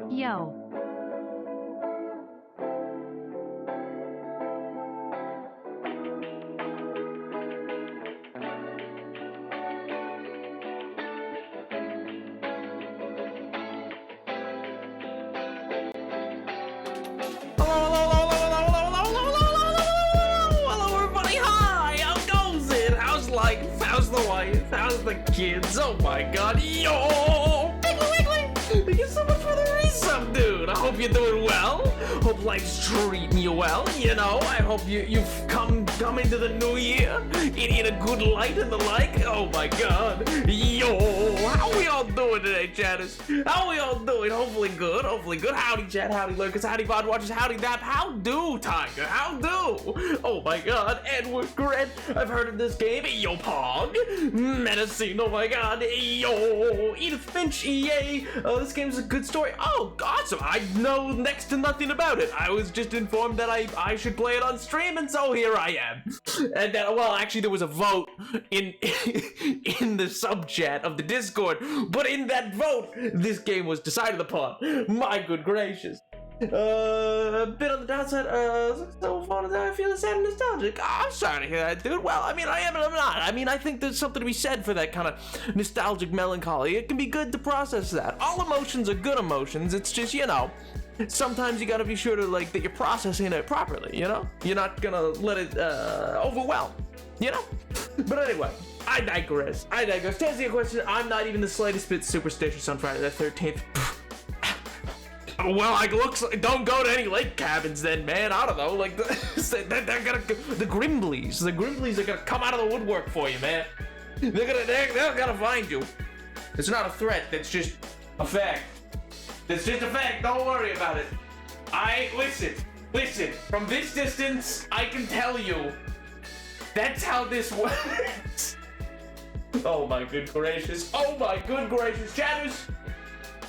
Yo. Hello, everybody. Hi. How goes it? How's life? How's the wife? How's the kids? Oh my God. Yo, Wiggly. Thank you so much for the resub, dude. I hope you're doing well. Hope life's treating you well. You know, I hope you've come into the new year in a good light and the like. Oh my God. Yo, how we all doing today, chatters? How we all doing? Hopefully good. Hopefully good. Howdy, chat. Howdy, lurkers. Howdy, VOD watchers. Howdy, dap. How do, Tiger? How do? Oh my God. Edward Gret. I've heard of this game. Yo, Pog. Medicine. Oh my God. Yo, Edith, Finch. Yay. This game's a good story. Oh, awesome. I know next to nothing about it. I was just informed that I should play it on stream, and so here I am. And well, actually, there was a vote in the sub chat of the Discord, but in that vote, this game was decided upon. My good gracious. A bit on the downside, so far as I feel sad and nostalgic. I'm sorry to hear that, dude. Well, I mean, I am and I'm not. I mean, I think there's something to be said for that kind of nostalgic melancholy. It can be good to process that. All emotions are good emotions. It's just, you know, sometimes you gotta be sure to, like, that you're processing it properly, you know? You're not gonna let it, overwhelm, you know? But anyway, I digress. To answer your question, I'm not even the slightest bit superstitious on Friday the 13th. Well, like, looks like, don't go to any lake cabins then, man. I don't know, like, they're gonna, the Grimblies are gonna come out of the woodwork for you, man. They're gonna find you. It's not a threat, that's just a fact. It's just a fact, don't worry about it. Listen, from this distance, I can tell you, that's how this works. Oh my good gracious, chatters,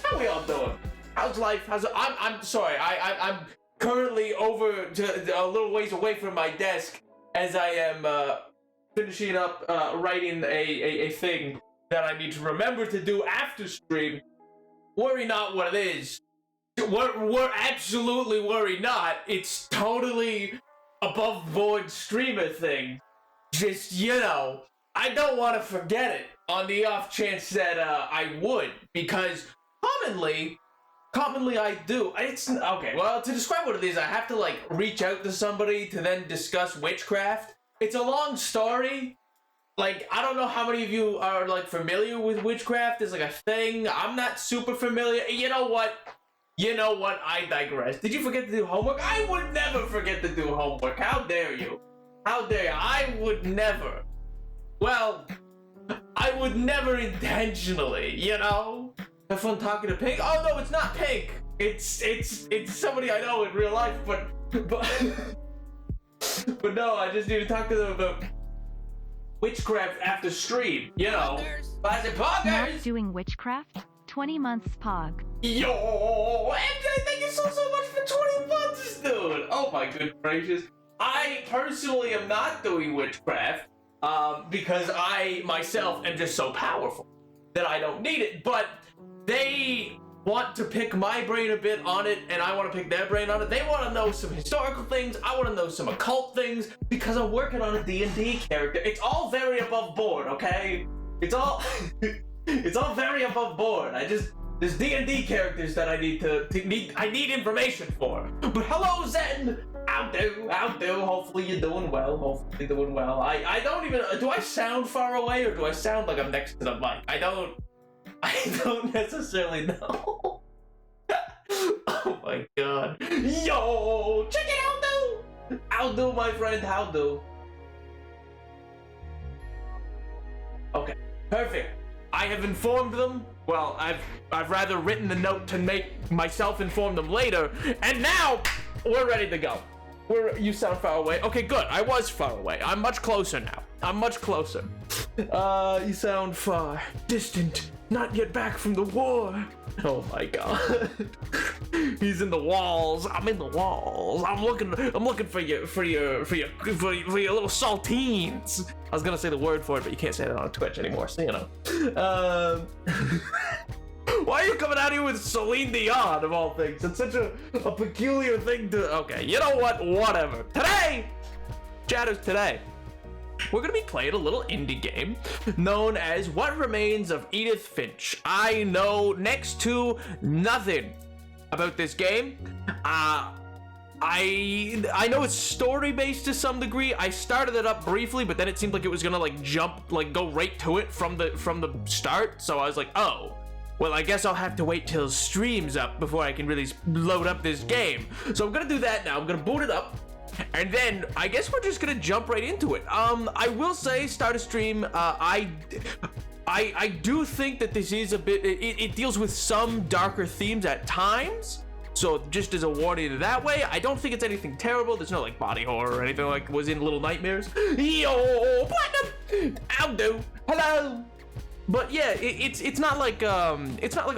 how we all doing? How's life? I'm sorry, I'm currently over to a little ways away from my desk as I am finishing up writing a thing that I need to remember to do after stream. Worry not what it is. We're absolutely worry not. It's totally above board streamer thing. Just, you know, I don't want to forget it on the off chance that I would, because commonly I do. It's okay. Well, to describe what it is, I have to like reach out to somebody to then discuss witchcraft. It's a long story. Like, I don't know how many of you are like familiar with witchcraft. It's like a thing. I'm not super familiar. You know what? I digress. Did you forget to do homework? I would never forget to do homework. How dare you? I would never. Well, I would never intentionally, you know? Have fun talking to Pink? Oh no, it's not Pink. It's somebody I know in real life, but but no, I just need to talk to them about witchcraft after stream, you know. Classic poggers! Not doing witchcraft? 20 months pog. Yo, MJ, thank you so much for 20 months, dude. Oh my good gracious. I personally am not doing witchcraft because I myself am just so powerful that I don't need it, but they want to pick my brain a bit on it, and I want to pick their brain on it. They want to know some historical things. I want to know some occult things because I'm working on a D&D character. It's all very above board, okay? It's all very above board. There's D&D characters that I need information for. But hello, Zen. How do? Hopefully you're doing well. I don't even. Do I sound far away or do I sound like I'm next to the mic? I don't necessarily know. Oh my God. Yo, check it out, dude. How do, my friend? How do? Okay, perfect. I have informed them. Well, I've rather written the note to make myself inform them later, and now we're ready to go. You sound far away. Okay, good. I was far away. I'm much closer now. I'm much closer. You sound far distant. Not yet back from the war. Oh my God. He's in the walls. I'm in the walls. I'm looking for your little saltines. I was gonna say the word for it, but you can't say that on Twitch anymore, so you know. Why are you coming out here with Celine Dion, of all things? It's such a peculiar thing to... Okay, you know what? Whatever. Today, chatters, today, we're going to be playing a little indie game known as What Remains of Edith Finch. I know next to nothing about this game. I know it's story-based to some degree. I started it up briefly, but then it seemed like it was gonna like jump, like go right to it from the start. So I was like, oh, well, I guess I'll have to wait till stream's up before I can really load up this game. So I'm gonna do that now. I'm gonna boot it up, and then I guess we're just gonna jump right into it. I will say, start a stream. I do think that this is a bit. It deals with some darker themes at times. So just as a warning that way, I don't think it's anything terrible. There's no like body horror or anything like was in Little Nightmares. Yo, platinum, I'll do. Hello. But yeah, it's not like a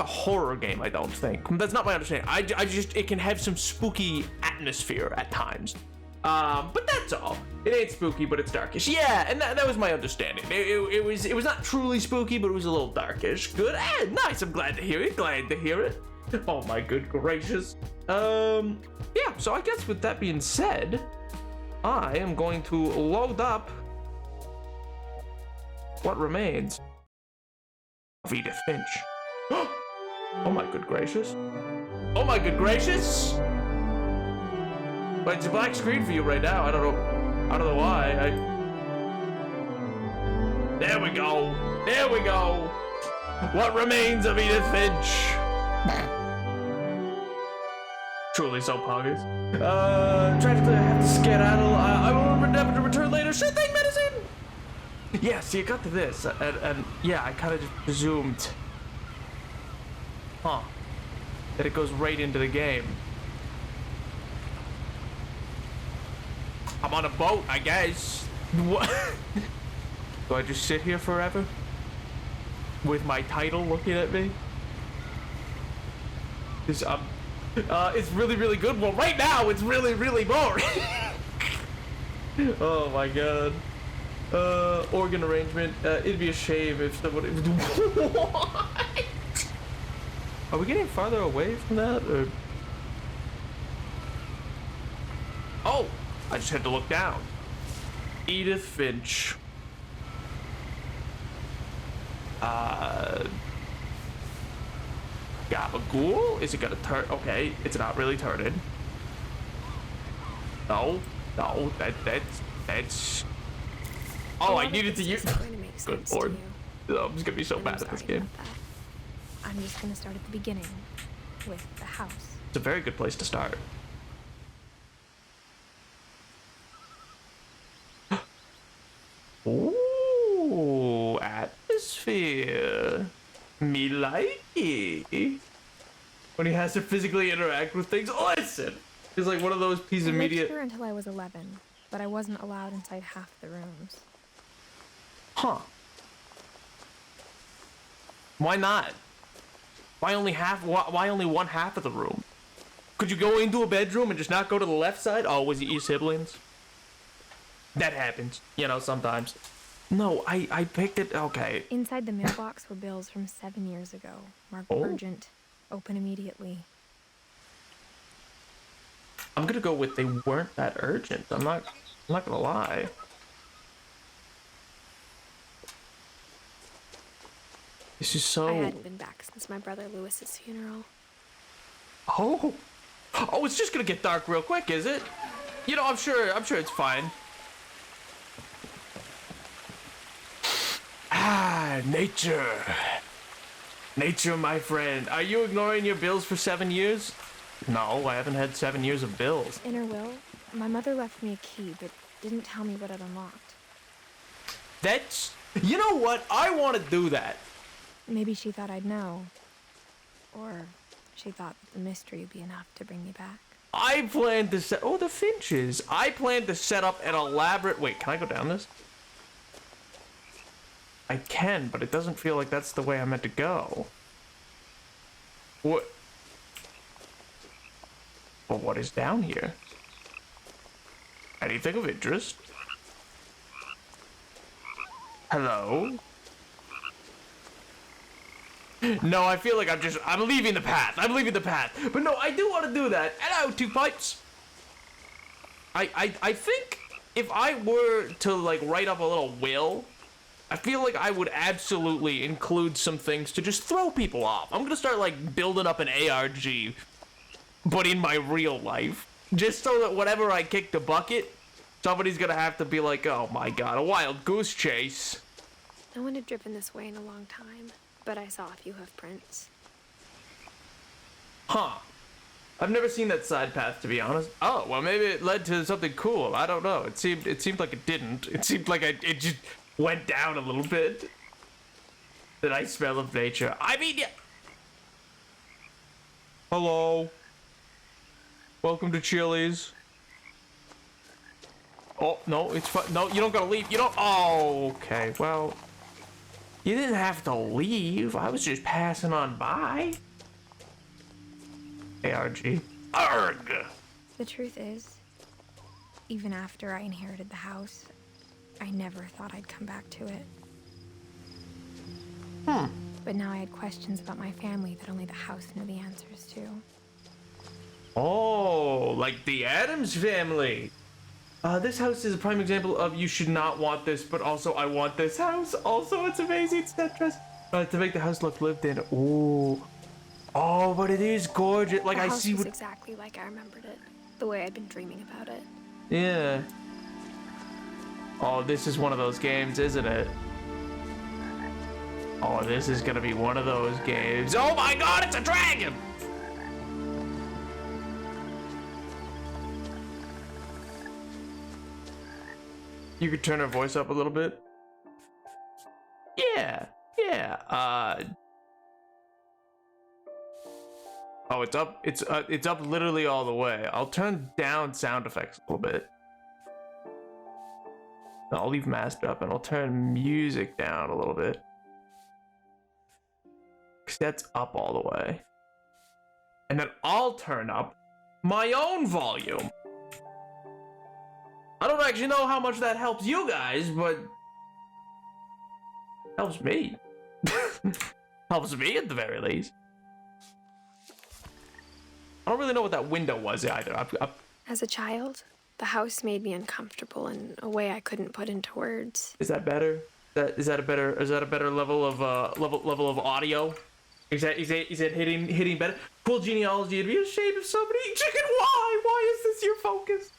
horror game. I don't think that's not my understanding. I just it can have some spooky atmosphere at times. But that's all. It ain't spooky, but it's darkish. Yeah, and that was my understanding. It was not truly spooky, but it was a little darkish. Good. Nice. I'm glad to hear it. Glad to hear it. Oh my good gracious. Yeah, so I guess with that being said, I am going to load up What Remains of Edith Finch. Oh my good gracious. Oh my good gracious. But it's a black screen for you right now. I don't know why. There we go. There we go. What Remains of Edith Finch. Truly so poggers. Tragically, I have to skedaddle. I will remember to return later. Sure thing, medicine! Yeah, see, it got to this, and yeah, I kind of just presumed, that it goes right into the game. I'm on a boat, I guess. What? Do I just sit here forever? With my title looking at me? It's really, really good. Well, right now, it's really, really boring. Oh my god. Organ arrangement. It'd be a shame if somebody... What? Are we getting farther away from that, or... Oh! I just had to look down. Edith Finch. Gabagool? Is it gonna turn? Okay, it's not really turning. No, that's. Oh, I needed to use. Good lord, I'm just gonna be so bad at this game. I'm just gonna start at the beginning with the house. It's a very good place to start. Ooh, atmosphere. Me like it. When he has to physically interact with things. Listen! It's like one of those pieces of media. I lived here until I was 11, but I wasn't allowed inside half the rooms. Huh. Why not? Why only half? Why only one half of the room? Could you go into a bedroom and just not go to the left side? Oh, was it your siblings? That happens, you know, sometimes. No, I picked it. Okay. Inside the mailbox were bills from 7 years ago, marked urgent, open immediately. I'm gonna go with they weren't that urgent. I'm not gonna lie. This is so. I hadn't been back since my brother Lewis's funeral. Oh, it's just gonna get dark real quick, is it? You know, I'm sure it's fine. Ah, nature. Nature, my friend. Are you ignoring your bills for 7 years? No, I haven't had 7 years of bills. In her will, my mother left me a key, but didn't tell me what it unlocked. That's... You know what? I want to do that. Maybe she thought I'd know. Or she thought that the mystery would be enough to bring me back. I planned to set... Oh, the Finches. I planned to set up an elaborate... Wait, can I go down this? I can, but it doesn't feel like that's the way I meant to go. What? Well, what is down here? Anything of interest? Hello? No, I feel like I'm leaving the path. I'm leaving the path. But no, I do want to do that. Hello, Two Pipes. I think if I were to like write up a little will, I feel like I would absolutely include some things to just throw people off. I'm gonna start like building up an ARG, but in my real life, just so that whenever I kick the bucket, somebody's gonna have to be like, oh my god, a wild goose chase. No one had driven this way in a long time, but I saw a few hoof prints. Huh. I've never seen that side path, to be honest. Oh, well, maybe it led to something cool. I don't know. It seemed like it didn't. It seemed like it just went down a little bit. The nice smell of nature. I mean, yeah. Hello. Welcome to Chili's. Oh, no, it's fine. No, you don't gotta leave. You don't. Oh, okay. Well, you didn't have to leave. I was just passing on by. ARG. ARG! The truth is, even after I inherited the house, I never thought I'd come back to it. But now I had questions about my family that only the house knew the answers to. Oh, like the Addams family. This house is a prime example of you should not want this, but also I want this house. Also, it's amazing. It's Tetris. To make the house look lived in. Ooh. Oh, but it is gorgeous. Like, I see The house was what... exactly like I remembered it. The way I'd been dreaming about it. Yeah. Oh, this is one of those games, isn't it? Oh, this is gonna be one of those games. Oh my god, it's a dragon! You could turn her voice up a little bit. Yeah, yeah, Oh, it's up. It's up literally all the way. I'll turn down sound effects a little bit. I'll leave master up and I'll turn music down a little bit. 'Cause that's up all the way. And then I'll turn up my own volume. I don't actually know how much that helps you guys, but helps me. Helps me at the very least. I don't really know what that window was either. As a child, the house made me uncomfortable in a way I couldn't put into words. Is that better? Is that a better level of level of audio? Is that hitting better? Full genealogy. It'd be ashamed of somebody. Chicken, why? Why is this your focus?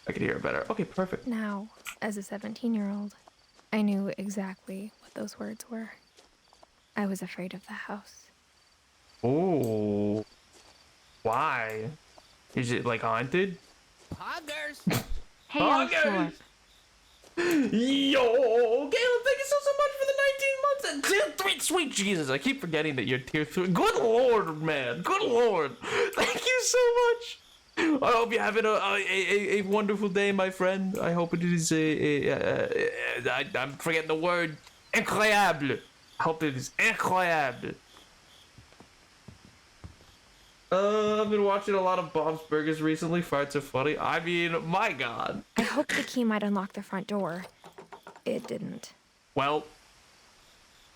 I could hear it better. Okay, perfect. Now, as a 17-year-old, I knew exactly what those words were. I was afraid of the house. Oh. Why? Is it like haunted? Poggers! Hey, Poggers! Yo, Caleb, thank you so much for the 19 months and tier 3. Sweet Jesus, I keep forgetting that you're tier 3. Good lord, man. Good lord. Thank you so much. I hope you're having a wonderful day, my friend. I hope it is I'm forgetting the word. Incroyable. I hope it is incroyable. I've been watching a lot of Bob's Burgers recently. Farts are funny. I mean, my god. I hoped the key might unlock the front door. It didn't. Well,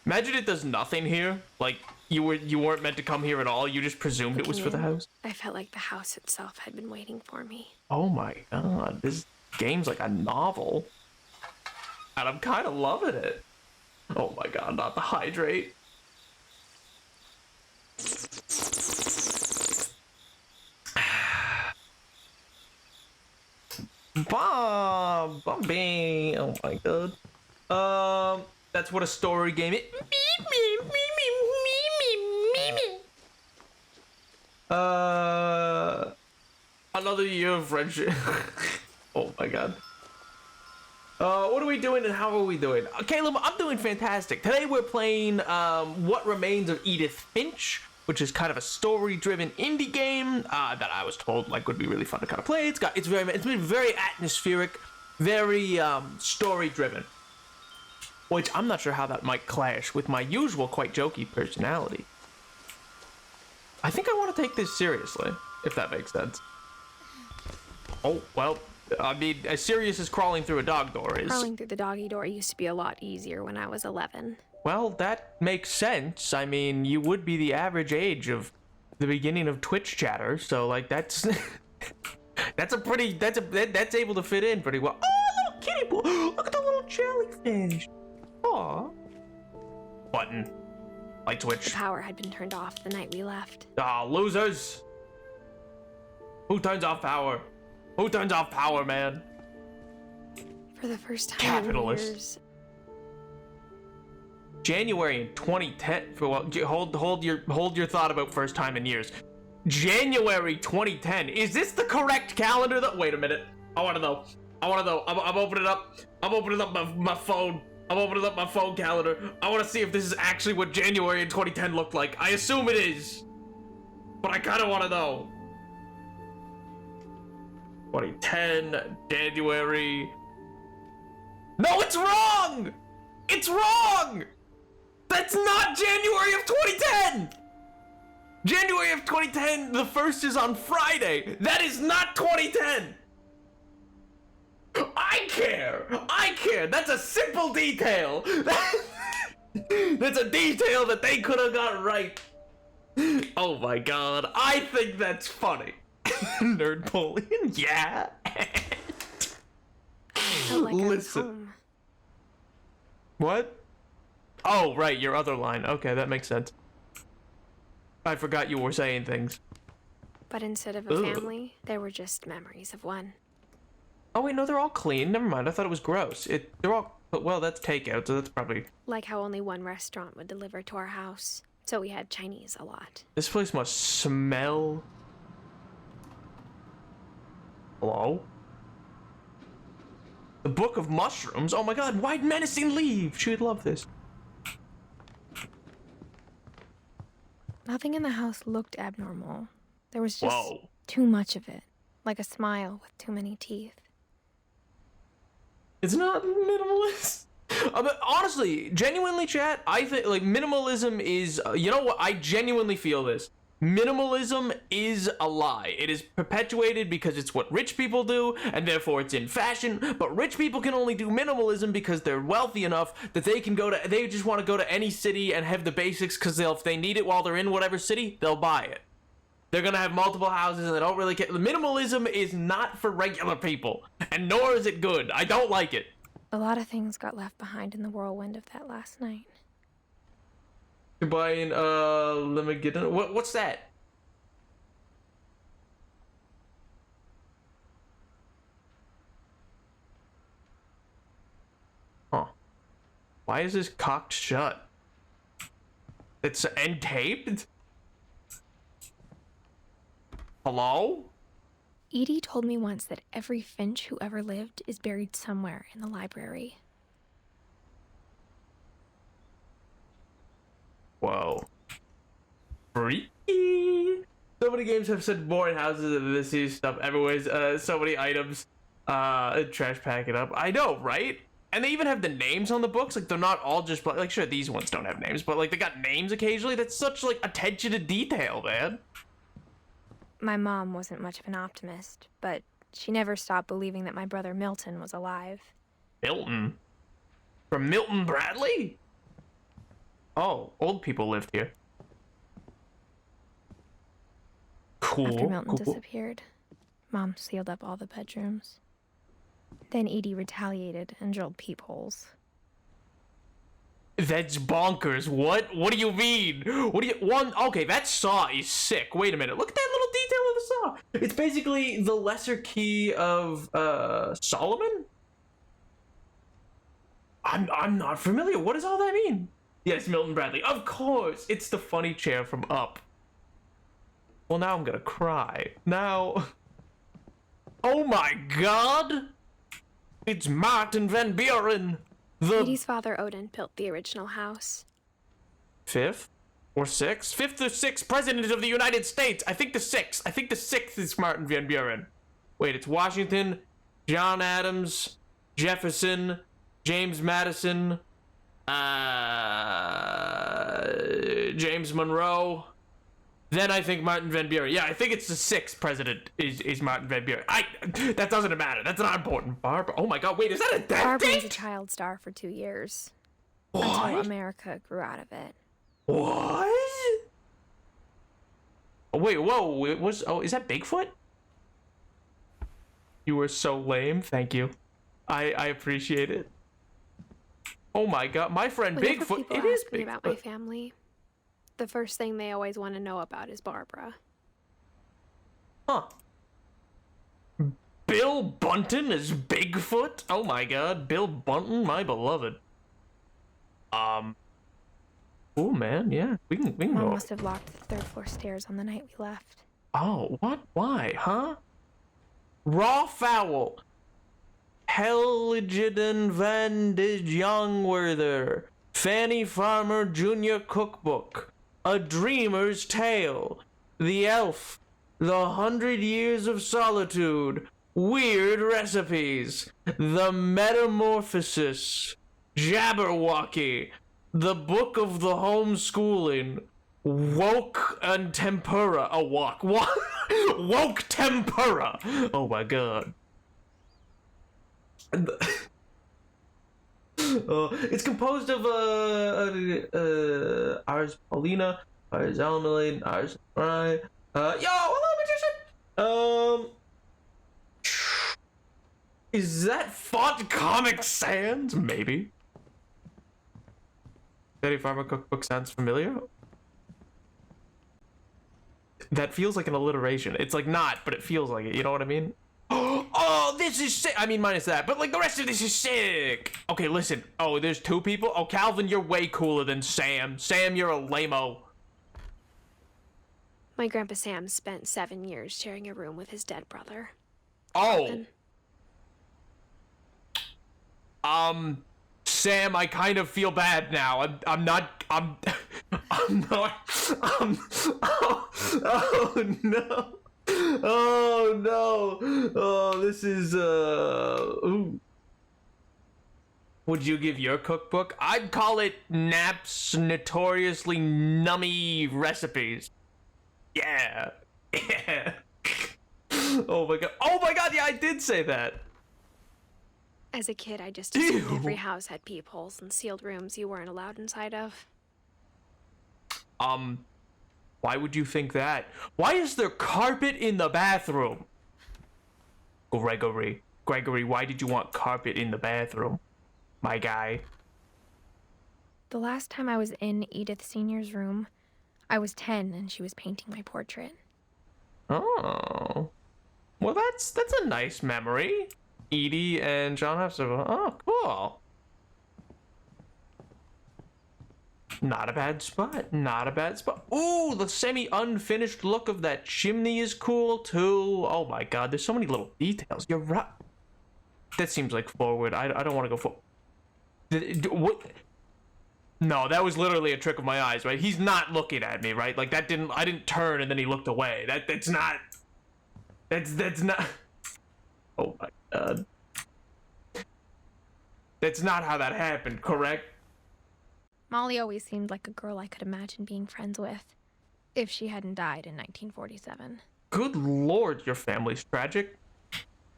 imagine it does nothing here. Like, you weren't meant to come here at all. You just presumed it was for the house. I felt like the house itself had been waiting for me. Oh my god, this game's like a novel. And I'm kind of loving it. Oh my god, not the hydrate. Bobby. Oh my god. That's what a story game is. Another year of friendship. Oh my god. What are we doing and how are we doing? Caleb, I'm doing fantastic. Today we're playing What Remains of Edith Finch, which is kind of a story-driven indie game that I was told like would be really fun to kind of play. It's been very atmospheric, very story-driven, which I'm not sure how that might clash with my usual quite jokey personality. I think I want to take this seriously, if that makes sense. Oh, well, I mean, as serious as crawling through a dog door is. Crawling through the doggy door used to be a lot easier when I was 11. Well, that makes sense. I mean, you would be the average age of the beginning of Twitch chatter, so like that's that's able to fit in pretty well. Oh, little kitty boy! Look at the little jellyfish. Aw. Button. Light switch. The power had been turned off the night we left. Ah, losers. Who turns off power? Who turns off power, man? For the first time Capitalist. in years, January in 2010. Hold your thought about first time in years. January 2010. Is this the correct calendar? Wait a minute. I want to know. I'm opening up. I'm opening up my phone. I'm opening up my phone calendar. I want to see if this is actually what January in 2010 looked like. I assume it is, but I kind of want to know. 2010 January. No, it's wrong. It's wrong. That's not January of 2010! January of 2010, the 1st is on Friday. That is not 2010! I care! That's a simple detail! That's a detail that they could have got right. Oh my god, I think that's funny. Nerdpolian, yeah. I felt like I was home. What? Oh, right, your other line. Okay, that makes sense. I forgot you were saying things. But instead of a family, there were just memories of one. Oh, wait, no, they're all clean. Never mind, I thought it was gross. They're all... Well, that's takeout, so that's probably... Like how only one restaurant would deliver to our house. So we had Chinese a lot. This place must smell... Hello? The Book of Mushrooms? Oh my god, white menacing leaf! She would love this. Nothing in the house looked abnormal. There was just too much of it. Like a smile with too many teeth. It's not minimalist. But honestly, genuinely, chat, I think, like, minimalism is... you know what? I genuinely feel this. Minimalism is a lie. It is perpetuated because it's what rich people do, and therefore it's in fashion. But rich people can only do minimalism because they're wealthy enough that they can go to... They just want to go to any city and have the basics, because if they need it while they're in whatever city, they'll buy it. They're gonna have multiple houses and they don't really care. Minimalism is not for regular people, and nor is it good. I don't like it. A lot of things got left behind in the whirlwind of that last night. You're buying, let me get in. What's that? Huh. Why is this cocked shut? It's end taped? Hello? Edie told me once that every Finch who ever lived is buried somewhere in the library. Whoa. Freaky. So many games have such boring houses and this is stuff everywhere. So many items. Trash pack it up. I know, right? And they even have the names on the books. Like, they're not all just... Like, sure, these ones don't have names, but, like, they got names occasionally. That's such, like, attention to detail, man. My mom wasn't much of an optimist, but she never stopped believing that my brother Milton was alive. Milton? From Milton Bradley? Oh, old people lived here. Cool. After Milton disappeared, Mom sealed up all the bedrooms. Then Edie retaliated and drilled peepholes. That's bonkers. What? What do you mean? What do you... Okay, that saw is sick. Wait a minute. Look at that little detail of the saw. It's basically the lesser key of, Solomon? I'm not familiar. What does all that mean? Yes, Milton Bradley. Of course. It's the funny chair from Up. Well, now I'm gonna cry. Now... Oh my god! It's Martin Van Buren! Edie's father Odin built the original house. Fifth? Or sixth? Fifth or sixth president of the United States! I think the sixth. I think the sixth is Martin Van Buren. Wait, it's Washington, John Adams, Jefferson, James Madison, James Monroe. Then I think Martin Van Buren. Yeah, I think it's the sixth president is Martin Van Buren. That doesn't matter. That's not important. Barbara. Oh my god, wait, is that a death Barbara was a date? child star for 2 years. Until What? America grew out of it. What? Oh, wait, whoa, it was, oh, is that Bigfoot? You were so lame, thank you. I appreciate it. Oh my god, my friend Whenever Bigfoot, people it is ask me about my Bigfoot. family, the first thing they always want to know about is Barbara. Huh. Bill Bunton is Bigfoot? Oh my god, Bill Bunton, my beloved. Oh man, yeah, we can Mom go. must have locked the third floor stairs on the night we left. Oh, what? Why, huh? Raw fowl. Helgeden van de Jongwerther. Fanny Farmer Jr. Cookbook. A Dreamer's Tale. The Elf. The 100 Years of Solitude. Weird Recipes. The Metamorphosis. Jabberwocky. The Book of the Homeschooling. Woke and Tempura. A walk. What? Woke Tempura. Oh my god. It's composed of Ars Paulina, Ars Alameline, Ars Fry. Yo, hello, magician. Is that font Comic Sans? Maybe. Betty Farmer Cookbook sounds familiar. That feels like an alliteration. It's like not, but it feels like it. You know what I mean? Oh, this is sick. I mean, minus that, but like the rest of this is sick. Okay, listen. Oh, there's two people. Oh, Calvin, you're way cooler than Sam. Sam, you're a lame-o. My Grandpa Sam spent 7 years sharing a room with his dead brother. Oh. Sam, I kind of feel bad now. I'm not, oh no. Oh no. Oh, this is, ooh. Would you give your cookbook? I'd call it Nap's Notoriously Nummy Recipes. Yeah. Yeah. Oh my god. Oh my god, yeah, I did say that. As a kid, I just assumed Ew. every house had peepholes and sealed rooms you weren't allowed inside of. Why would you think that? Why is there carpet in the bathroom? Gregory, why did you want carpet in the bathroom? My guy. The last time I was in Edith Sr.'s room, I was 10 and she was painting my portrait. Oh. Well, that's a nice memory. Edie and John Heffner. Oh, cool. Not a bad spot. Not a bad spot. Ooh, the semi-unfinished look of that chimney is cool, too. Oh, my God. There's so many little details. You're right. That seems like forward. I don't want to go forward. What? No, that was literally a trick of my eyes, right? He's not looking at me, right? Like, I didn't turn and then he looked away. That's not... That's not... Oh, my God. That's not how that happened, correct? Molly always seemed like a girl I could imagine being friends with, if she hadn't died in 1947. Good lord, your family's tragic.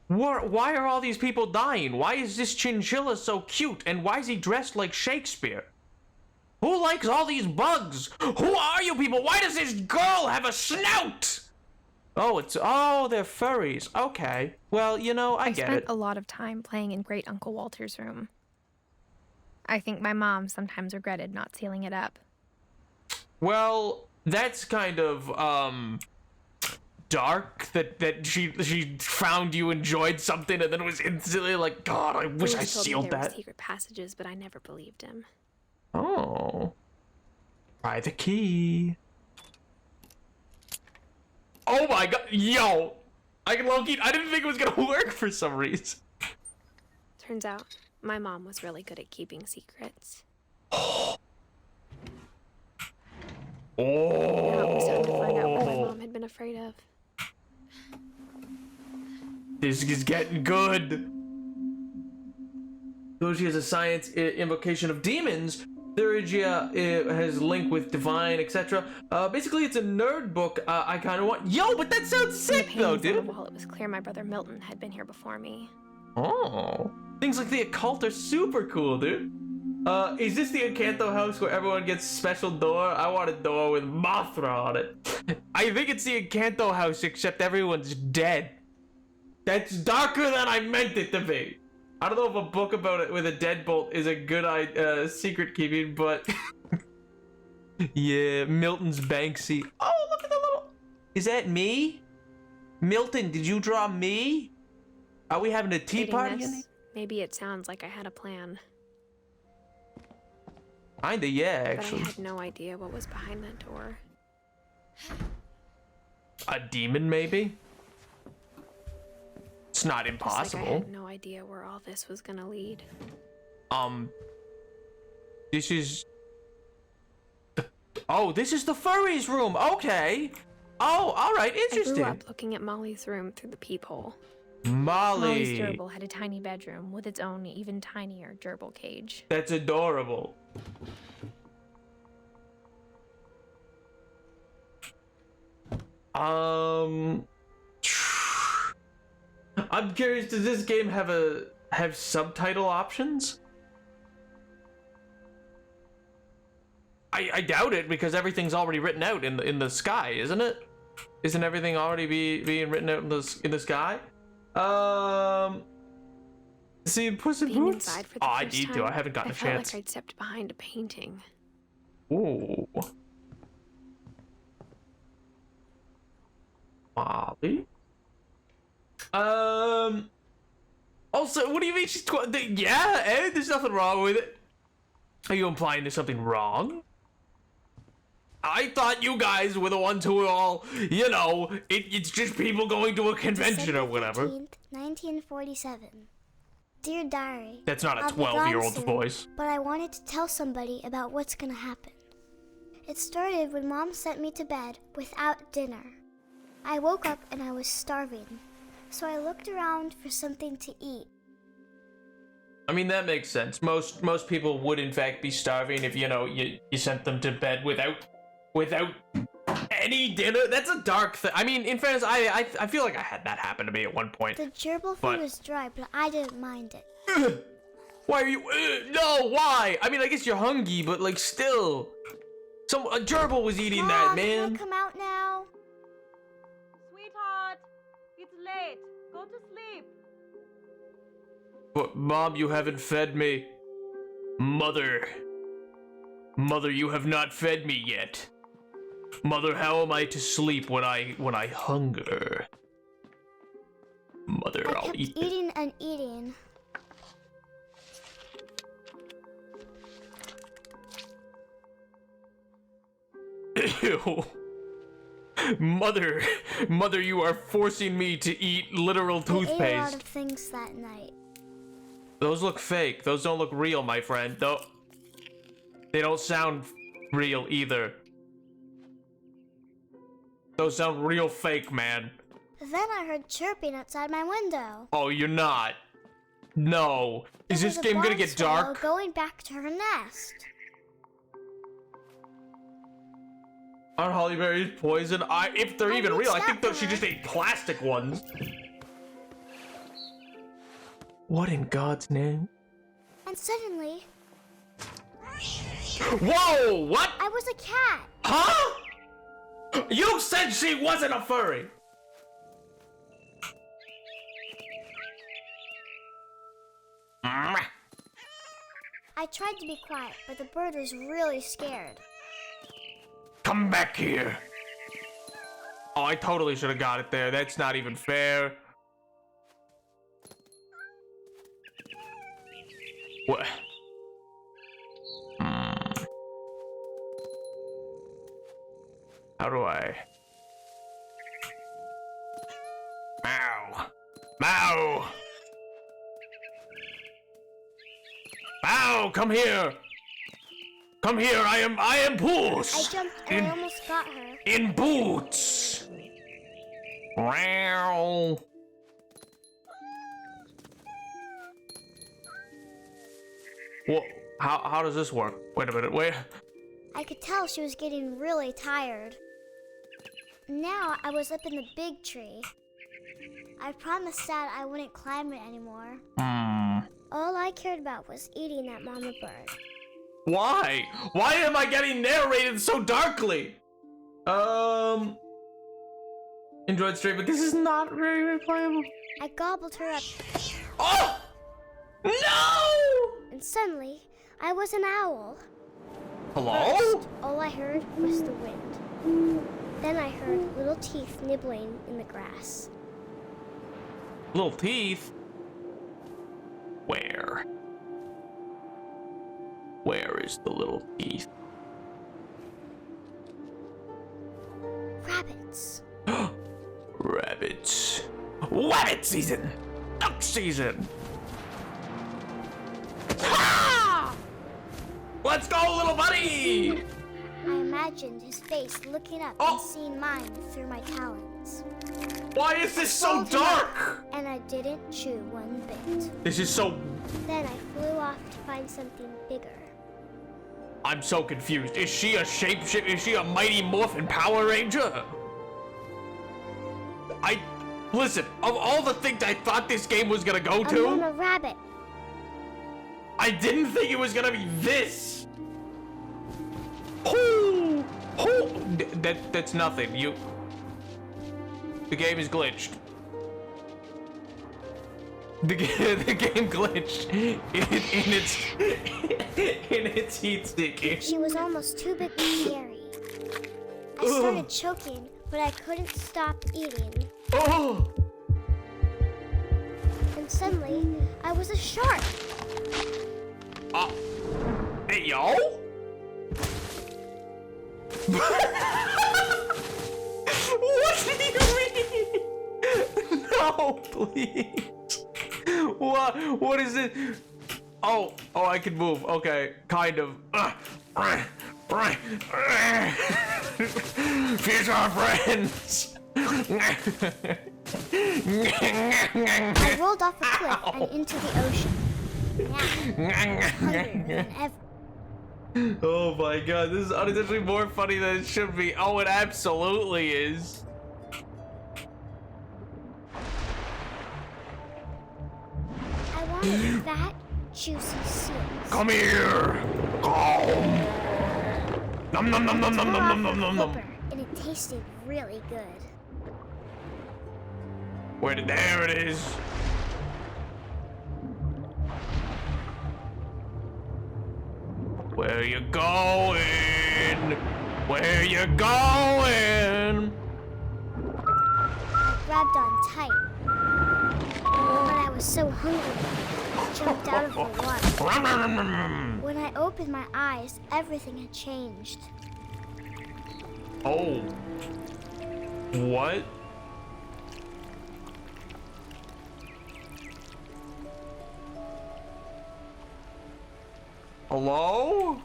Why are all these people dying? Why is this chinchilla so cute? And why is he dressed like Shakespeare? Who likes all these bugs? Who are you people? Why does this girl have a snout? Oh, they're furries. Okay. Well, you know, I get spent it. a lot of time playing in Great Uncle Walter's room. I think my mom sometimes regretted not sealing it up. Well, that's kind of, dark that she found you enjoyed something and then was instantly like, God, I wish I sealed There that. were secret passages, but I never believed him. Oh. Try the key. Oh my god, yo! I didn't think it was gonna work for some reason. Turns out, my mom was really good at keeping secrets. Oh. Now it was time to find out what my mom had been afraid of. This is getting good. Though she has a science invocation of demons, Thuringia has link with divine, etc. Basically, it's a nerd book. I kind of want. Yo, but that sounds sick, though, dude. On the wall, it was clear my brother Milton had been here before me. Oh, things like the occult are super cool, dude. Is this the Encanto house where everyone gets special door? I want a door with Mothra on it. I think it's the Encanto house, except everyone's dead. That's darker than I meant it to be. I don't know if a book about it with a deadbolt is a good secret keeping, but yeah, Milton's Banksy. Oh, look at the little. Is that me? Milton, did you draw me? Are we having a tea party? Maybe it sounds like I had a plan. Kinda, yeah, actually. But I had no idea what was behind that door. A demon, maybe? It's not impossible. Just like I had no idea where all this was gonna lead. This is... Oh, this is the furries room. Okay. Oh, all right. Interesting. I grew up looking at Molly's room through the peephole. Molly's gerbil had a tiny bedroom with its own even tinier gerbil cage. That's adorable. I'm curious, does this game have subtitle options? I doubt it, because everything's already written out in the sky, isn't it? Isn't everything already being written out in the sky? See, Puss in Boots? I need to. I haven't gotten a chance. I felt like I'd stepped behind a painting. Ooh. Molly? Also, what do you mean she's yeah, there's nothing wrong with it. Are you implying there's something wrong? I thought you guys were the ones who were all, you know, it's just people going to a convention or whatever. 15th, 1947. Dear Diary. That's not a 12-year-old's voice. But I wanted to tell somebody about what's gonna happen. It started when Mom sent me to bed without dinner. I woke up and I was starving, so I looked around for something to eat. I mean, that makes sense. Most people would in fact be starving if, you know, you sent them to bed without any dinner. That's a dark thing. I mean, in fairness, I feel like I had that happen to me at one point. The gerbil food was dry, but I didn't mind it. Why are you? No, why? I mean, I guess you're hungry, but like still, a gerbil was eating that, man. Can I come out now? Sweetheart, it's late. Go to sleep. But Mom, you haven't fed me. Mother, you have not fed me yet. Mother, how am I to sleep when I hunger? Mother, I'll eat. I kept eating and eating. Ew. Mother, you are forcing me to eat literal toothpaste. I ate a lot of things that night. Those look fake. Those don't look real, my friend. They don't sound real either. Those sound real fake, man. Then I heard chirping outside my window. Oh, you're not. No. Is this game gonna get dark? Going back to her nest. Aren't hollyberries poison? If they're even real, I think she just ate plastic ones. What in God's name? And suddenly... Whoa! What? I was a cat. Huh? You said she wasn't a furry! I tried to be quiet, but the bird was really scared. Come back here! Oh, I totally should have got it there. That's not even fair. What? How do I? Mow! Mow! Mow! Come here! Come here! I am Puss! I jumped and I almost got her. In boots! Wow! What? How does this work? Wait a minute, wait. I could tell she was getting really tired. Now I was up in the big tree. I promised Dad I wouldn't climb it anymore. All I cared about was eating that mama bird. Why? Why am I getting narrated so darkly? Enjoyed stream, but this is not very replayable. I gobbled her up, Oh! No! and suddenly, I was an owl. Hello? First, all I heard was the wind. Then I heard little teeth nibbling in the grass. Little teeth? Where? Where is the little teeth? Rabbits. Rabbits. Rabbit season! Duck season! Ha! Let's go, little buddy! I imagined his face looking up Oh. and seeing mine through my talons. Why is this so Pulled him dark? up, and I didn't chew one bit. This is so... Then I flew off to find something bigger. I'm so confused. Is she a shapeshift? Is she a Mighty Morphin Power Ranger? Listen, of all the things I thought this game was gonna go I'm on to, a rabbit. I didn't think it was gonna be this. Oh, that's nothing. The game is glitched. The game glitched in its heat seeking. She was almost too big to carry. I started choking, but I couldn't stop eating. Oh, And suddenly, I was a shark. hey yo. What do you mean? No, please. What is it? Oh, I can move. Okay, kind of. Future friends. I rolled off a cliff and into the ocean. Now, hungrier than ever. Oh my god, this is unintentionally more funny than it should be. Oh, it absolutely is. I wanted fat, juicy seals. Come here. Come. Nom nom nom nom nom Tore nom off nom a nom nom. flipper, and it tasted really good. There it is. Where you going? Where you going? I grabbed on tight, but I was so hungry, I jumped out of the water. When I opened my eyes, everything had changed. Oh. What? Hello?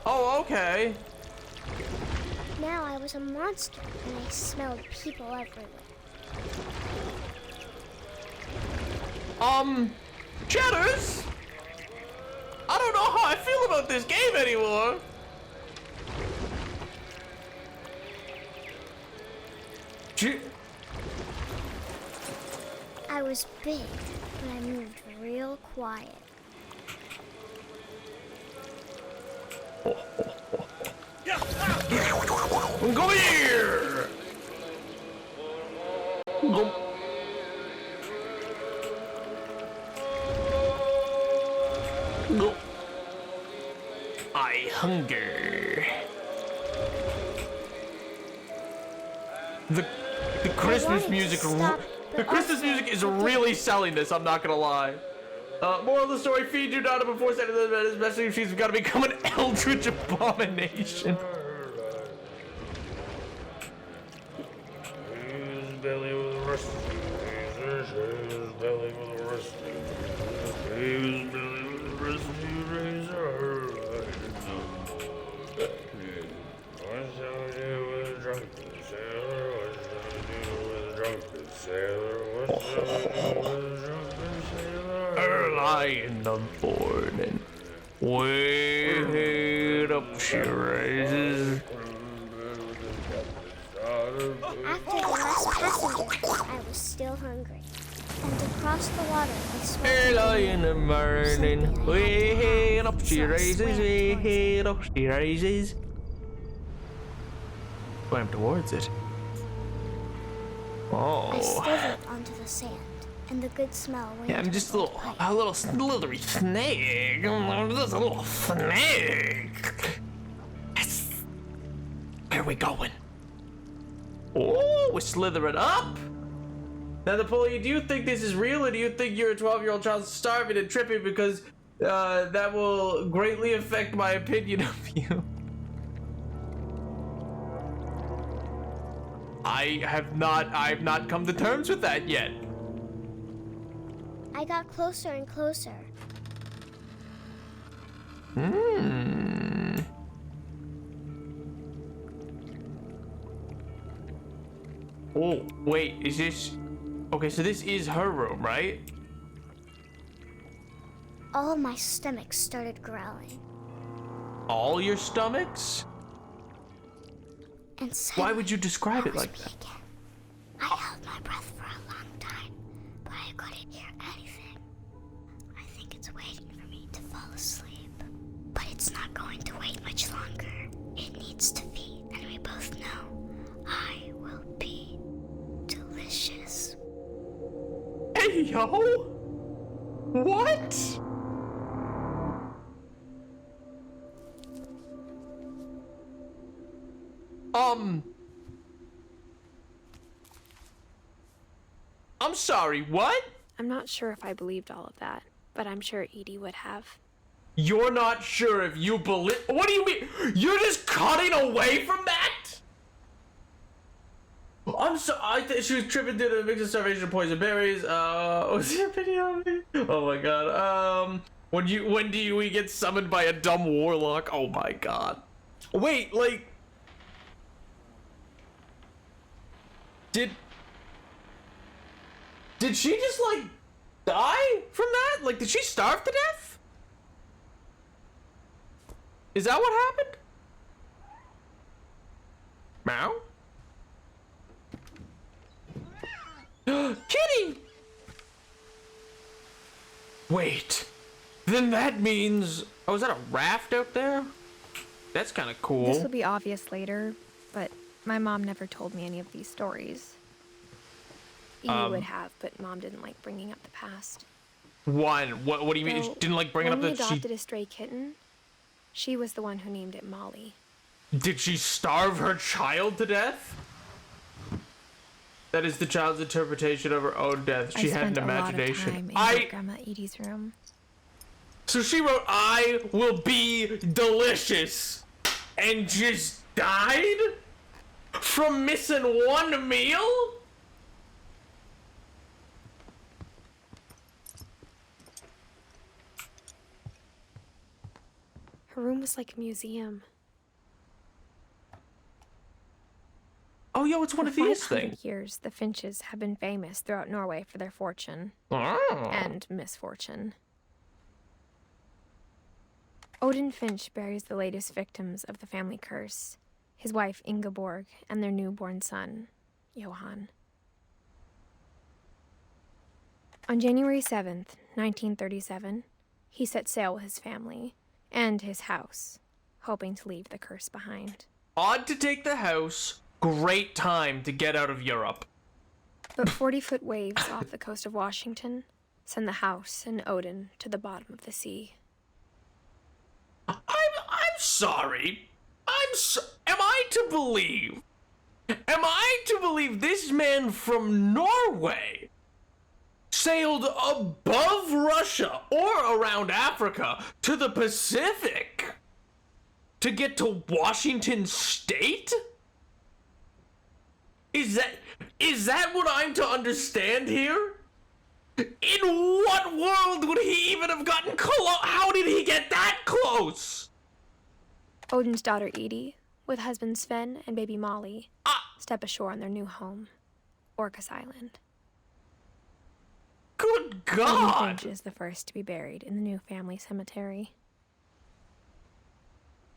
Oh, okay. Now I was a monster, and I smelled people everywhere. Chatters? I don't know how I feel about this game anymore. I was big, but I moved real quiet. Go here! Go. Go. I hunger. The Christmas music. The Christmas music is really selling this. I'm not gonna lie. Moral of the story: feed your daughter before sending them to bed, especially if she's got to become an eldritch abomination. Belly with a rusty razor, belly with a rusty razor, belly with a rusty razor. What shall I do with a drunken sailor? What shall I do with a drunken sailor? What shall I do with a drunken sailor? Early in the morning. Way up she rises. After the last passenger, I was still hungry. And across the water, I swam. Early in the morning, way up she So I rises, swam towards way up she rises. Swam towards it. I Oh. slithered onto the sand, and the good smell went Yeah, I'm into just my a pipe. little slithery snake. Just a little snake. Yes. Where are we going? Oh, we're slithering up. Now, Napoleon, do you think this is real, or do you think you're a 12-year-old child starving and tripping because that will greatly affect my opinion of you? I've not come to terms with that yet. I got closer and closer. Oh, wait, is this... Okay, so this is her room, right? All of my stomach started growling. All your stomachs? And Why suddenly, would you describe I it was like me that? again. I held my breath for a long time, but I couldn't hear anything. I think it's waiting for me to fall asleep. But it's not going to wait much longer. It needs to feed, and we both know I will be delicious. Hey, yo! What? I'm sorry, what? I'm not sure if I believed all of that, but I'm sure Edie would have. You're not sure if you believe... What do you mean? You're just cutting away from that? I'm so... she was tripping through the mix of starvation of poison berries. What's your opinion on me? Oh my god. When do we get summoned by a dumb warlock? Oh my god. Wait, like... Did she just, like, die from that? Like, did she starve to death? Is that what happened? Meow? Kitty! Wait. Then that means... Oh, is that a raft out there? That's kind of cool. This will be obvious later, but my mom never told me any of these stories. Edie would have, but Mom didn't like bringing up the past. What do you mean? So, She didn't like bringing up when we that she... adopted a stray kitten, she was the one who named it Molly. Did she starve her child to death? That is the child's interpretation of her own death. She had an imagination. I spent a lot of time in Grandma Edie's room. So she wrote, "I will be delicious," and just died from missing one meal? Her room was like a museum. Oh, yo, it's one of these 500 things. years, the Finches have been famous throughout Norway for their fortune Oh. and misfortune. Odin Finch buries the latest victims of the family curse, his wife Ingeborg and their newborn son, Johan. On January 7th, 1937, he set sail with his family and his house, hoping to leave the curse behind. Odd to take the house. Great time to get out of Europe. But 40-foot waves off the coast of Washington send the house and Odin to the bottom of the sea. I'm sorry. Am I to believe this man from Norway sailed above Russia or around Africa to the Pacific to get to Washington State? Is that what I'm to understand here? In what world would he even have gotten close? How did he get that close? Odin's daughter Edie, with husband Sven and baby Molly, step ashore on their new home, Orcas Island. Good Odin God! Finch is the first to be buried in the new family cemetery.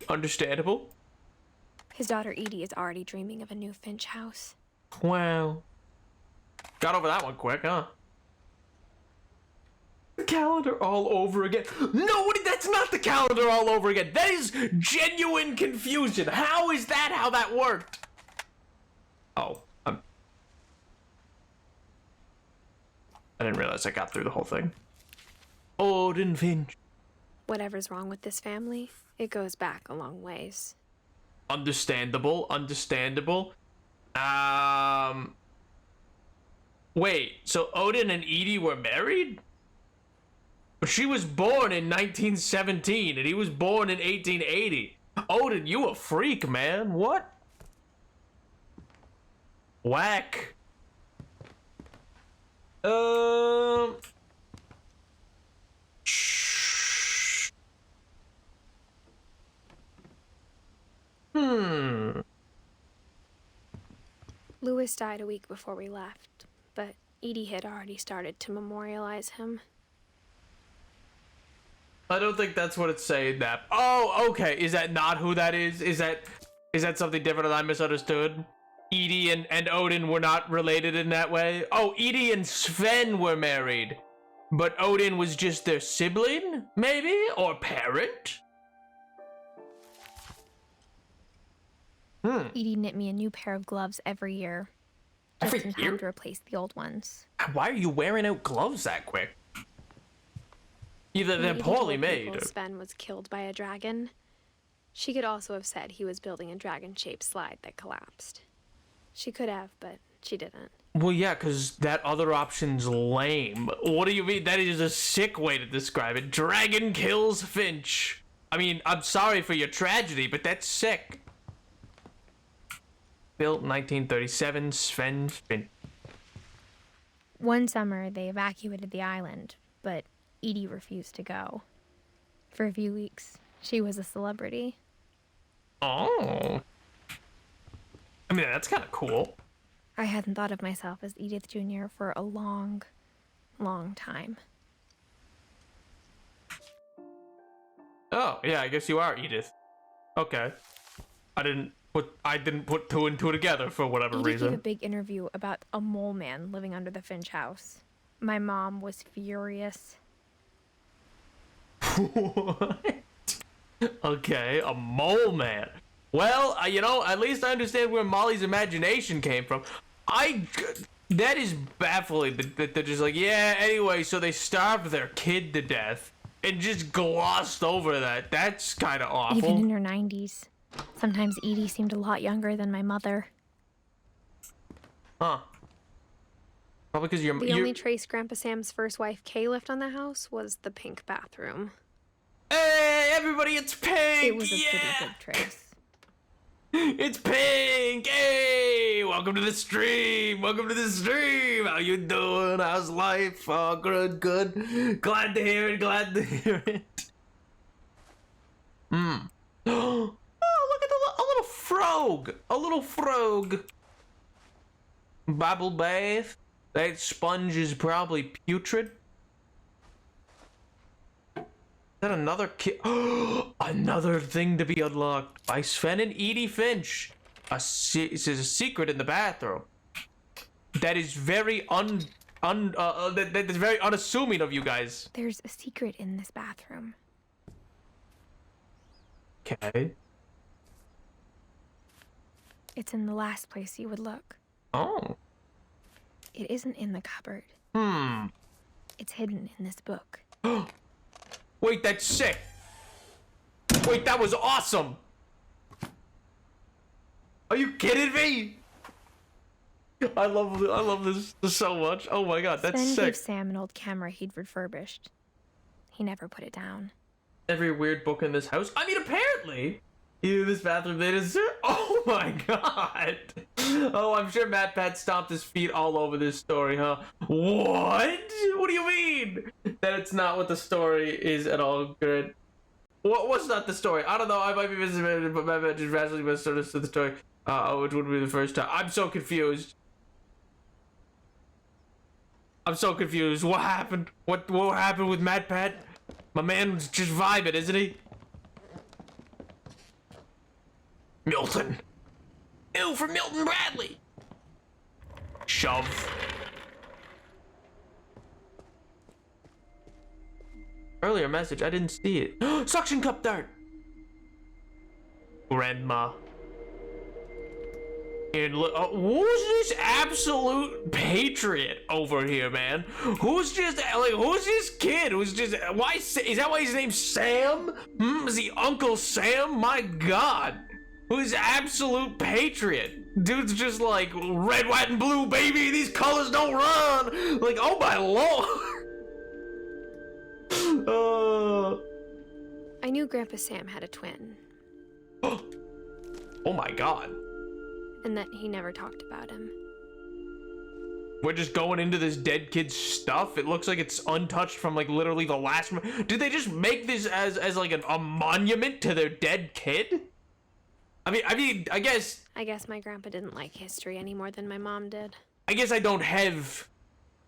Understandable. His daughter Edie is already dreaming of a new Finch house. Wow. Got over that one quick, huh? The calendar all over again. No, that's not the calendar all over again. That is genuine confusion. How is that how that worked? Oh, I didn't realize I got through the whole thing. Odin Finch. Whatever's wrong with this family, it goes back a long ways. Understandable, understandable. Wait, so Odin and Edie were married? But she was born in 1917 and he was born in 1880. Odin, you a freak, man. What? Whack. Lewis died a week before we left, but Edie had already started to memorialize him. I don't think that's what it's saying that. Oh, okay. Is that not who that is? Is that something different that I misunderstood? Edie and Odin were not related in that way? Oh, Edie and Sven were married. But Odin was just their sibling, maybe? Or parent? Edie knit me a new pair of gloves every year. Just Every in year? time to replace the old ones. Why are you wearing out gloves that quick? Either they're Edie poorly told made. people Or... Sven was killed by a dragon. She could also have said he was building a dragon-shaped slide that collapsed. She could have, but she didn't. Well, yeah, because that other option's lame. What do you mean? That is a sick way to describe it. Dragon kills Finch. I mean, I'm sorry for your tragedy, but that's sick. Built 1937, Sven Finch. One summer, they evacuated the island, but Edie refused to go. For a few weeks, she was a celebrity. Oh. I mean, that's kind of cool. I hadn't thought of myself as Edith Jr. for a long, long time. Oh, yeah, I guess you are Edith. Okay. I didn't put two and two together for whatever Edith reason. gave a big interview about a mole man living under the Finch house. My mom was furious. What? Okay, a mole man. Well, you know, at least I understand where Molly's imagination came from. That is baffling that they're just like, yeah, anyway, so they starved their kid to death and just glossed over that. That's kind of awful. Even in her 90s. Sometimes Edie seemed a lot younger than my mother. Huh. Probably because The only trace Grandpa Sam's first wife Kay left on the house was the pink bathroom. Hey, everybody, it's pink! It was a pretty good trace. It's pink! Hey! Welcome to the stream! Welcome to the stream! How you doing? How's life? Oh, good, good. Glad to hear it, glad to hear it. Oh, look at a little frog! A little frog. Bubble bath. That sponge is probably putrid. Is that another kid? Another thing to be unlocked by Sven and Edie Finch. There's a secret in the bathroom. That is very that is very unassuming of you guys. There's a secret in this bathroom. Okay. It's in the last place you would look. Oh. It isn't in the cupboard. It's hidden in this book. Wait, that's sick. Wait, that was awesome. Are you kidding me? I love this so much. Oh my god, that's Sven sick. gave Sam an old camera he'd refurbished. He never put it down. Every weird book in this house. I mean, apparently, this bathroom they deserve. Oh my god. Oh, I'm sure Matt Pat stomped his feet all over this story, huh? What? What do you mean? That it's not what the story is at all good. What's not the story? I don't know. I might be misinterpreted, but Matt Pat just vastly misunderstood the story. Which would be the first time. I'm so confused. I'm so confused. What happened? What happened with Matt Pat? My man's just vibing, isn't he? Milton. Ew, for Milton Bradley. Shove. Earlier message, I didn't see it. Suction cup dart. Grandma. And look, who's this absolute patriot over here, man? Who's this kid? Who's just, is that why his name's Sam? Is he Uncle Sam? My God. Who's absolute patriot? Dude's just like, red, white, and blue, baby. These colors don't run. Like, oh my Lord. I knew Grandpa Sam had a twin. Oh my God. And that he never talked about him. We're just going into this dead kid's stuff. It looks like it's untouched from like literally the last. Did they just make this as like a monument to their dead kid? I guess. I guess my grandpa didn't like history any more than my mom did. I guess I don't have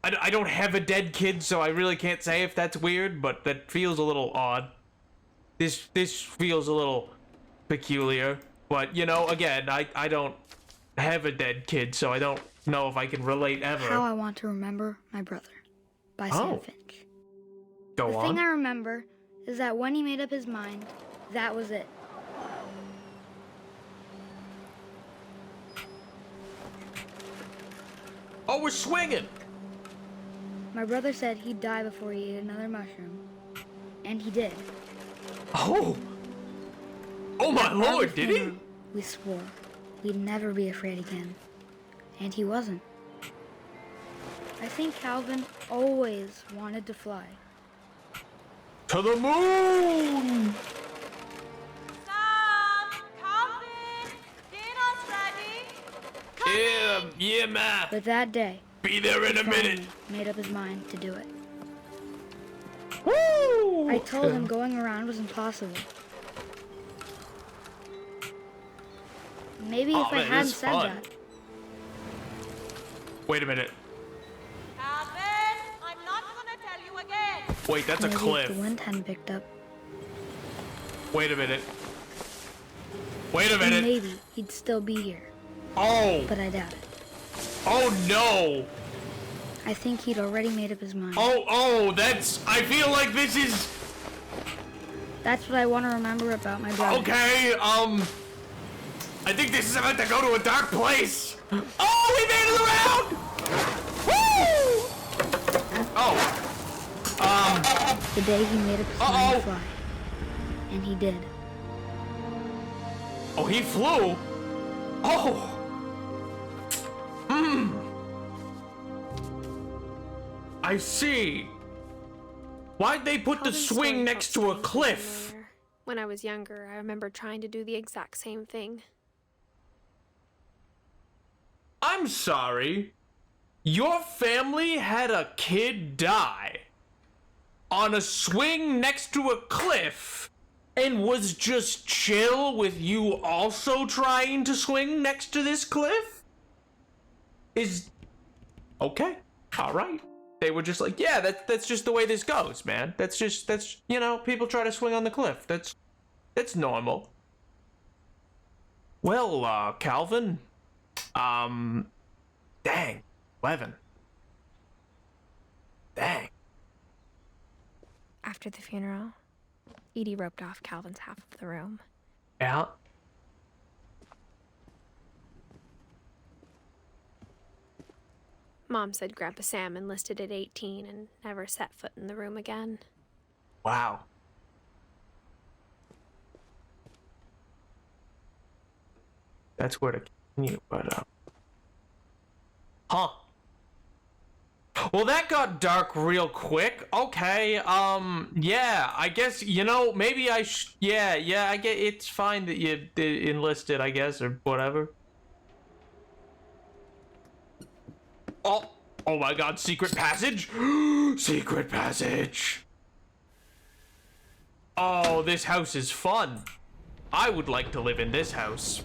a dead kid, so I really can't say if that's weird, but that feels a little odd. This feels a little peculiar, but you know, again, I don't have a dead kid, so I don't know if I can relate ever. How I Want to Remember My Brother by Sam Finch. Go The on. thing I remember is that when he made up his mind, that was it. Oh, we're swinging. My brother said he'd die before he ate another mushroom. And he did. Oh my At Lord, Bobby's did he? funeral, we swore we'd never be afraid again. And he wasn't. I think Calvin always wanted to fly. To the moon! Sam! Calvin! Dinner's ready! Yeah, ma. But that day, Be there in he a minute. finally made up his mind to do it. Woo! I told him going around was impossible. Maybe if I that hadn't is said fun. that, Wait a minute. Calvin! I'm not gonna tell you again! Wait, that's a maybe cliff. if the wind hadn't picked up, Wait a minute. Wait a then minute. maybe he'd still be here. Oh! But I doubt it. Oh no! I think he'd already made up his mind. Oh, that's. I feel like this is. That's what I want to remember about my brother. Okay, I think this is about to go to a dark place. Oh, we made it around! Woo! Oh. The day he made up his mind to fly. And he did. Oh, he flew? Oh! I see. Why'd they put the Calvin's swing story next felt to a strange cliff? and familiar. When I was younger, I remember trying to do the exact same thing. I'm sorry. Your family had a kid die on a swing next to a cliff and was just chill with you also trying to swing next to this cliff? Okay. All right. They were just like, yeah, that's just the way this goes, man. That's you know, people try to swing on the cliff. That's normal. Well, Calvin, dang, 11. Dang. After the funeral, Edie roped off Calvin's half of the room. Yeah. Mom said Grandpa Sam enlisted at 18 and never set foot in the room again. Wow. That's where to continue, but, huh. Well, that got dark real quick. Okay, yeah, I guess, you know, maybe yeah, I get, it's fine that you enlisted, I guess, or whatever. Oh my God, secret passage? Secret passage. Oh, this house is fun. I would like to live in this house.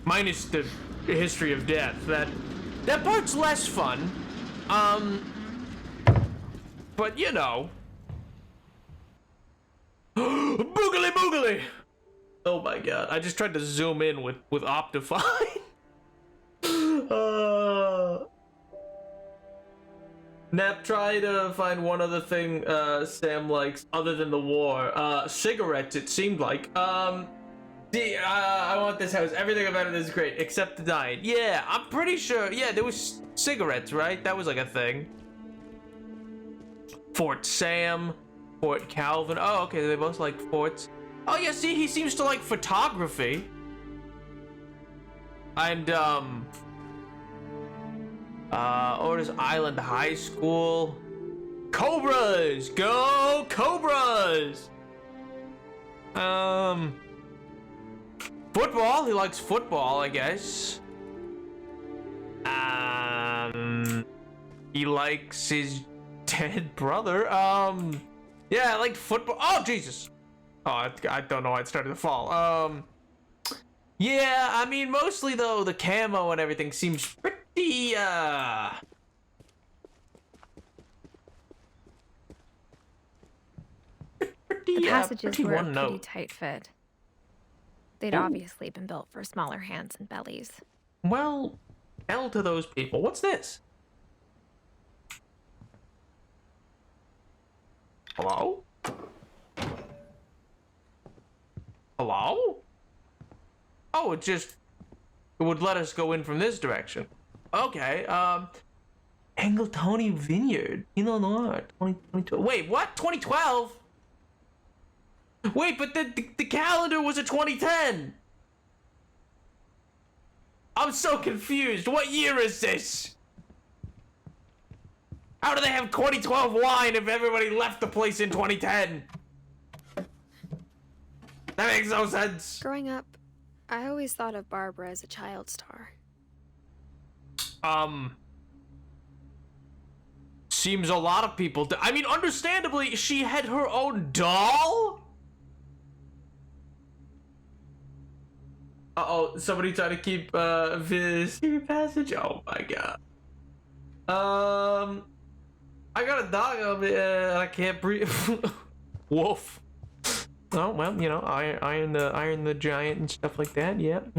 Minus the history of death. That part's less fun. But you know. Boogly boogly! Oh my god. I just tried to zoom in with Optifine. Nap, try to find one other thing Sam likes other than the war. Cigarettes, it seemed like. I want this house. Everything about it is great, except the diet. Yeah, I'm pretty sure. Yeah, there was cigarettes, right? That was like a thing. Fort Sam, Fort Calvin. Oh, okay, they both like forts. Oh yeah, see, he seems to like photography. And Orders Island High School. Cobras! Go Cobras! Football, he likes football, I guess. He likes his dead brother. Yeah, I like football. Oh, Jesus. Oh, I don't know why it started to fall. Yeah, I mean, mostly, though, the camo and everything seems pretty, The passages were a pretty tight fit. They'd obviously been built for smaller hands and bellies. Well, hell to those people. What's this? Hello? Hello? Oh, it would let us go in from this direction. Okay, Angletoni Vineyard, Illinois, 2022. Wait, what? 2012? Wait, but the calendar was a 2010. I'm so confused. What year is this? How do they have 2012 wine if everybody left the place in 2010? That makes no sense. Growing up, I always thought of Barbara as a child star. Seems a lot of people I mean, understandably, she had her own doll? Uh-oh, somebody trying to keep, this secret passage? Oh my god. I got a dog over there and I can't breathe. Woof. Oh, well, you know, Iron the Giant and stuff like that. Yep.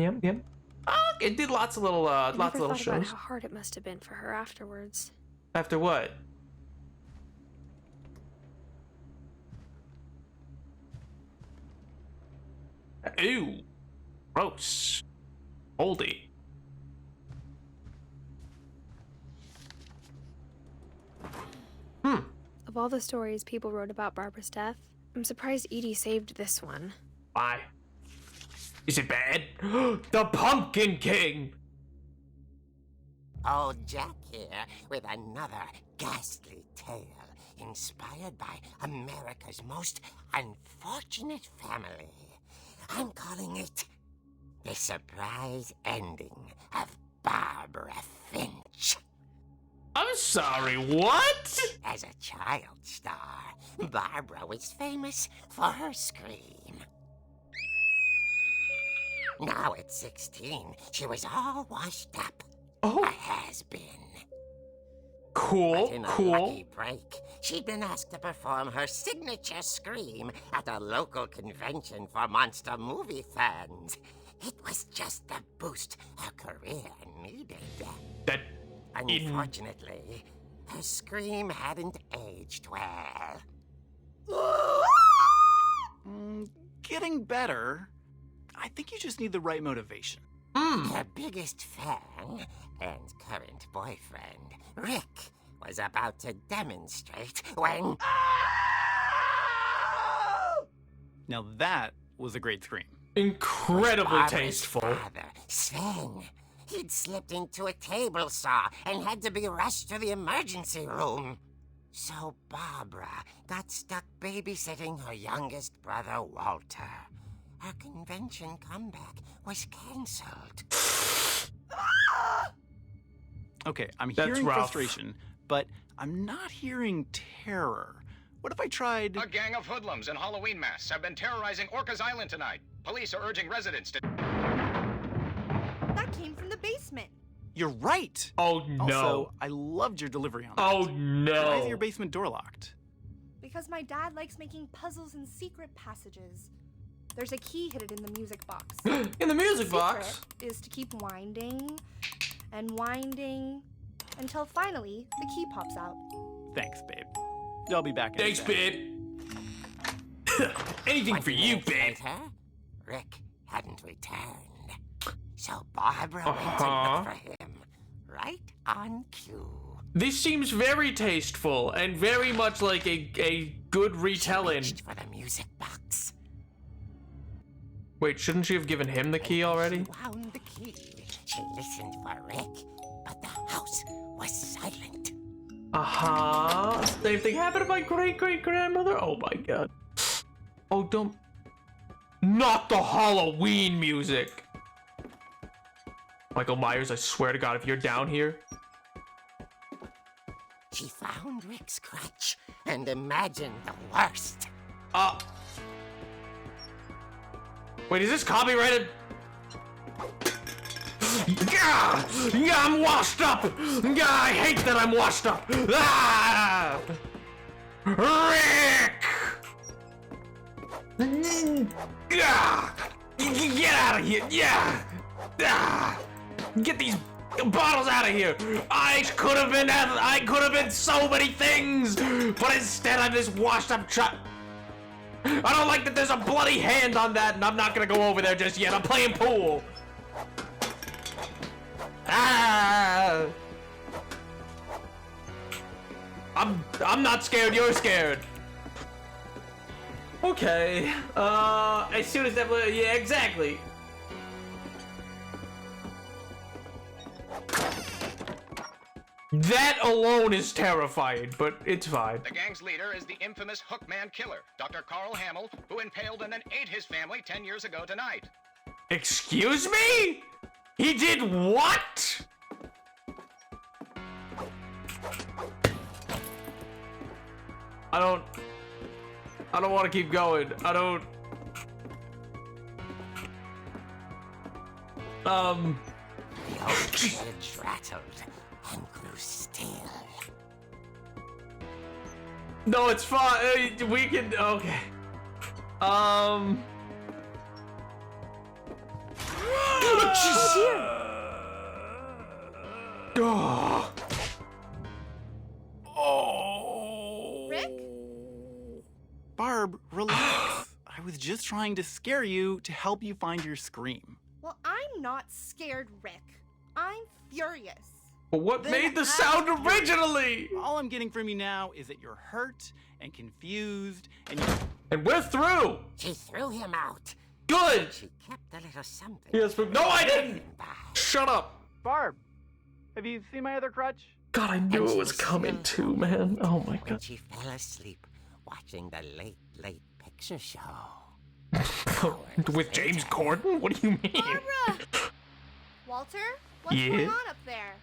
It did lots of little, lots of little shows. About shows. how hard it must have been for her afterwards. After what? Ew. Gross. Moldy. Of all the stories people wrote about Barbara's death, I'm surprised Edie saved this one. Why? Is it bad? The Pumpkin King! Old Jack here with another ghastly tale inspired by America's most unfortunate family. I'm calling it The Surprise Ending of Barbara Finch. I'm sorry, what? As a child star, Barbara was famous for her scream. Now at 16, she was all washed up. Oh. A has-been. Cool, But in a cool. lucky break, she'd been asked to perform her signature scream at a local convention for monster movie fans. It was just the boost her career needed. That Unfortunately, her scream hadn't aged well. Getting better. I think you just need the right motivation. Her biggest fan and current boyfriend, Rick, was about to demonstrate when... Now that was a great scream. Incredibly Barbara's tasteful. father, Sven, he'd slipped into a table saw and had to be rushed to the emergency room. So Barbara got stuck babysitting her youngest brother, Walter. Her convention comeback was cancelled. Okay, I'm That's hearing rough. frustration, but I'm not hearing terror. What if I tried... A gang of hoodlums in Halloween masks have been terrorizing Orcas Island tonight. Police are urging residents to... That came from the basement. You're right! Oh no. Also, I loved your delivery on that. Oh Why is your no. basement door locked? Because my dad likes making puzzles and secret passages. There's a key hidden in the music box. In the music The box? secret is to keep winding and winding until finally the key pops out. Thanks, babe. I'll be back in Thanks, a sec. babe. Anything for you, babe. Later, Rick hadn't returned. So Barbara went to look for him. Right on cue. This seems very tasteful and very much like a good retelling. She reached for the music box. Wait, shouldn't she have given him the key already? She wound the key. She listened for Rick, but the house was silent. Same thing happened to my great-great-grandmother? Oh my god. Oh, don't... Not the Halloween music! Michael Myers, I swear to god, if you're down here... She found Rick's crutch and imagined the worst. Wait, is this copyrighted? Yeah, I'm washed up! Yeah, I hate that I'm washed up! Ah! Rick! Yeah! Get out of here! Yeah! Ah! Get these bottles out of here! I could have been so many things, but instead I'm this washed up I don't like that there's a bloody hand on that, and I'm not gonna go over there just yet. I'm playing pool. Ah! I'm not scared. You're scared. Okay. As soon as that, yeah, exactly. That alone is terrifying, but it's fine. The gang's leader is the infamous Hookman killer, Dr. Carl Hamill, who impaled and then ate his family 10 years ago tonight. Excuse me? He did what? I don't want to keep going. The old bridge rattled and grew still. No, it's fine. We can. Okay. Rick? Barb, relax. I was just trying to scare you to help you find your scream. Well, I'm not scared, Rick. I'm furious. But what Then made the act sound furious. originally? All I'm getting from you now is that you're hurt and confused and And we're through. She threw him out. Good. She kept a little something. Yes, but no, I didn't. Shut up. Barb, have you seen my other crutch? God, I knew And it she was coming still too, man. Oh my when god. she fell asleep watching the late picture show. With James Corden? What do you mean? Barbara! Walter? What's Yeah? going on up there?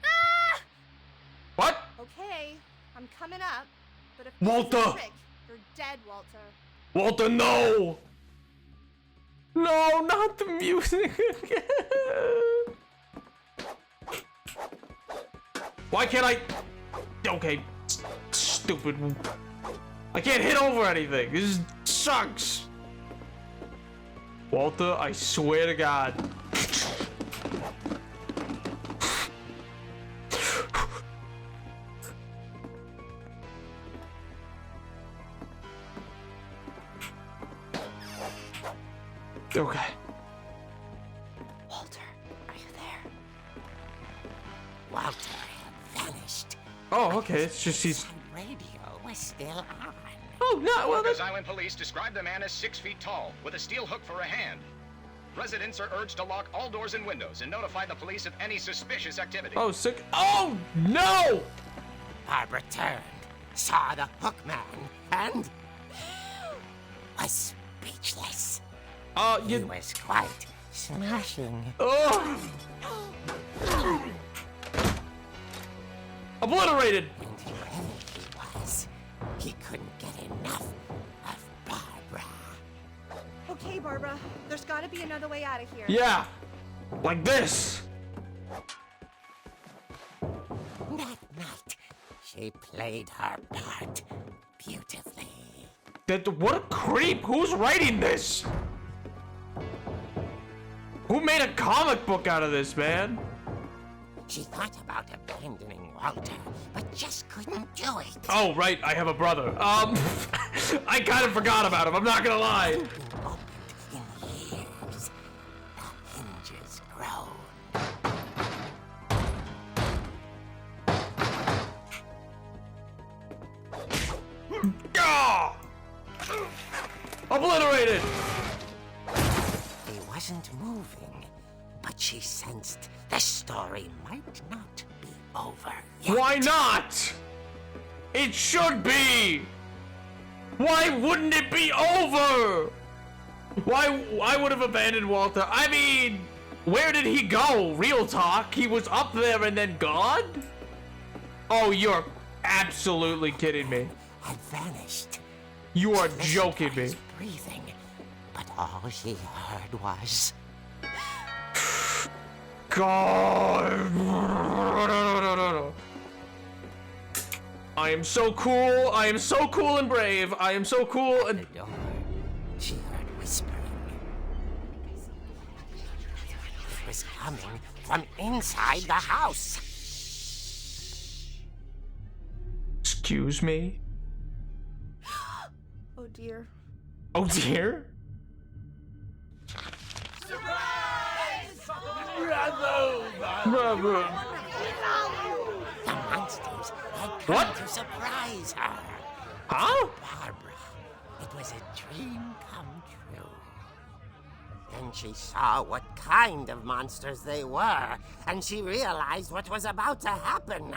Ah! What? Okay, I'm coming up. But if Walter! this is Rick, you're dead, Walter. Walter, no! No, not the music again. Why can't I? Okay, stupid. I can't hit over anything. This sucks. Walter, I swear to God. Okay. Walter, are you there? Walter had vanished. Oh, okay. It's just he's. The radio was still on. Oh no! Well, Orcas Island police describe the man as 6 feet tall, with a steel hook for a hand. Residents are urged to lock all doors and windows and notify the police of any suspicious activity. oh, sick. Oh no! Barbara turned, saw the hookman, and was speechless. He You. was quite smashing. Oh! Obliterated. And where he was, he couldn't get enough of Barbara. Okay, Barbara, there's gotta be another way out of here. Yeah, like this. That night, she played her part beautifully. What a creep! Who's writing this? Who made a comic book out of this, man? She thought about abandoning Walter, but just couldn't do it. Oh, right, I have a brother. I kind of forgot about him, I'm not gonna lie. Been opened in years. The hinges grown. Ah! Obliterated! He wasn't moving, but she sensed the story might not be over yet. Why not? It should be! Why wouldn't it be over? Why I would have abandoned Walter? I mean, where did he go? Real talk, he was up there and then gone? Oh, you're absolutely kidding me. Had vanished. You are Listened joking for me. his breathing, but all she heard was... God. No. I am so cool. I am so cool and brave. I am so cool and... The door, she heard whispering. It was coming from inside the house. Excuse me? Oh dear. Oh dear? Bravo! The monsters had come What? to surprise her. Huh? Barbara, it was a dream come true. Then she saw what kind of monsters they were, and she realized what was about to happen.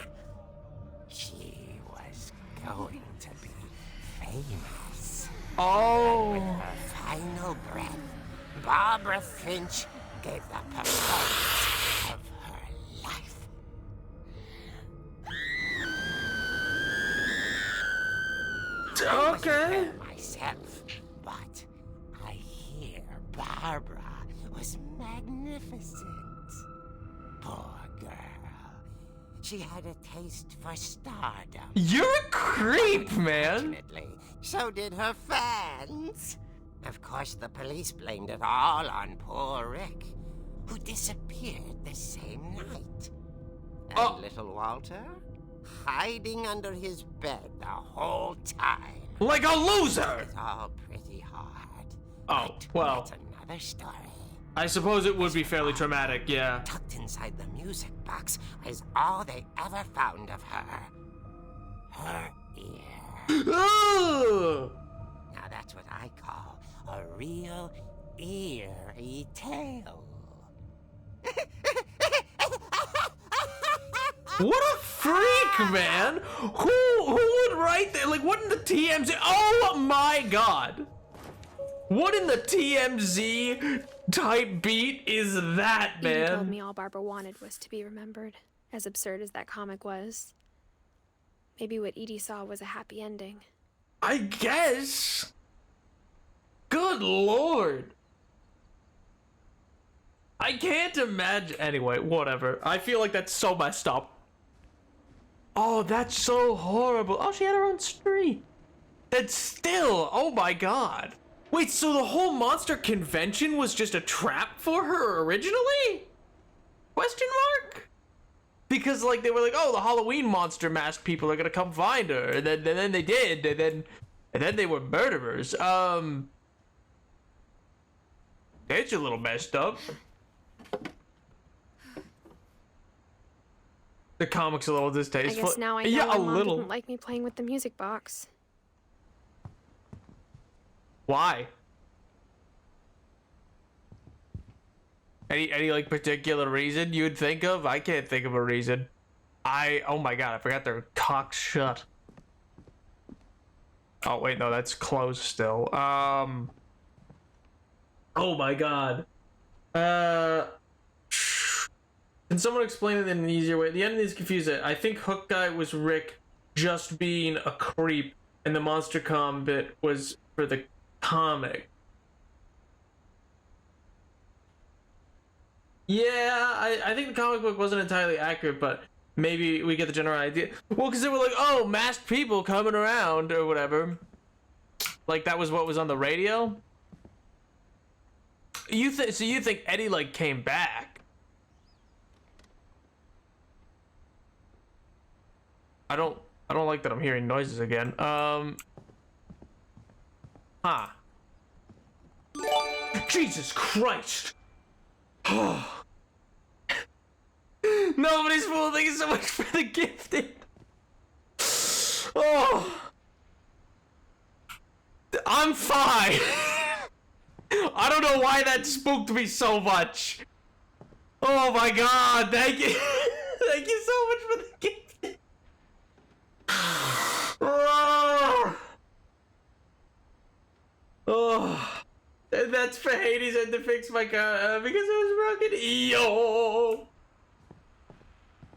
She was going to be famous. Oh. With her final breath, Barbara Finch gave the performance of her life. Okay. Myself, but I hear Barbara was magnificent. Poor girl. She had a taste for stardom. You're a creep, man. Unfortunately, so did her fans. Of course, the police blamed it all on poor Rick, who disappeared the same night. And little Walter, hiding under his bed the whole time. Like a loser! It's all pretty hard. Oh, But well. that's another story. I suppose it would be fairly traumatic, yeah. Tucked inside the music box is all they ever found of her. Her ear. Ugh! Now that's what I call a real eerie tale. What a freak, man! Who would write that? Like, what in the TMZ? Oh my god! What in the TMZ type beat is that, Edie told man? me all Barbara wanted was to be remembered, as absurd as that comic was. Maybe what Edie saw was a happy ending. I guess. Good lord. I can't imagine. Anyway, whatever. I feel like that's so messed up. Oh, that's so horrible. Oh, she had her own street. That's still, oh my god. Wait, so the whole monster convention was just a trap for her originally? Question mark? Because like they were like, oh, the Halloween monster mask people are gonna come find her, and then they did, and then they were murderers. It's a little messed up. The comic's a little distasteful. I guess now I know yeah, why a Mom little. didn't like me playing with the music box. Why? Any like particular reason you'd think of? I can't think of a reason. Oh my god, I forgot they're cocked shut. Oh wait, no, that's closed still. Oh my god. Can someone explain it in an easier way? The ending is confusing. I think Hook Guy was Rick just being a creep, and the Monster Com bit was for the comic. Yeah, I think the comic book wasn't entirely accurate, but maybe we get the general idea. Well, because they were like, oh, masked people coming around or whatever. Like that was what was on the radio? So you think Eddie like came back? I don't like that I'm hearing noises again. Huh. Jesus Christ! Nobody's fooling. Thank you so much for the gifted. Oh, I'm fine. I don't know why that spooked me so much. Oh my God! Thank you, thank you so much for the gifted. Oh. And that's for Hades and to fix my car because it was broken. Yo!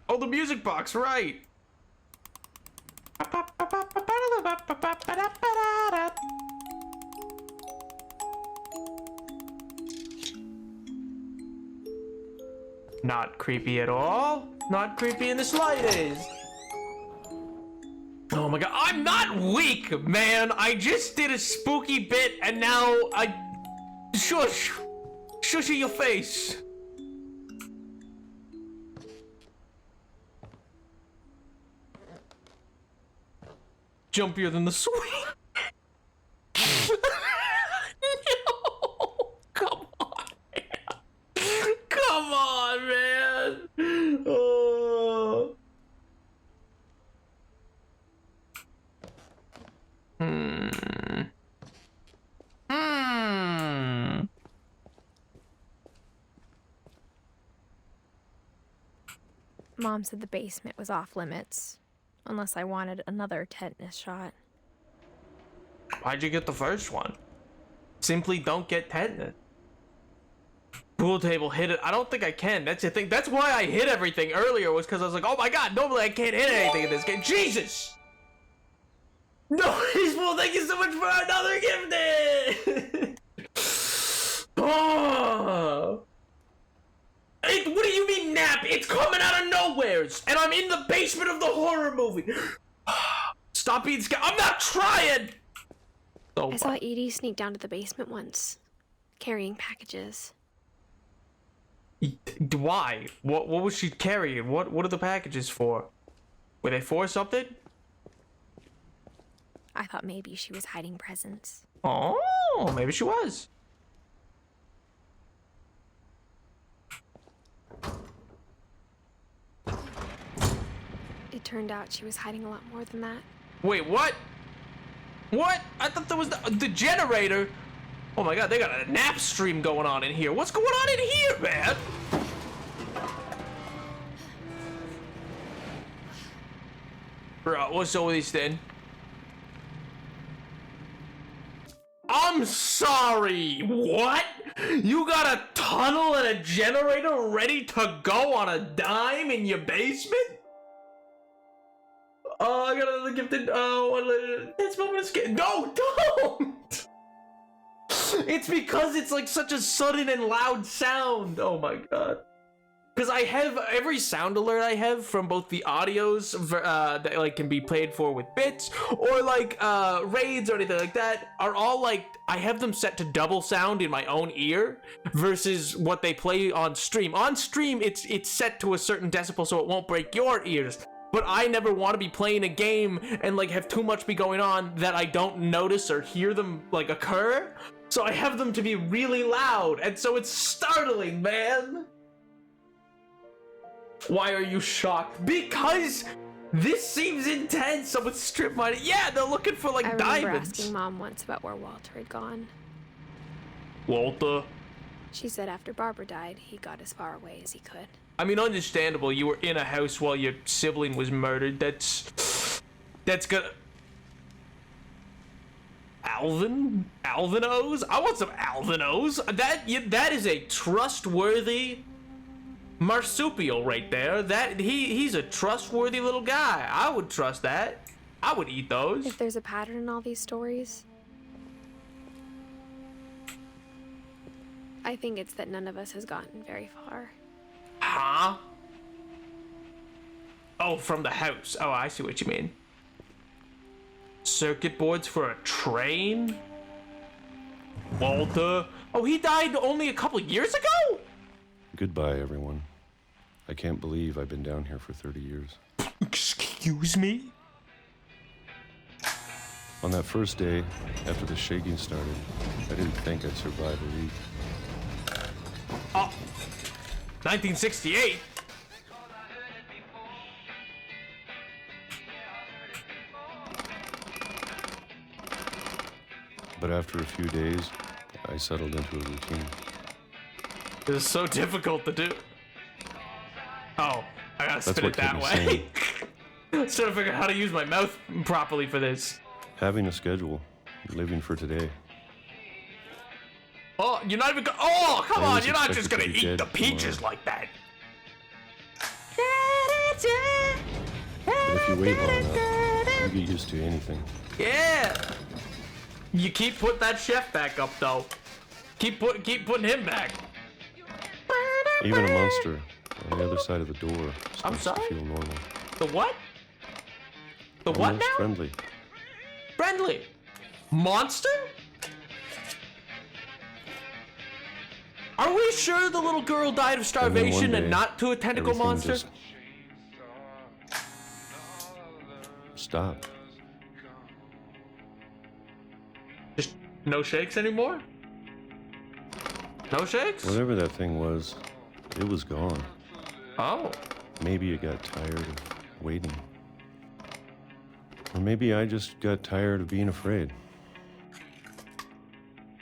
Oh, the music box, right. Not creepy at all. Not creepy in the slightest. Oh my God, I'm not weak, man. I just did a spooky bit and now Shush! Shush in your face! Jumpier than the swing! No! Come on, man! Come on, man! Oh. Mom said the basement was off limits, unless I wanted another tetanus shot. Why'd you get the first one? Simply don't get tetanus. Pool table hit it. I don't think I can. That's the thing. That's why I hit everything earlier, was because I was like, oh my God, normally I can't hit anything in this game. Jesus! No, well, thank you so much for another gift. Oh. What do you mean nap? It's coming out of nowheres, and I'm in the basement of the horror movie. Stop being scared. I'm not trying. Oh, I saw Edie sneak down to the basement once, carrying packages. Why? What was she carrying? What are the packages for? Were they for something? I thought maybe she was hiding presents. Oh, maybe she was. It turned out she was hiding a lot more than that. Wait, what? What? I thought there was the generator. Oh my God, they got a nap stream going on in here. What's going on in here, man? Bro, what's up with this then? I'm sorry, what? You got a tunnel and a generator ready to go on a dime in your basement? Oh, I got another gifted, this moment is scared. No, don't! It's because it's like such a sudden and loud sound. Oh my God. Because I have every sound alert I have from both the audios that like can be played for with bits or like raids or anything like that are all like I have them set to double sound in my own ear versus what they play on stream. On stream it's set to a certain decibel so it won't break your ears. But I never want to be playing a game and like have too much be going on that I don't notice or hear them like occur. So I have them to be really loud and so it's startling, man. Why are you shocked? Because this seems intense. Someone strip mining. Yeah, they're looking for like diamonds. I remember asking Mom once about where Walter had gone. Walter? She said after Barbara died, he got as far away as he could. I mean, understandable. You were in a house while your sibling was murdered. That's gonna... Alvinos? I want some Alvinos. That is a trustworthy marsupial right there. That he's a trustworthy little guy. I would trust that. I would eat those. If there's a pattern in all these stories, I think it's that none of us has gotten very far. Huh? Oh, from the house. Oh, I see what you mean. Circuit boards for a train? Walter? Oh, he died only a couple years ago? Goodbye, everyone. I can't believe I've been down here for 30 years. Excuse me? On that first day, after the shaking started, I didn't think I'd survive a week. Oh, 1968? But after a few days, I settled into a routine. It is so difficult to do. Oh, I gotta That's spin it what kept that me way. sane. I'm trying to figure out how to use my mouth properly for this. Having a schedule, living for today. Oh, you're not even oh, come I on, was you're not just expected gonna to be eat the dead peaches tomorrow. like that. But if you wait long enough, you get used to anything. Yeah. You keep putting that chef back up though. Keep putting him back. Even a monster on the other side of the door I'm starts to sorry? feel normal. The what? The what Almost now? friendly. Friendly. Monster? Are we sure the little girl died of And then one starvation and day, not to a tentacle everything monster? just stopped. Just no shakes anymore? No shakes? Whatever that thing was, it was gone. Oh. Maybe it got tired of waiting. Or maybe I just got tired of being afraid.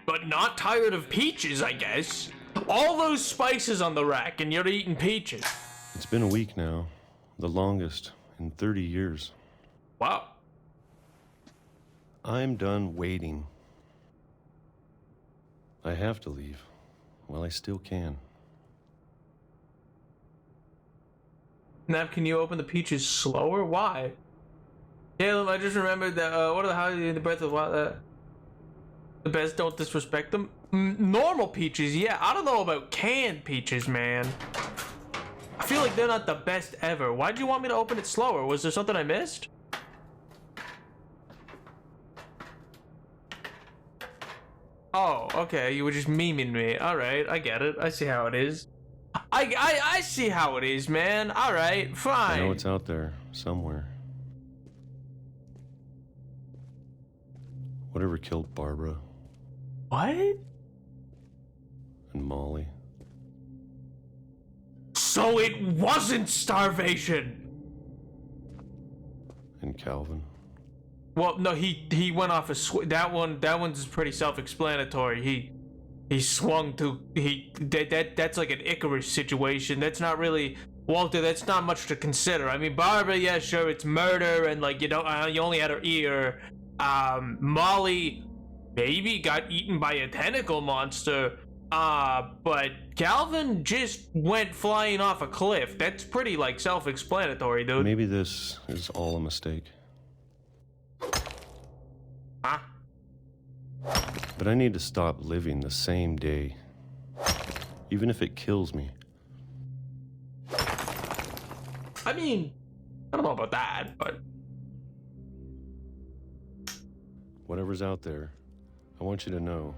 But not tired of peaches, I guess. All those spices on the rack and you're eating peaches. It's been a week now, the longest in 30 years. Wow. I'm done waiting. I have to leave. Well, I still can. Nav, can you open the peaches slower? Why? Caleb, I just remembered that, what are the houses in the Breath of the Wild? The best don't disrespect them. Normal peaches, yeah. I don't know about canned peaches, man. I feel like they're not the best ever. Why'd you want me to open it slower? Was there something I missed? Oh, okay. You were just memeing me. All right, I get it. I see how it is. I see how it is, man. All right, fine. I know it's out there somewhere. Whatever killed Barbara What? and Molly. So it wasn't starvation. And Calvin. Well, no, he went off a that one's pretty self-explanatory. He swung to that's like an Icarus situation. That's not really Walter. That's not much to consider. I mean, Barbara, yeah, sure, it's murder and like you only had her ear. Molly maybe got eaten by a tentacle monster. But Calvin just went flying off a cliff. That's pretty like self-explanatory, dude. Maybe this is all a mistake. Huh? But I need to stop living the same day. Even if it kills me. I mean, I don't know about that, but Whatever's out there, I want you to know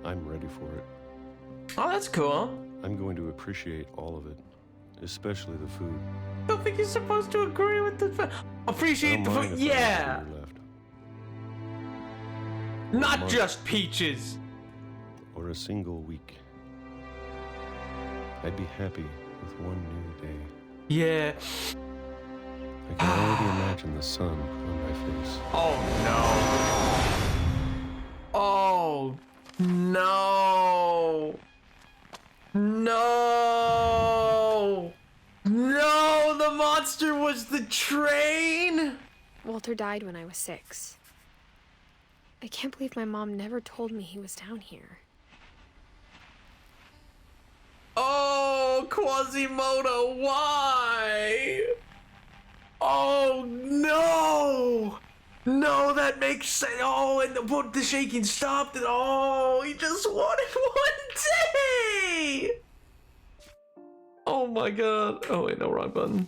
I'm ready for it. oh, that's cool. I'm going to appreciate all of it, especially the food. I don't think you're supposed to agree with the appreciate the I don't mind food. if I have Yeah, food left. not month. just peaches. Or a single week. I'd be happy with one new day. Yeah. I can already imagine the sun on my face. Oh no. Oh no. No. No, the monster was the train. Walter died when I was 6. I can't believe my mom never told me he was down here. Oh, Quasimodo, why? Oh no! No, that makes sense. Oh, and the shaking stopped and oh, he just wanted one day! Oh my god. Oh wait, no, wrong button.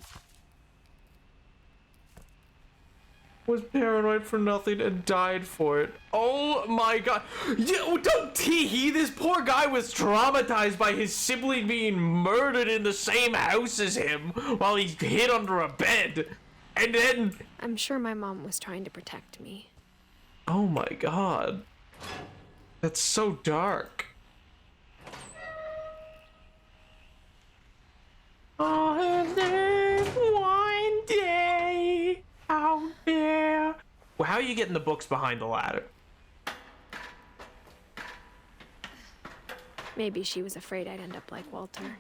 was paranoid for nothing and died for it. Oh my god. Yeah, don't tee-hee. This poor guy was traumatized by his sibling being murdered in the same house as him while he hid under a bed. And then... I'm sure my mom was trying to protect me. Oh my god. That's so dark. Oh, there one day out there. Well, how are you getting the books behind the ladder? Maybe she was afraid I'd end up like Walter.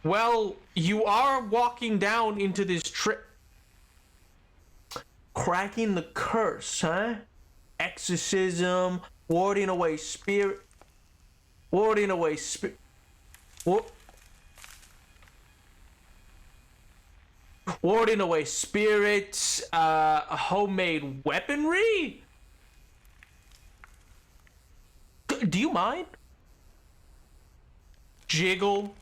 Well, you are walking down into this trip. Cracking the curse, huh? Exorcism, warding away spirit. Warding away spirit. Warding away spirits, homemade weaponry? Do you mind? Jiggle?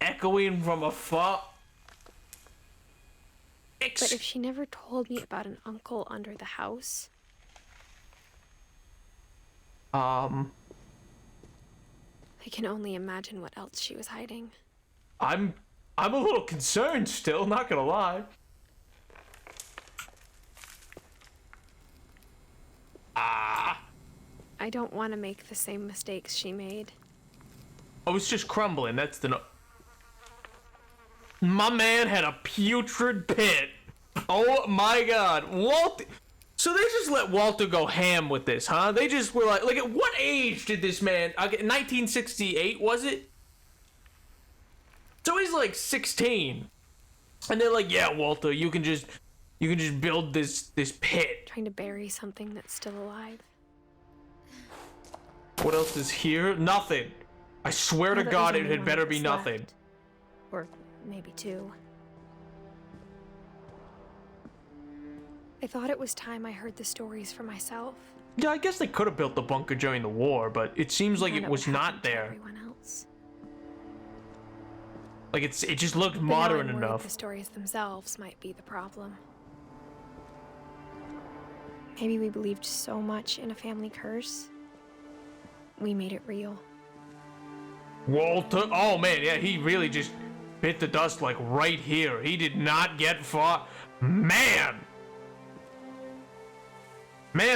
Echoing from afar? But if she never told me about an uncle under the house... I can only imagine what else she was hiding. I'm a little concerned still, not gonna lie. I don't want to make the same mistakes she made. Oh, it's just crumbling, that's the no... My man had a putrid pit. Oh my god. Walter... So they just let Walter go ham with this, huh? They just were like at what age did this man... 1968, was it? So he's like 16. And they're like, yeah, Walter, you can just build this pit. Trying to bury something that's still alive. What else is here? Nothing. I swear to God it had better be nothing. Or maybe two. I thought it was time I heard the stories for myself. Yeah, I guess they could have built the bunker during the war, but it seems like it was not there. Everyone else. Like it just looked But modern now I'm worried enough. the stories themselves might be the problem. Maybe we believed so much in a family curse, we made it real. Walter, oh man, yeah, he really just bit the dust like right here. He did not get far. Man,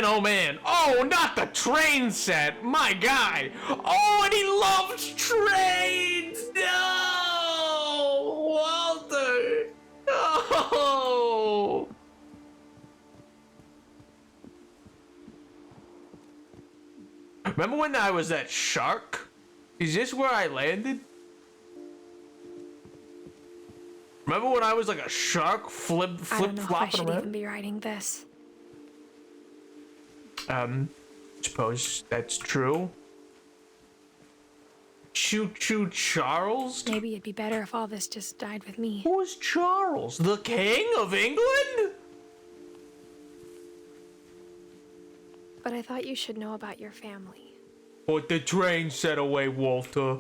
oh man. Oh, not the train set. My guy. Oh, and he loves trains. No, Walter. No. Remember when I was that shark? Is this where I landed? Remember when I was like a shark I don't know if I should flopping around? even be writing this. Suppose that's true. Choo Choo Charles? Maybe it'd be better if all this just died with me. Who is Charles? The King of England? But I thought you should know about your family. Put the train set away, Walter.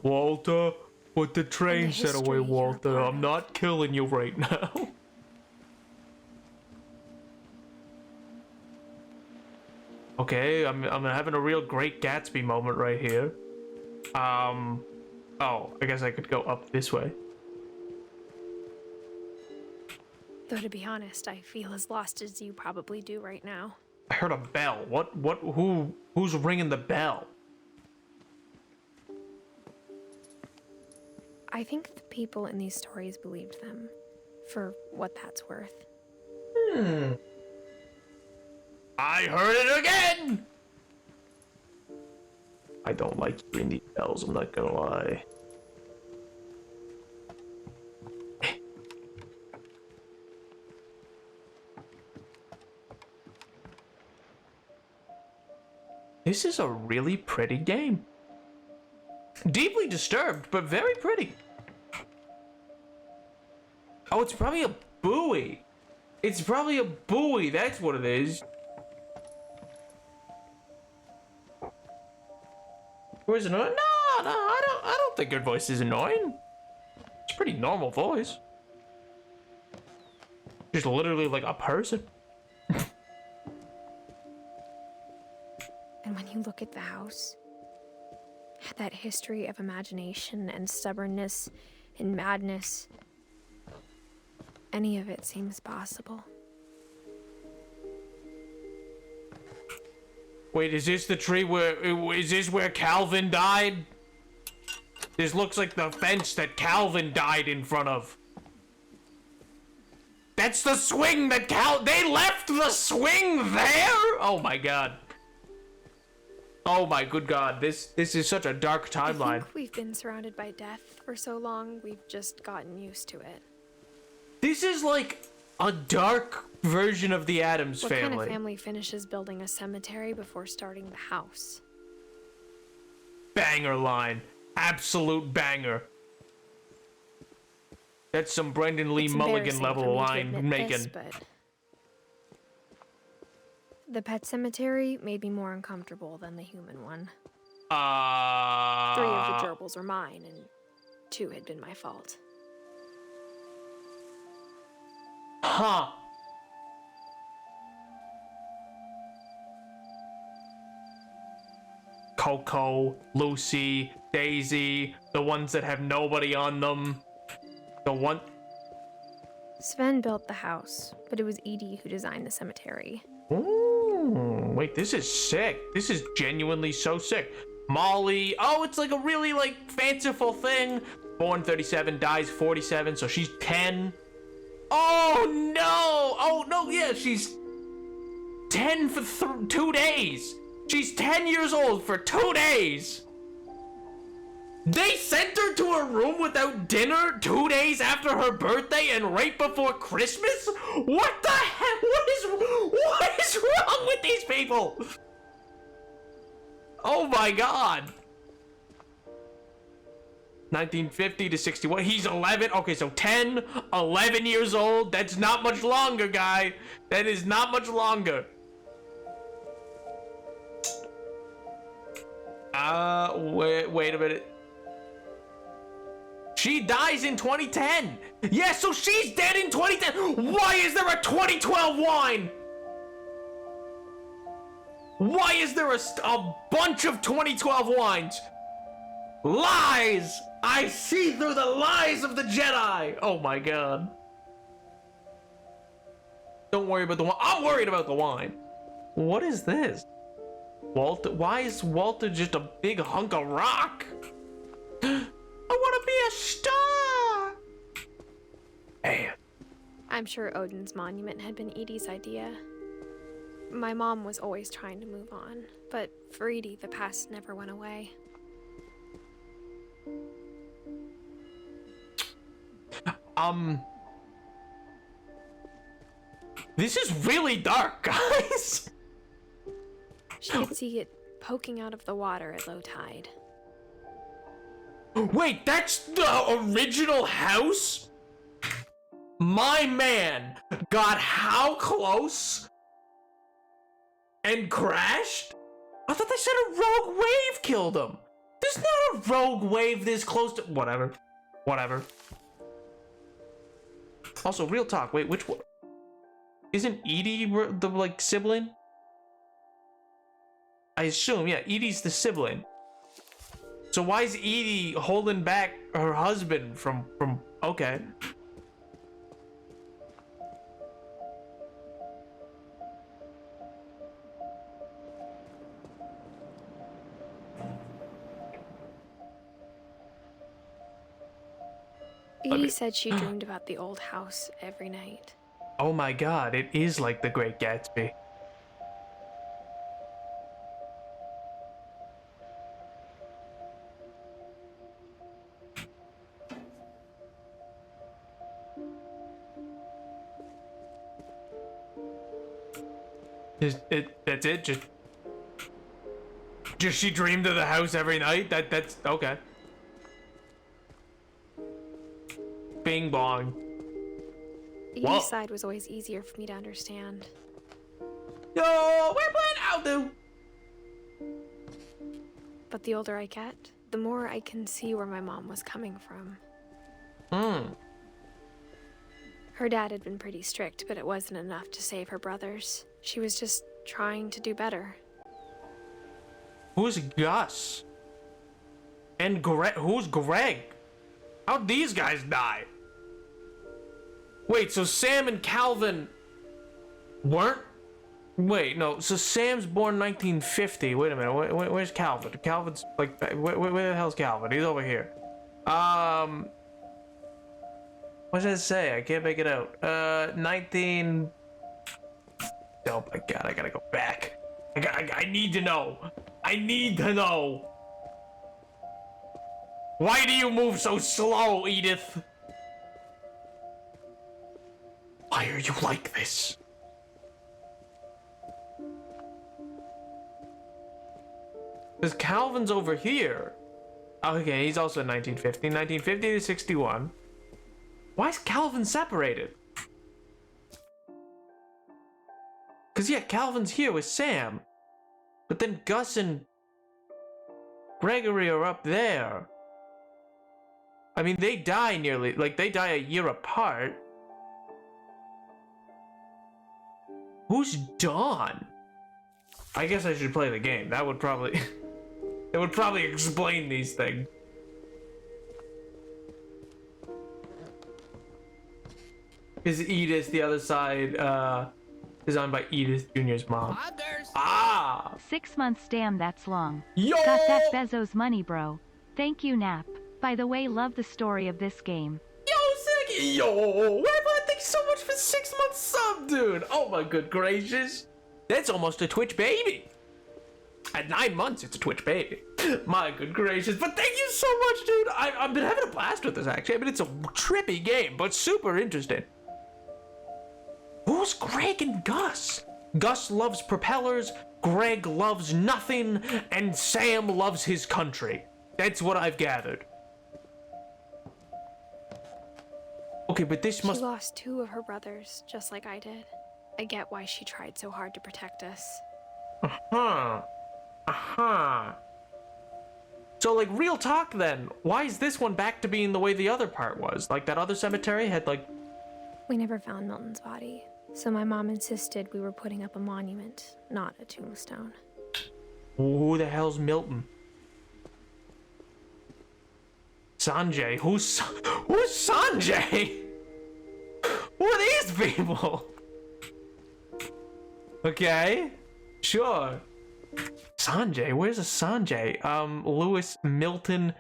Walter, put the train set away, Walter. I'm not killing you right now. Okay, I'm having a real Great Gatsby moment right here. Oh, I guess I could go up this way. Though to be honest, I feel as lost as you probably do right now. I heard a bell. Who's ringing the bell? I think the people in these stories believed them, for what that's worth. I heard it again! I don't like hearing these bells, I'm not gonna lie. This is a really pretty game. Deeply disturbed, but very pretty. Oh, it's probably a buoy. It's probably a buoy, that's what it is. Voice annoying? No, I don't think her voice is annoying. It's a pretty normal voice. Just literally like a person. And when you look at the house, that history of imagination and stubbornness and madness, any of it seems possible. Wait, is this the tree is this where Calvin died? This looks like the fence that Calvin died in front of. That's the swing that they left the swing there? Oh my god. Oh my good god, this is such a dark timeline. I think we've been surrounded by death for so long, we've just gotten used to it. This is like a dark version of the Addams Family. What kind of family finishes building a cemetery before starting the house? Banger line. Absolute banger. That's some Brendan Lee Mulligan level line making. But the pet cemetery may be more uncomfortable than the human one. 3 of the gerbils were mine, and 2 had been my fault. Huh. Coco, Lucy, Daisy, the ones that have nobody on them. The one... Sven built the house, but it was Edie who designed the cemetery. Ooh, wait, this is sick. This is genuinely so sick. Molly, oh, it's like a really, like, fanciful thing. Born 37, dies 47, so she's 10. Oh, no! Oh, no, yeah, she's 10 for 2 days. She's 10 years old for 2 days. They sent her to her room without dinner 2 days after her birthday and right before Christmas? What the heck? What is wrong with these people? Oh my god. 1950 to 61. He's 11. Okay, so 10, 11 years old. That's not much longer, guy. That is not much longer. Wait a minute. She dies in 2010. Yeah, so she's dead in 2010. Why is there a 2012 wine? Why is there a bunch of 2012 wines? Lies! I see through the lies of the Jedi. Oh my god. Don't worry about the wine. I'm worried about the wine. What is this? Walter? Why is Walter just a big hunk of rock? I want to be a star! Man. I'm sure Odin's monument had been Edie's idea. My mom was always trying to move on, but for Edie, the past never went away. This is really dark, guys! She could see it poking out of the water at low tide. Wait, that's the original house? My man got how close and crashed? I thought they said a rogue wave killed him. There's not a rogue wave this close to... Whatever. Also, real talk. Wait, which one? Isn't Edie the, like, sibling? I assume, yeah, Edie's the sibling. So why is Edie holding back her husband from... Okay. Edie said she dreamed about the old house every night. Oh my god, it is like The Great Gatsby. That's it? Just she dreamed of the house every night? That's okay. Bing bong. Edie's side was always easier for me to understand. Yo, we're playing Outdo! But the older I get, the more I can see where my mom was coming from. Her dad had been pretty strict, but it wasn't enough to save her brothers. She was just trying to do better. Who's Gus? And who's Greg? How'd these guys die? Wait, so Sam and Calvin weren't? Wait, no, so Sam's born 1950. Wait a minute, where's Calvin? Calvin's, like, where the hell's Calvin? He's over here. What does it say? I can't make it out. 19... Oh my god, I gotta go back. I need to know. I need to know. Why do you move so slow, Edith? Why are you like this? Because Calvin's over here. Okay, he's also 1950. 1950 to 61. Why is Calvin separated? Because, yeah, Calvin's here with Sam. But then Gus and Gregory are up there. I mean, they die nearly, like, they die a year apart. Who's Dawn? I guess I should play the game. That would probably... it would probably explain these things. Is Edith the other side, designed by Edith Jr.'s mom. Ah! 6 months, damn, that's long. Yo! Got that Bezos money, bro. Thank you, Nap. By the way, love the story of this game. Yo, sick! Yo! Thanks so much for 6 months sub, dude! Oh my good gracious. That's almost a Twitch baby. At 9 months, it's a Twitch baby. My good gracious. But thank you so much, dude. I've been having a blast with this, actually. I mean, it's a trippy game, but super interesting. Who's Greg and Gus? Gus loves propellers, Greg loves nothing, and Sam loves his country. That's what I've gathered. Okay, but this must... She lost 2 of her brothers, just like I did. I get why she tried so hard to protect us. So, like, real talk then, why is this one back to being the way the other part was? Like, that other cemetery had, like... We never found Milton's body, so my mom insisted we were putting up a monument, not a tombstone. Who the hell's Milton? Sanjay? Who's Sanjay? Who are these people? Okay, sure. Sanjay? Where's a Sanjay? Lewis Milton.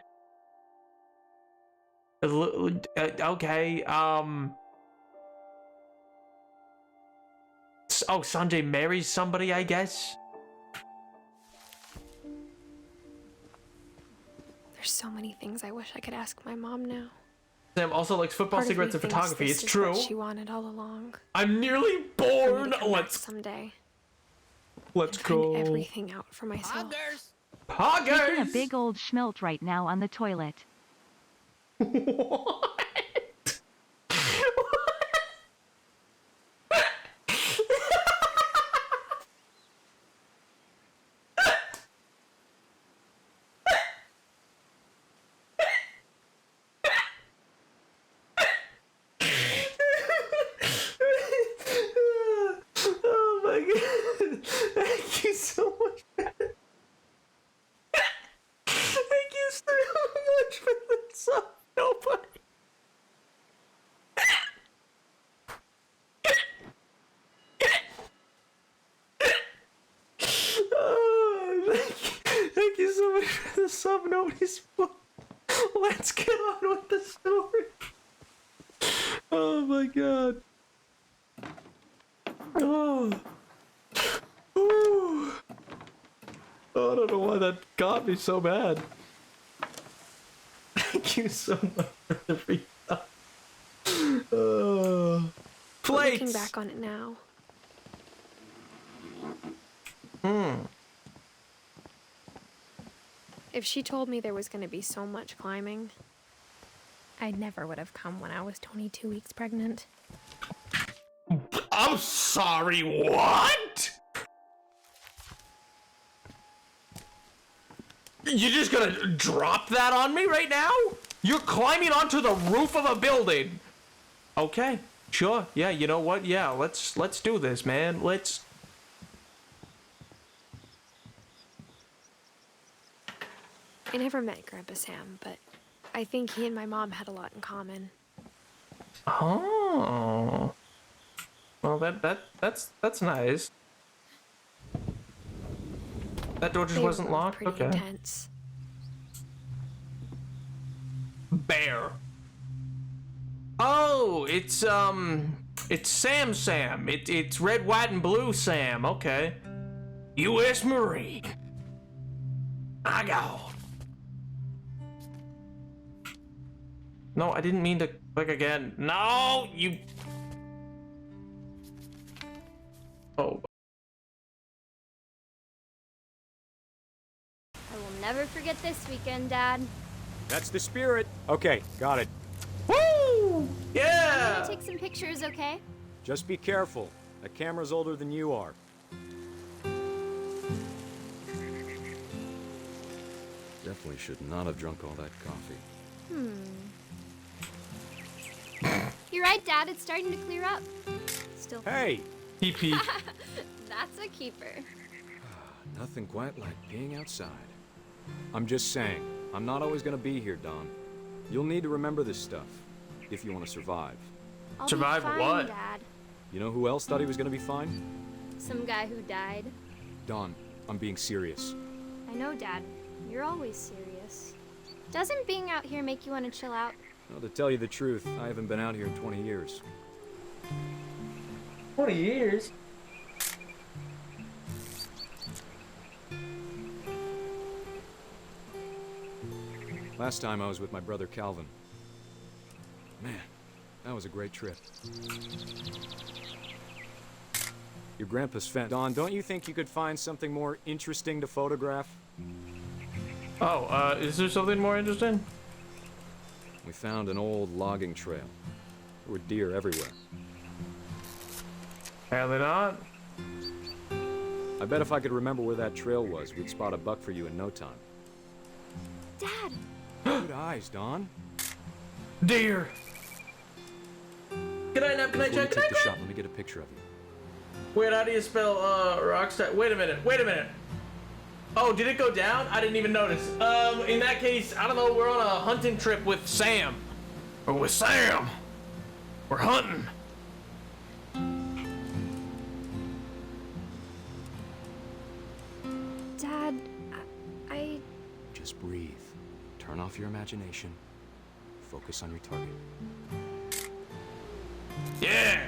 Okay, oh, Sanjay marries somebody, I guess? There's so many things I wish I could ask my mom now. Sam also likes football, Part of me cigarettes, and thinks photography. this It's is true. what she wanted all along. I'm nearly bored. Let's someday. Let's Find go. everything out for myself. Poggers! Taking a big old schmilt right now on the toilet. What? Oh my god. Thank you so much. Thank you so much for the sub. Nobody. Oh, thank you so much for the sub. Nobody's. Let's get on with the story. Oh my god. Oh. Ooh. Oh, I don't know why that got me so bad. Thank you so much for the free stuff. Plates! Looking back on it now. If she told me there was going to be so much climbing, I never would have come when I was 22 weeks pregnant. I'm sorry, what? You're just gonna drop that on me right now? You're climbing onto the roof of a building. Okay, sure. Yeah, you know what? Yeah, let's do this, man. Let's. I never met Grandpa Sam, but I think he and my mom had a lot in common. Oh. Well, that's nice. That door just wasn't locked? Pretty Okay. intense. Bear. Oh, it's Sam. It's red, white, and blue Sam. Okay. U.S. Marine. I go. No, I didn't mean to click again. No, you. Oh. I will never forget this weekend, Dad. That's the spirit. Okay, got it. Woo! Yeah! I'm gonna take some pictures, okay? Just be careful. That camera's older than you are. Definitely should not have drunk all that coffee. You're right, Dad. It's starting to clear up. Still. Hey! PP. That's a keeper. Nothing quite like being outside. I'm just saying, I'm not always gonna be here, Don. You'll need to remember this stuff, if you want to survive. I'll Survive be fine, what? Dad. You know who else thought he was gonna be fine? Some guy who died. Don, I'm being serious. I know, Dad. You're always serious. Doesn't being out here make you want to chill out? Well, to tell you the truth, I haven't been out here in 20 years. 20 years? Last time I was with my brother Calvin. Man, that was a great trip. Your grandpa's fence. Don, don't you think you could find something more interesting to photograph? Oh, is there something more interesting? We found an old logging trail. There were deer everywhere. Apparently not. I bet if I could remember where that trail was, we'd spot a buck for you in no time. Dad! Good eyes, Don. Deer! Can I check? Before you take the shot, let me get a picture of you. Wait, how do you spell, Rockstar? Wait a minute. Oh, did it go down? I didn't even notice. In that case, I don't know, we're on a hunting trip with Sam. Or with Sam! We're hunting. Dad, I... Just breathe. Turn off your imagination. Focus on your target. Yeah!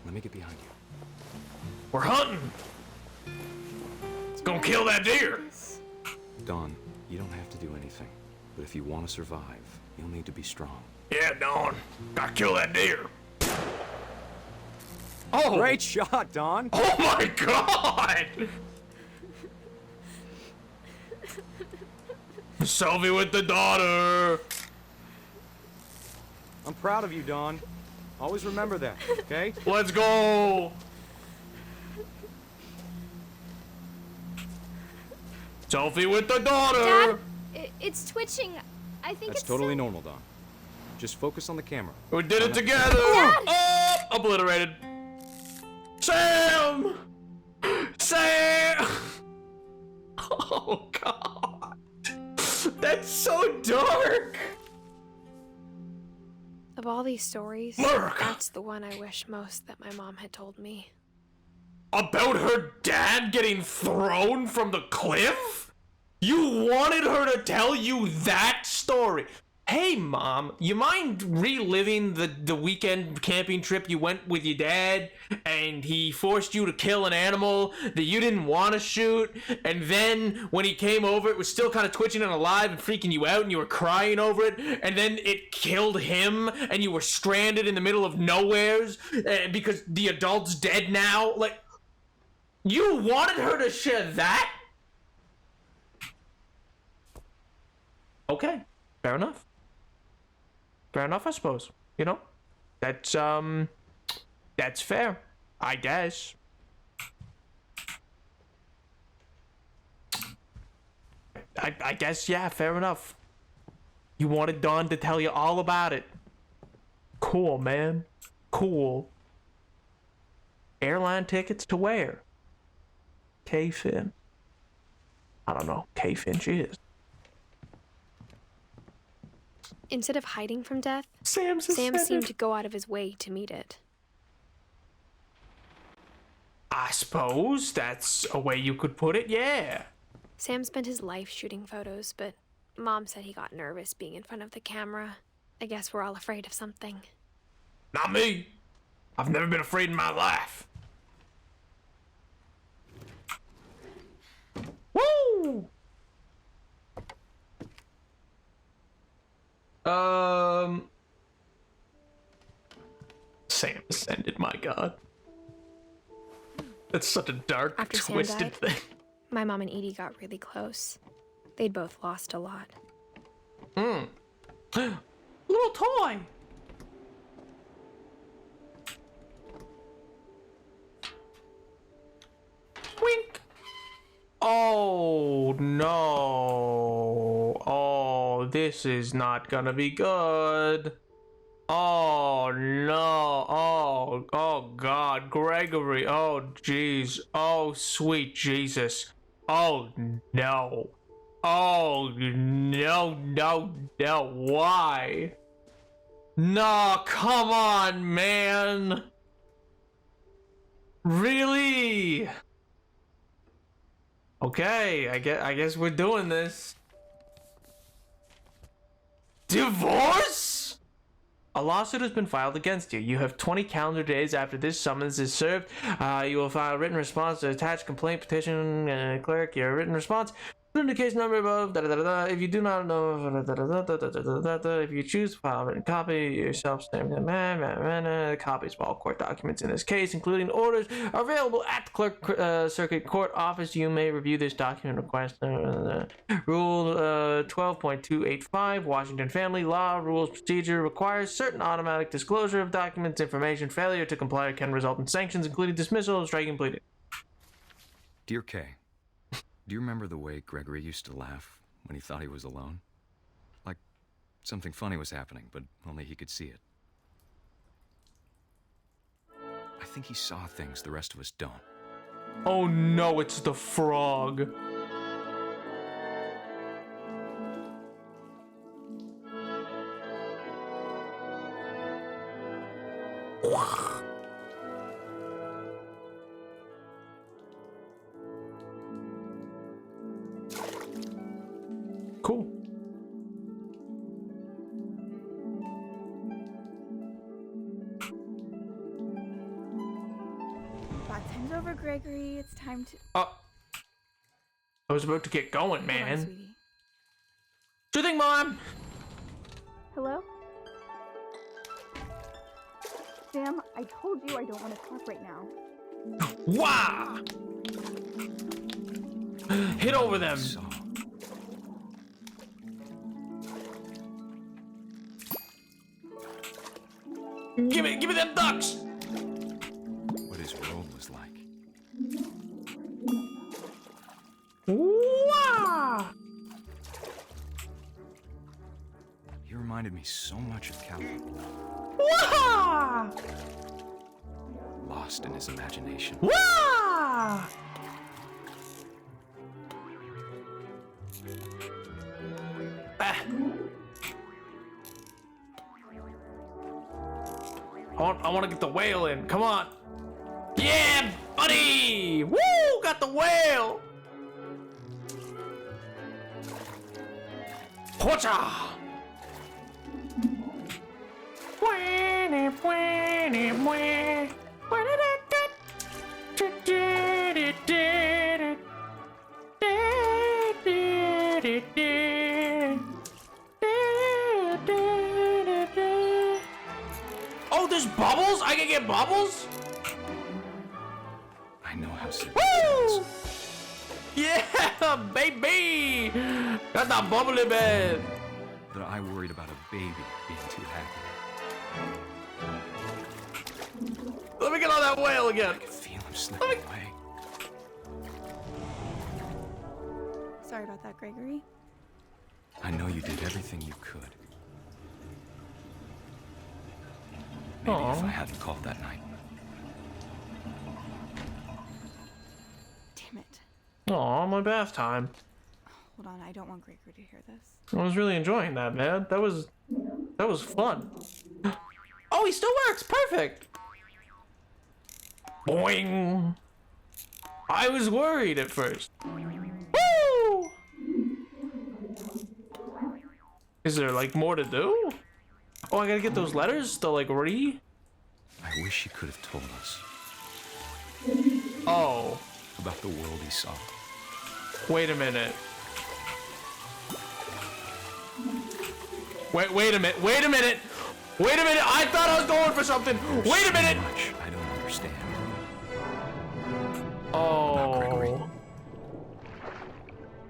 Let me get behind you. We're hunting! Gonna kill that deer! Don, you don't have to do anything. But if you want to survive, you'll need to be strong. Yeah, Dawn. Gotta kill that deer. Oh! Great shot, Don! Oh my god! Selfie with the daughter! I'm proud of you, Don. Always remember that, okay? Let's go! Selfie with the daughter! Dad, it's twitching. I think That's it's totally normal, Don. Just focus on the camera. We did it together! Dad! Oh! Obliterated. Sam! Sam! Oh god. That's so dark! Of all these stories, Mark! that's the one I wish most that my mom had told me. About her dad getting thrown from the cliff? You wanted her to tell you that story? Hey, Mom, you mind reliving the weekend camping trip you went with your dad, and he forced you to kill an animal that you didn't want to shoot, and then when he came over, it was still kind of twitching and alive and freaking you out, and you were crying over it, and then it killed him, and you were stranded in the middle of nowheres, because the adult's dead now? Like, you wanted her to share that? Okay, fair enough. Fair enough, I suppose. You know? That's fair. I guess. I guess, yeah, fair enough. You wanted Dawn to tell you all about it. Cool, man. Cool. Airline tickets to where? K-Fin. I don't know. K-Finch is. Instead of hiding from death, Sam seemed to go out of his way to meet it. I suppose that's a way you could put it, yeah. Sam spent his life shooting photos, but Mom said he got nervous being in front of the camera. I guess we're all afraid of something. Not me. I've never been afraid in my life. Woo! Sam ascended, my god. That's such a dark, After twisted Sam died, thing. my mom and Edie got really close. They'd both lost a lot. Little toy! Wink! Oh, no. Oh, this is not gonna be good. Oh, no. Oh, God. Gregory. Oh, jeez. Oh, sweet Jesus. Oh, no. Oh, no. Why? No, come on, man. Really? Okay, I guess we're doing this. Divorce? A lawsuit has been filed against you. You have 20 calendar days after this summons is served. You will file a written response to attached complaint petition. Clerk, your written response. The case number above. If you do not know, if you choose to file a written copy, yourself stamped. Copies of all court documents in this case, including orders, are available at the clerk circuit court office. You may review this document request. Rule 12.285 Washington Family Law Rules Procedure requires certain automatic disclosure of documents information. Failure to comply can result in sanctions, including dismissal of striking pleading. Dear Kay, do you remember the way Gregory used to laugh when he thought he was alone? Like something funny was happening, but only he could see it. I think he saw things the rest of us don't. Oh no, it's the frog. Cool. Bath time's over, Gregory. It's time to... I was about to get going, Hold man. on, sweetie. Sure thing, Mom. Hello? Sam, I told you I don't want to talk right now. Wah! Hit over them. Give me them ducks. What his world was like. Wah! He reminded me so much of Calvin. Wah! Lost in his imagination. Wah! I want to get the whale in. Come on. Yeah, buddy! Woo! Got the whale! Pocha! Oh, there's bubbles? I can get bubbles? I know how serious Woo! Yeah, baby! Got that bubbly bed. that I worried about a baby being too happy. Let me get on that whale again. I could feel him slipping away. Sorry about that, Gregory. I know you did everything you could. Maybe if I hadn't called that night. Damn it. Aw, my bath time. Hold on, I don't want Gregory to hear this. I was really enjoying that, man. That was fun. Oh, he still works. Perfect. Boing. I was worried at first. Woo! Is there like more to do? Oh, I gotta get those letters to like read. I wish he could have told us. Oh. About the world he saw. Wait a minute. Wait a minute. Wait a minute. Wait a minute. I thought I was going for something. Wait a minute. Much I don't understand. Oh. About Gregory.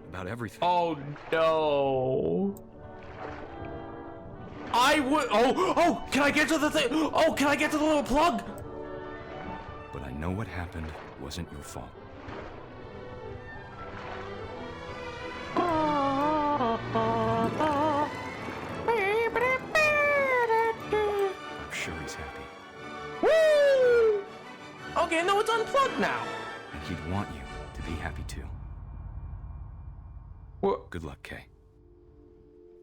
About everything. Oh no. I would. Oh, can I get to the thing? Oh, can I get to the little plug? But I know what happened wasn't your fault. I'm sure he's happy. Woo! Okay, no, it's unplugged now. And he'd want you to be happy too. What? Good luck, Kay.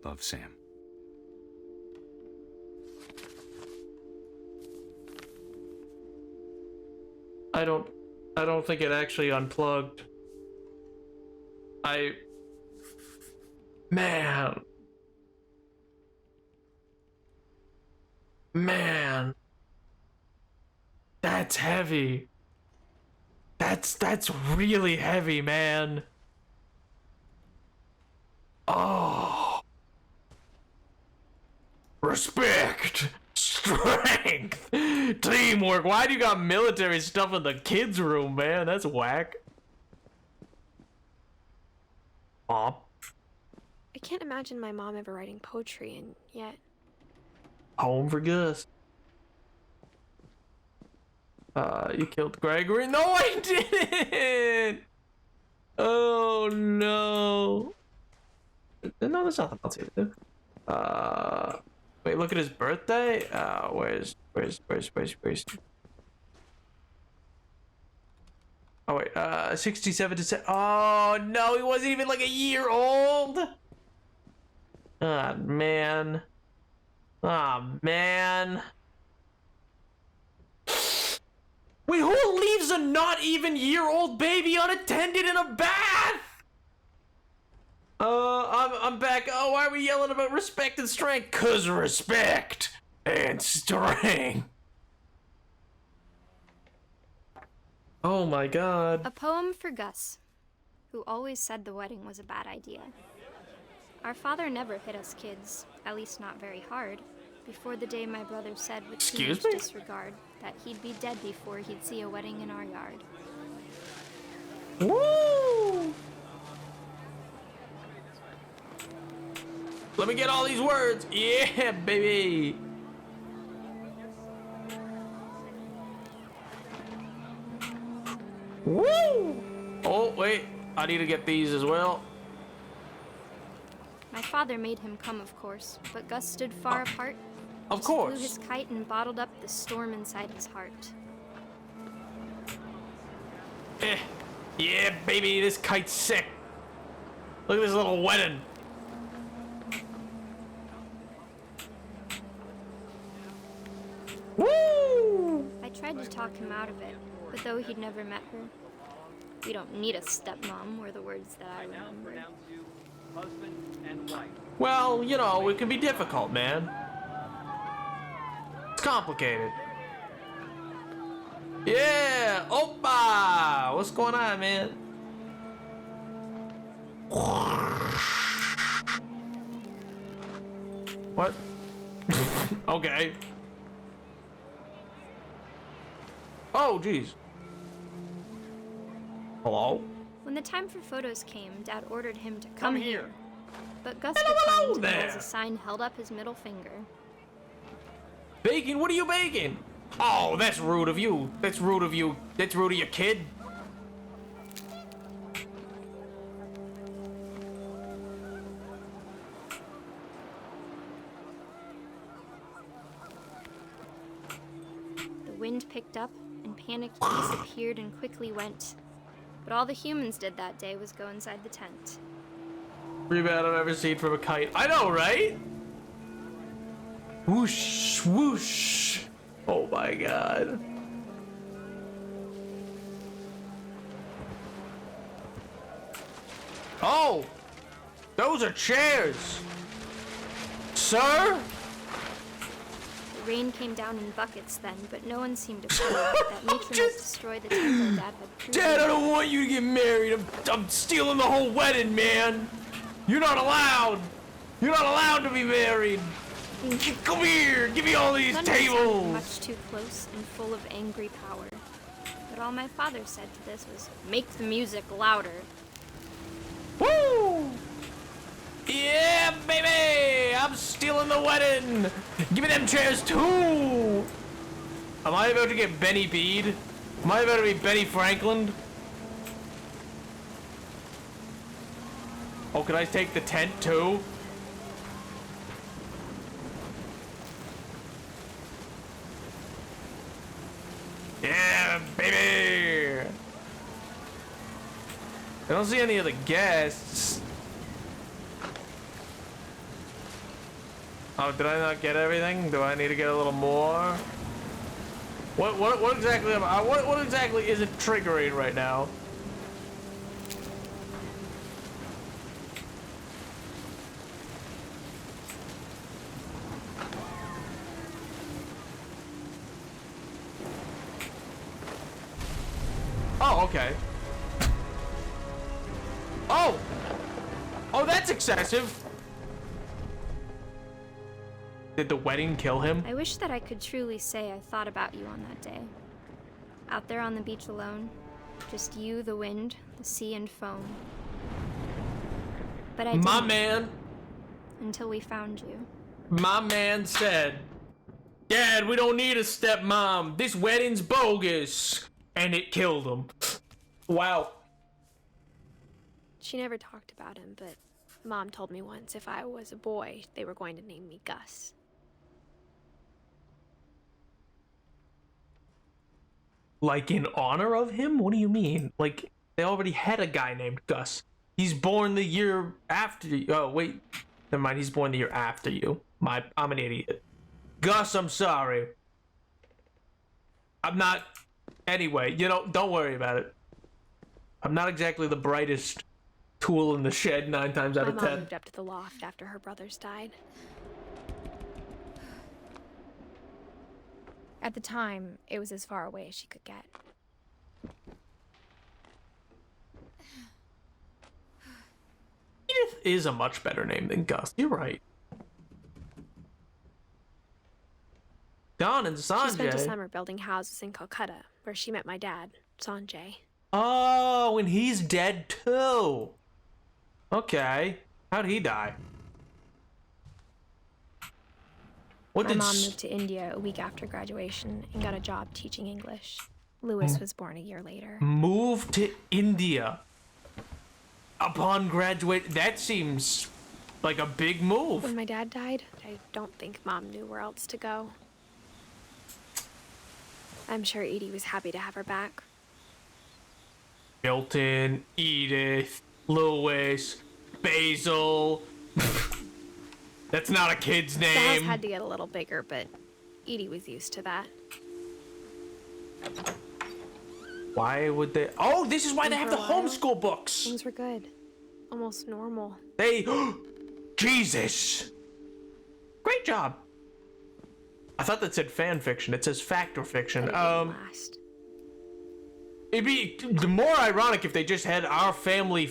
Love, Sam. I don't think it actually unplugged. Man. That's heavy. That's really heavy, man. Oh. Respect. Strength. Teamwork. Why do you got military stuff in the kids' room, man? That's whack. Mom. I can't imagine my mom ever writing poetry, and yet... Home for Gus. You killed Gregory? No, I didn't! Oh, no. No, there's nothing else here to do. Wait, look at his birthday? Where's... Oh, wait, 67 to 7. Oh, no, he wasn't even like a year old! Ah, man. Ah, man. Wait, who leaves a not even year-old baby unattended in a bath? I'm back. Oh, why are we yelling about respect and strength? 'Cause respect and strength. Oh my god. A poem for Gus, who always said the wedding was a bad idea. Our father never hit us kids, at least not very hard, before the day my brother said with teenage disregard that he'd be dead before he'd see a wedding in our yard. Woo! Let me get all these words. Yeah, baby. Woo! Oh, wait. I need to get these as well. My father made him come, of course, but Gus stood far apart. Of just course. Blew his kite and bottled up the storm inside his heart. Yeah, baby, this kite's sick. Look at this little wedding. Woo! I tried to talk him out of it, but though he'd never met her, we don't need a stepmom were the words that I remember. Well, you know, it can be difficult, man. It's complicated. Yeah! Oppa! What's going on, man? What? Okay. Oh, jeez. Hello? When the time for photos came, Dad ordered him to come here. But Gus Hello declined, there. as a sign held up his middle finger. Baking? What are you baking? Oh, that's rude of you. That's rude of you. That's rude of your kid. picked up, and panicked geese appeared and quickly went. But all the humans did that day was go inside the tent. Rebound I've ever seen from a kite. I know, right? Whoosh, whoosh. Oh my god. Oh! Those are chairs! Sir? The rain came down in buckets then, but no one seemed to feel that nature must destroy the temple Dad had created. Dad, I don't want you to get married. I'm stealing the whole wedding, man. You're not allowed. You're not allowed to be married. Come here. Give me all these tables. Much too close and full of angry power. But all my father said to this was, make the music louder. Woo! Yeah, baby! I'm stealing the wedding! Give me them chairs too! Am I about to get Benny Bede? Am I about to be Benny Franklin? Oh, can I take the tent too? Yeah, baby! I don't see any of the guests. Oh, did I not get everything? Do I need to get a little more? What exactly am I, what exactly is it triggering right now? Oh, okay. Oh! Oh, that's excessive! Did the wedding kill him? I wish that I could truly say I thought about you on that day. Out there on the beach alone, just you, the wind, the sea, and foam. But I didn't. My man! Until we found you. My man said, Dad, we don't need a stepmom. This wedding's bogus. And it killed him. Wow. She never talked about him, but Mom told me once if I was a boy, they were going to name me Gus. Like in honor of him? What do you mean? Like, they already had a guy named Gus. He's born the year after you. Oh, wait. Never mind, he's born the year after you. I'm an idiot. Gus, I'm sorry. I'm not... Anyway, you know, don't worry about it. I'm not exactly the brightest tool in the shed 9 times out of 10. My mom moved up to the loft after her brothers died. At the time, it was as far away as she could get. Edith is a much better name than Gus. You're right. Don and Sanjay. She spent a summer building houses in Calcutta, where she met my dad, Sanjay. Oh, and he's dead too. Okay. How'd he die? My mom moved to India a week after graduation and got a job teaching English. Lewis was born a year later. Moved to India upon graduate. That seems like a big move. When my dad died, I don't think Mom knew where else to go. I'm sure Edie was happy to have her back. Milton, Edith, Lewis, Basil. That's not a kid's The house name. had to get a little bigger, but Edie was used to that. Why would they? Oh, this is why they have the homeschool books. Things were good. Almost normal. They... Jesus. Great job. I thought that said fan fiction. It says fact or fiction. It'd be the more ironic if they just had our family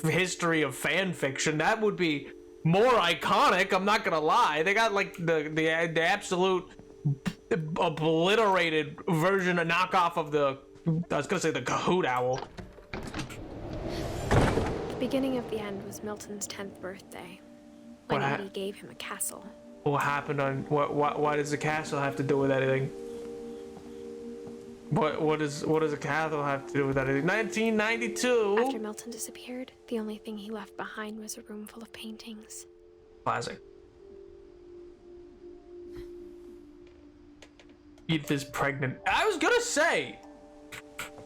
history of fan fiction. That would be more iconic. I'm not gonna lie. They got like the absolute obliterated version, a knockoff of the. I was gonna say the Cahoot Owl. The beginning of the end was Milton's 10th birthday, when Edie gave him a castle. What happened on why does the castle have to do with anything? What does a castle have to do with anything? 1992. After Milton disappeared, the only thing he left behind was a room full of paintings. Classic. Edith is pregnant. I was gonna say,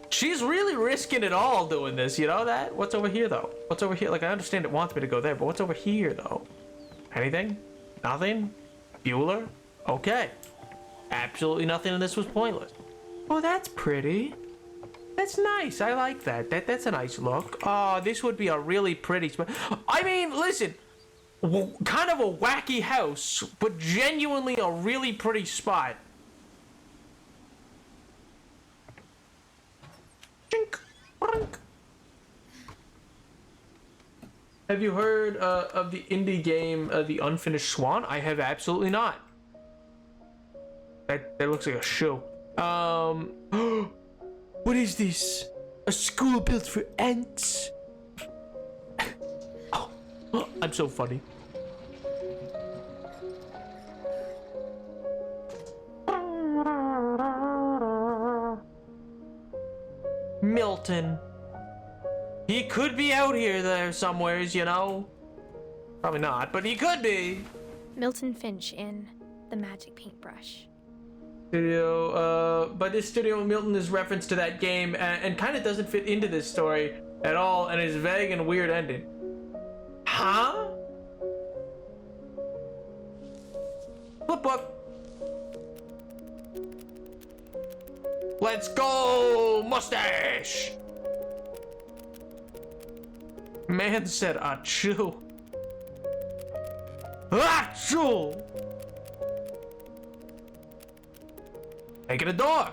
she's really risking it all doing this, you know that? What's over here, though? What's over here? Like, I understand it wants me to go there, but what's over here, though? Anything? Nothing? Bueller? Okay. Absolutely nothing in this was pointless. Oh, that's pretty. That's nice. I like that. That's a nice look. Oh, this would be a really pretty spot. I mean, listen, kind of a wacky house, but genuinely a really pretty spot. Have you heard of the indie game, The Unfinished Swan? I have absolutely not. That looks like a shoe. What is this? A school built for ants? Oh, I'm so funny. Milton. He could be out here there somewheres, you know? Probably not, but he could be. Milton Finch in The Magic Paintbrush. Studio, by this studio, Milton is reference to that game and kind of doesn't fit into this story at all and is vague and weird ending. Huh? Flip book. Let's go, mustache. Man said achoo. Achoo! Make it a door.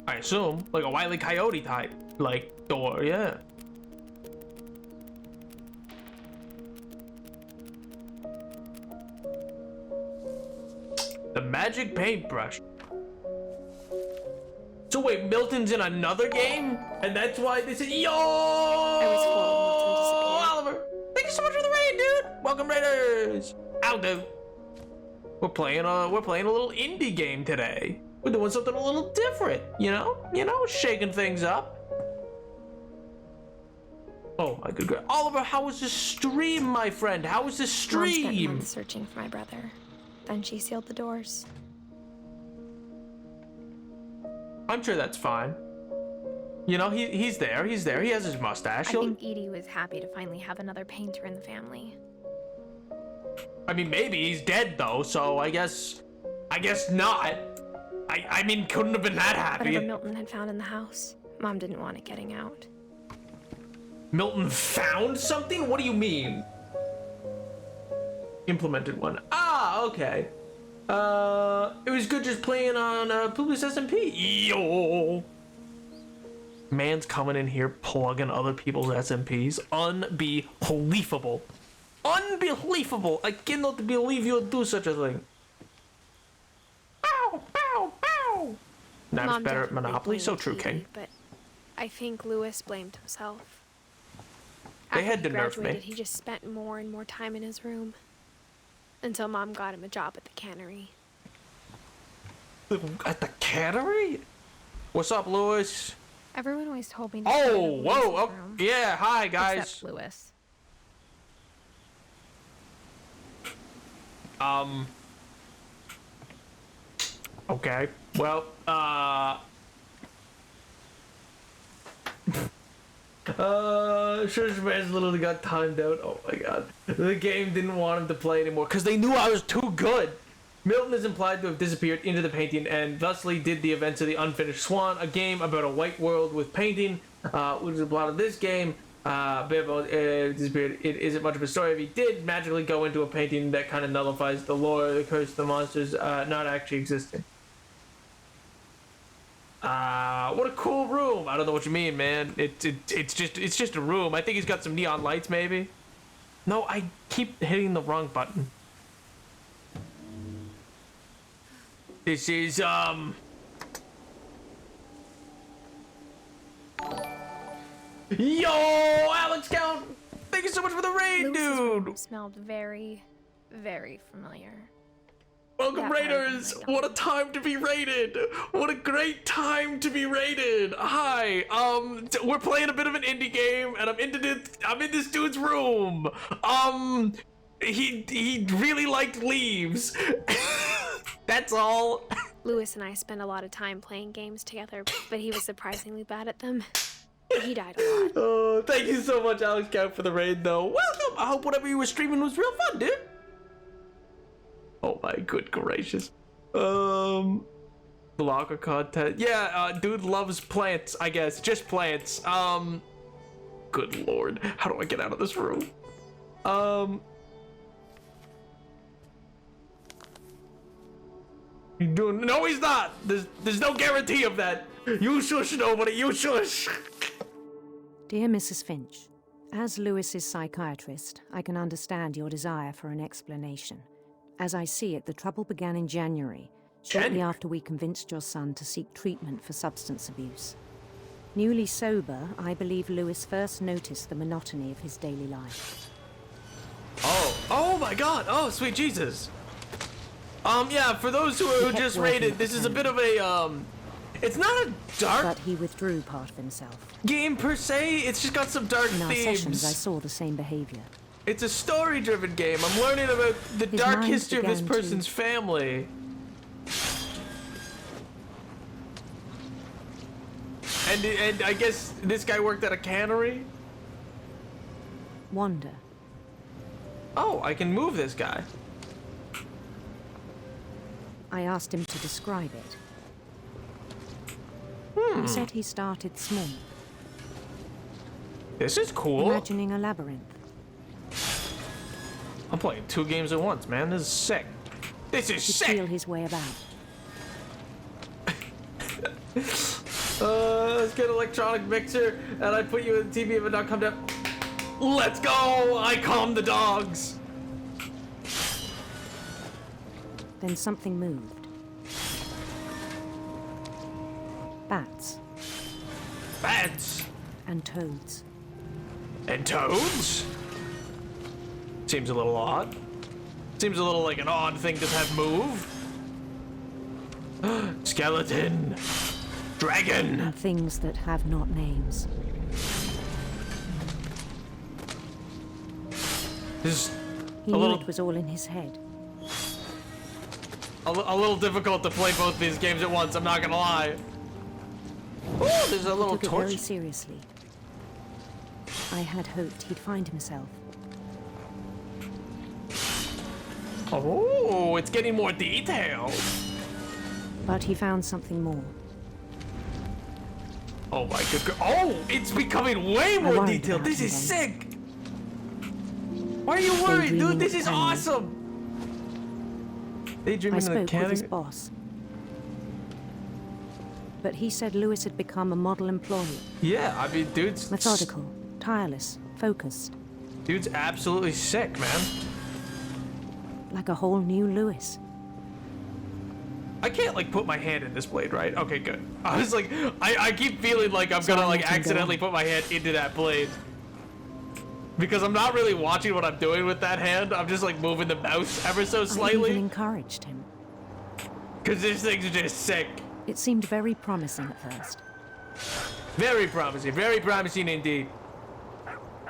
I assume. Like a Wile E. Coyote type. Like, door, yeah. The magic paintbrush. So wait, Milton's in another game? And that's why this is... Yo! Oliver! Thank you so much for the raid, dude! Welcome, Raiders! I'll do. We're playing a little indie game today. We're doing something a little different, you know? Shaking things up. Oh my good God. Oliver, how was the stream, my friend? How was the stream? Mom spent months searching for my brother. Then she sealed the doors. I'm sure that's fine. You know, he's there. He has his mustache. I think Edie was happy to finally have another painter in the family. I mean, maybe he's dead though, so I guess not. I mean, couldn't have been that happy. Whatever Milton had found in the house, Mom didn't want it getting out. Milton found something? What do you mean? Implemented one. Ah, okay. It was good just playing on Publius SMP. Yo! Man's coming in here plugging other people's SMPs. Unbelievable. Unbelievable. I cannot believe you would do such a thing. Bow, bow, bow. Nap's better at Monopoly. So true, King. But I think Lewis blamed himself. They had to nerf After he me. graduated, he just spent more and more time in his room. Until Mom got him a job at the cannery. At the cannery? What's up, Lewis? Everyone always told me to Oh, whoa. Oh, yeah, hi, guys. Except Lewis. Okay. Well, Man's literally got timed out. Oh my God. The game didn't want him to play anymore because they knew I was too good. Milton is implied to have disappeared into the painting and thusly did the events of The Unfinished Swan, a game about a white world with painting, which is the plot of this game. Disappeared. It isn't much of a story. If he did magically go into a painting, that kind of nullifies the lore, the curse, the monsters not actually existing. What a cool room. I don't know what you mean, man. It's just a room. I think he's got some neon lights, maybe. No, I keep hitting the wrong button. This is Yo, Alex Count. Thank you so much for the raid, Lewis's dude. room smelled very, very familiar. Welcome, That Raiders! What a time to be raided! What a great time to be raided! Hi, we're playing a bit of an indie game, and I'm in this dude's room. He really liked leaves. That's all. Lewis and I spent a lot of time playing games together, but he was surprisingly bad at them. He died a lot. Oh, thank you so much, Alex Count, for the raid, though. Welcome! I hope whatever you were streaming was real fun, dude. Oh my good gracious. Blocker content. Yeah, dude loves plants, I guess. Just plants. Good lord. How do I get out of this room? You doing? No, he's not. There's no guarantee of that. You shush, nobody. You shush. Dear Mrs. Finch, as Lewis's psychiatrist, I can understand your desire for an explanation. As I see it, the trouble began in January, shortly after we convinced your son to seek treatment for substance abuse. Newly sober, I believe Lewis first noticed the monotony of his daily life. Oh my god. Oh, sweet Jesus. Yeah, for those who just raided, this is a bit of a, it's not a dark... But he withdrew part of himself. ...game per se, it's just got some dark themes. In our sessions, I saw the same behavior. It's a story-driven game. I'm learning about the dark history of this person's family. And I guess this guy worked at a cannery? Wander. Oh, I can move this guy. I asked him to describe it. He said he started small. This is cool. Imagining a labyrinth. I'm playing 2 games at once, man. This is sick. This is sick. Feel his way about. Let's get an electronic mixer, and I put you in the TV if it not come down. Let's go! I calm the dogs. Then something moved. Bats. Bats? And toads. And toads? Seems a little odd. Seems a little like an odd thing to have move. Skeleton. Dragon. And things that have not names. He knew it was all in his head. A little difficult to play both these games at once, I'm not gonna lie. Ooh, there's a little torch. He took it very seriously. I had hoped he'd find himself. Oh, it's getting more detailed. But he found something more. Oh my good. Oh, it's becoming way more detailed. This is sick. Why are you worried, dude? This is awesome. I spoke with his boss. But he said Lewis had become a model employee. Yeah, I mean, dude's... methodical, tireless, focused. Dude's absolutely sick, man. Like a whole new Lewis. I can't, like, put my hand in this blade, right? Okay, good. I was like, I keep feeling like I'm gonna, like, accidentally put my hand into that blade. Because I'm not really watching what I'm doing with that hand. I'm just, like, moving the mouse ever so slightly. I even encouraged him. Because this thing's just sick. It seemed very promising at first. Very promising indeed.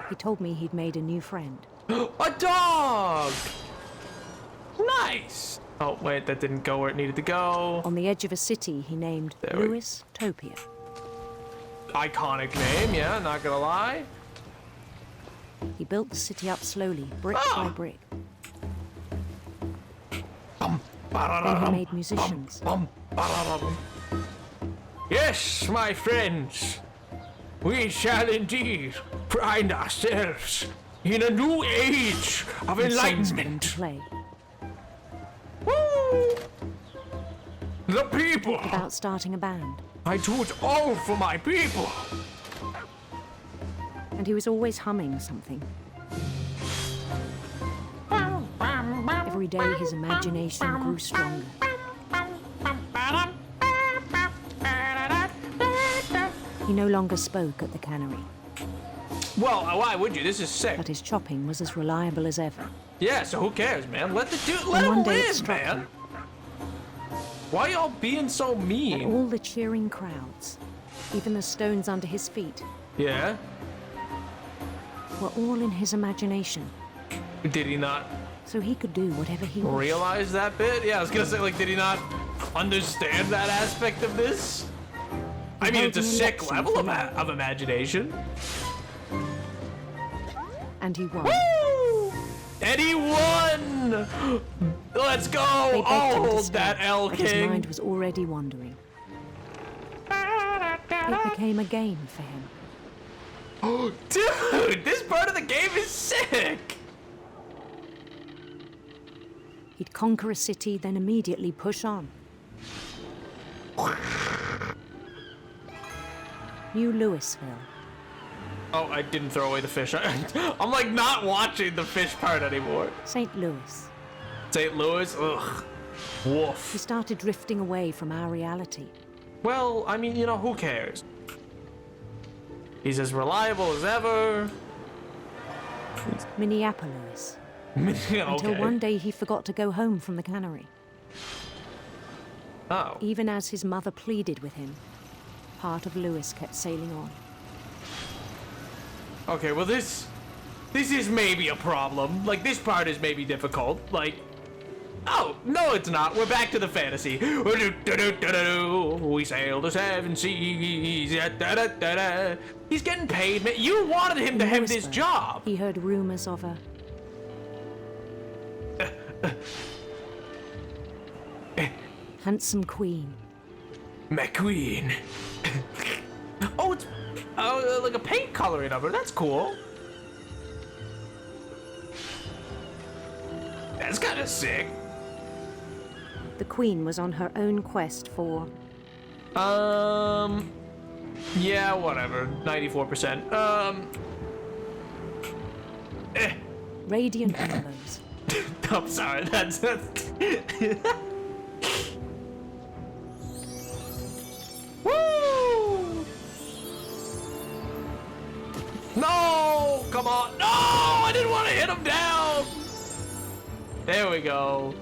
He told me he'd made a new friend. A dog! Nice! Oh, wait, that didn't go where it needed to go. On the edge of a city he named Lewis Topia. Iconic name, yeah, not gonna lie. He built the city up slowly, brick by brick. Then he made musicians. Yes, my friends, we shall indeed find ourselves in a new age of enlightenment. Woo! The people! About starting a band. I do it all for my people. And he was always humming something. Every day his imagination grew stronger. He no longer spoke at the cannery. Well, why would you? This is sick. But his chopping was as reliable as ever. Yeah, so who cares, man? Let the dude, let him live, man. Why y'all being so mean? And all the cheering crowds, even the stones under his feet. Yeah? Were all in his imagination. Did he not? So he could do whatever he wished. Realize that bit? Yeah, I was gonna say, like, did he not understand that aspect of this. I mean, it's a sick level of imagination. And he won. Woo! And he won! Let's go! Oh, that L King! His King! mind was already wandering. It became a game for him. Oh, dude! This part of the game is sick! He'd conquer a city, then immediately push on. New Louisville. Oh, I didn't throw away the fish. I'm like not watching the fish part anymore. St. Louis. St. Louis? Ugh. Woof. He started drifting away from our reality. Well, I mean, you know, who cares? He's as reliable as ever. Minneapolis. Okay. Until one day he forgot to go home from the cannery. Oh. Even as his mother pleaded with him, part of Louis kept sailing on. Okay, well this is maybe a problem. Like, this part is maybe difficult. Like, oh, no it's not. We're back to the fantasy. We sail the seven seas. He's getting paid. You wanted him to have this job. He heard rumors of a... handsome queen. McQueen. Oh, it's like a paint coloring of her. That's cool. That's kind of sick. The queen was on her own quest for... yeah, whatever. 94%. Radiant rainbows. I'm sorry, that's... Woo! No! Come on! No! I didn't want to hit him down! There we go.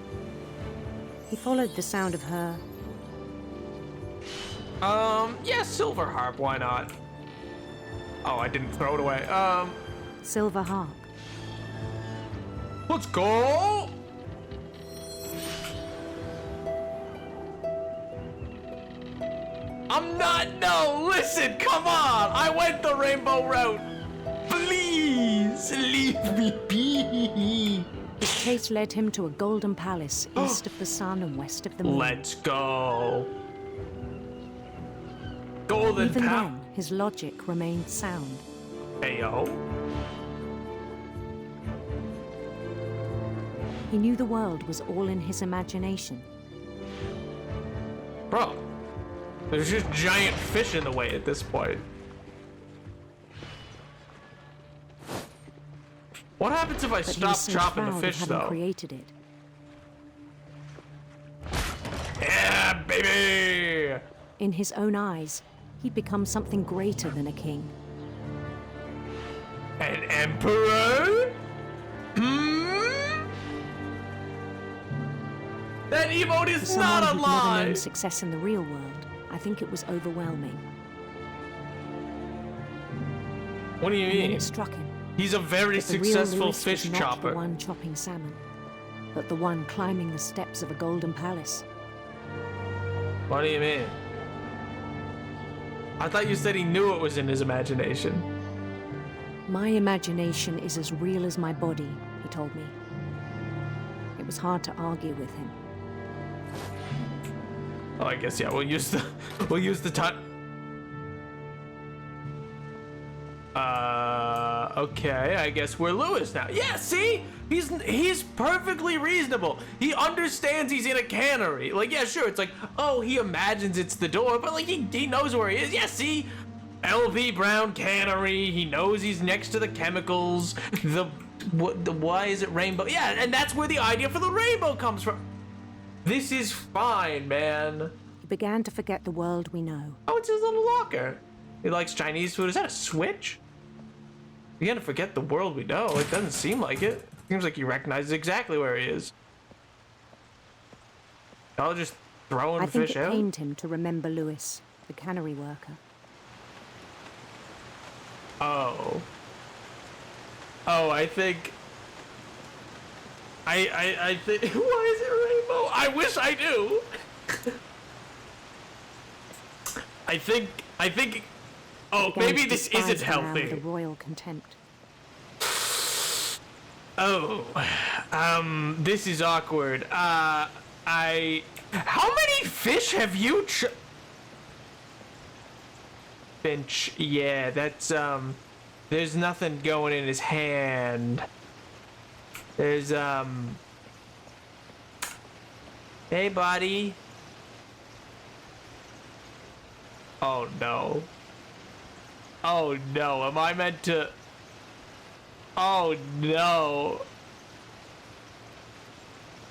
He followed the sound of her... yeah, silver harp, why not? Oh, I didn't throw it away. Silver harp. Let's go! No, listen, come on! I went the rainbow route! Please, leave me be! His chase led him to a golden palace east of the sun and west of the moon. Let's go! Golden Even palace. then, his logic remained sound. Heyo. He knew the world was all in his imagination. Bro, there's just giant fish in the way at this point. What happens if I stop chopping the fish, though? Created it. Yeah, baby! In his own eyes, he'd become something greater than a king. An emperor? That emote is not a lie! Never known success in the real world, I think it was overwhelming. What do you mean? And then it struck him. He's a very successful fish was not chopper. The one chopping salmon, but the one climbing the steps of a golden palace. What do you mean? I thought you said he knew it was in his imagination. My imagination is as real as my body, he told me. It was hard to argue with him. Oh, I guess yeah. We'll use the time. Okay. I guess we're Louis now. Yeah. See, he's perfectly reasonable. He understands he's in a cannery. Like, yeah, sure. It's like, oh, he imagines it's the door, but like he knows where he is. Yeah. See, LV Brown Cannery. He knows he's next to the chemicals. Why is it rainbow? Yeah, and that's where the idea for the rainbow comes from. This is fine, man. He began to forget the world we know. Oh, it's his little locker. He likes Chinese food. Is that a switch? You gotta forget the world we know. It doesn't seem like it. Seems like he recognizes exactly where he is. Y'all just throwing fish out? I think it pained him to remember Louis, the cannery worker. Oh. Oh, I think... I think... Why is it rainbow? I wish I knew! I think. Oh, maybe this isn't healthy. The royal contempt. Oh, this is awkward. How many fish have you Finch, yeah, that's, there's nothing going in his hand. There's, hey, buddy. Oh, no. Oh, no, am I meant to... Oh, no.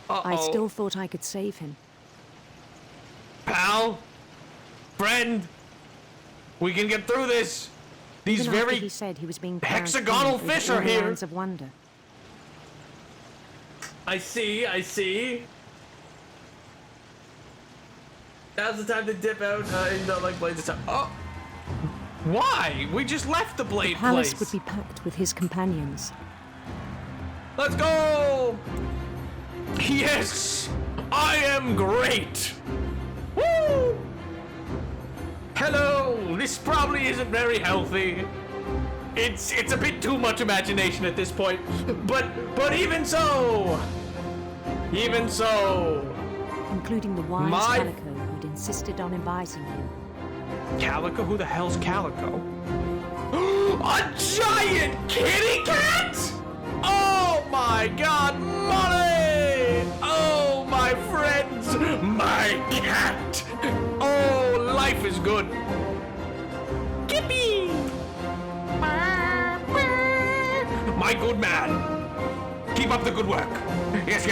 Uh-oh. I still thought I could save him. Pal? Friend? We can get through this. These Even after very he said he was being hexagonal fish are here. Of wonder. I see. Now's the time to dip out into like blades of time. Oh, why? We just left the blade The palace place. would be packed with his companions. Let's go! Yes, I am great. Woo! Hello. This probably isn't very healthy. It's a bit too much imagination at this point. But even so. Including the wise Calico who'd insisted on inviting him. Calico? Who the hell's Calico? A giant kitty cat! Oh my god, money! Oh, my friends, my cat! Oh, life is good. Gippy! My good man. Keep up the good work. Yes.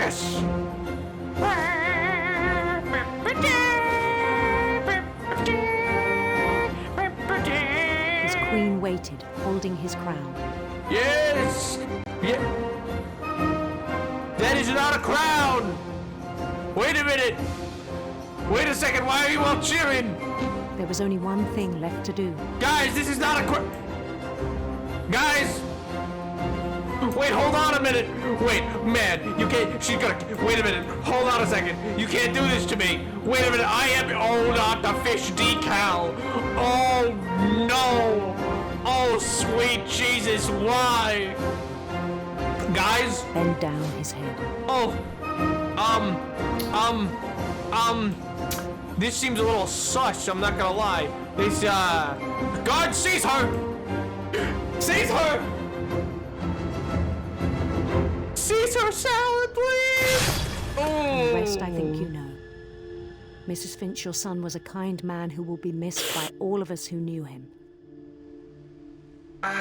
His queen waited, holding his crown. Yes! Yeah. That is not a crown! Wait a minute! Wait a second, why are you all cheering? There was only one thing left to do. Guys, this is not a Guys! Wait, hold on a minute! Wait, man, you can't, she's gonna, wait a minute, hold on a second. You can't do this to me. Wait a minute, oh, not the fish decal. Oh, no. Oh, sweet Jesus, why? Guys? Bend down his head. Oh, this seems a little sus, I'm not gonna lie. This, God, seize her! Seize her! Caesar salad, please! The rest I think you know. Mrs. Finch, your son was a kind man who will be missed by all of us who knew him. Ow.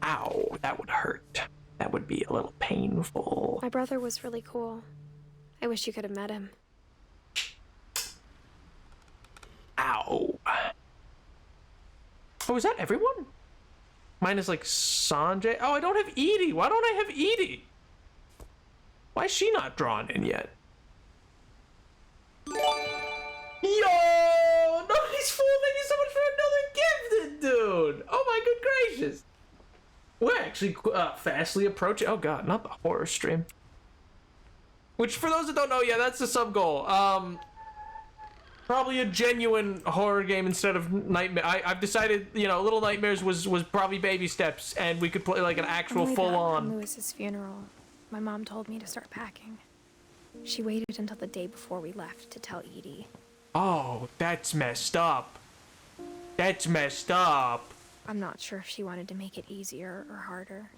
Ow, that would hurt. That would be a little painful. My brother was really cool. I wish you could have met him. Ow. Oh, is that everyone? Minus like Sanjay. Oh, I don't have Edie. Why don't I have Edie? Why is she not drawn in yet? Yo! Nobody's fool. Thank you so much for another gifted, dude. Oh my good gracious. We're actually fastly approaching. Oh god, not the horror stream. Which, for those that don't know, yeah, that's the sub goal. Probably a genuine horror game instead of Nightmare. I've decided, you know, Little Nightmares was probably baby steps, and we could play like an actual full-on. Lewis's funeral, my mom told me to start packing. She waited until the day before we left to tell Edie. Oh, that's messed up. That's messed up. I'm not sure if she wanted to make it easier or harder.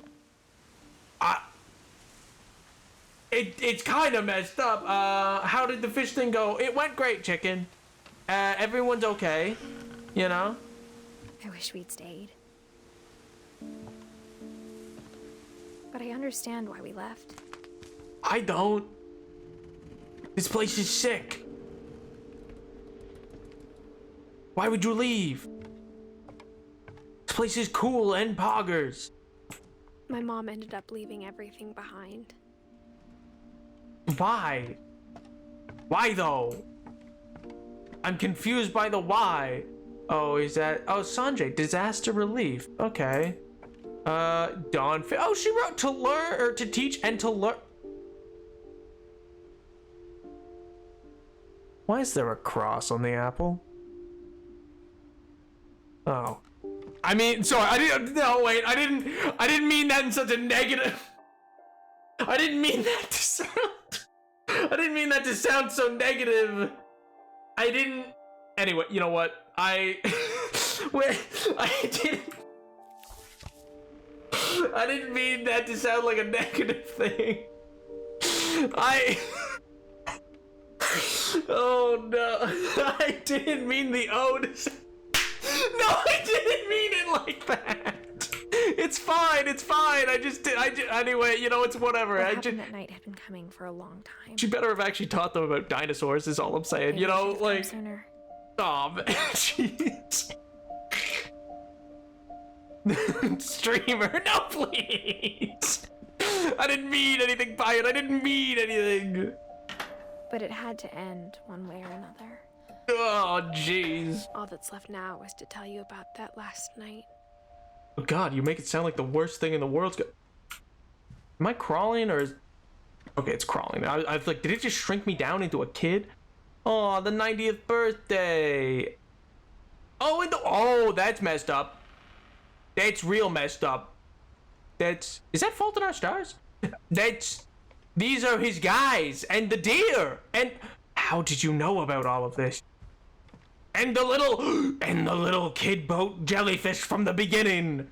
It's kind of messed up. How did the fish thing go? It went great, chicken. Everyone's okay, you know? I wish we'd stayed. But I understand why we left. I don't. This place is sick. Why would you leave? This place is cool and poggers. My mom ended up leaving everything behind. Why? Why though? I'm confused by the why. Oh, is that... Oh, Sanjay, disaster relief. Okay. Dawn... Oh, she wrote to learn, or to teach and to learn. Why is there a cross on the apple? Oh. I mean, sorry, I didn't mean that in such a negative. I didn't mean that to sound so negative. Anyway, you know what? I didn't mean that to sound like a negative thing. Oh no, I didn't mean the O to sound. No, I didn't mean it like that. It's fine. Anyway, you know, it's whatever. What happened that night had been coming for a long time. She better have actually taught them about dinosaurs, is all I'm saying. Maybe you know, should've like. come sooner. Oh man, jeez. Streamer, no, please. I didn't mean anything by it. I didn't mean anything. But it had to end one way or another. Oh, jeez. All that's left now is to tell you about that last night. Oh God, you make it sound like the worst thing in the world's Am I crawling or is... Okay, it's crawling. I was like, did it just shrink me down into a kid? Oh, the 90th birthday. Oh, that's messed up. That's real messed up. Is that Fault in Our Stars? These are his guys and the deer. And how did you know about all of this? And the little kid boat jellyfish from the beginning.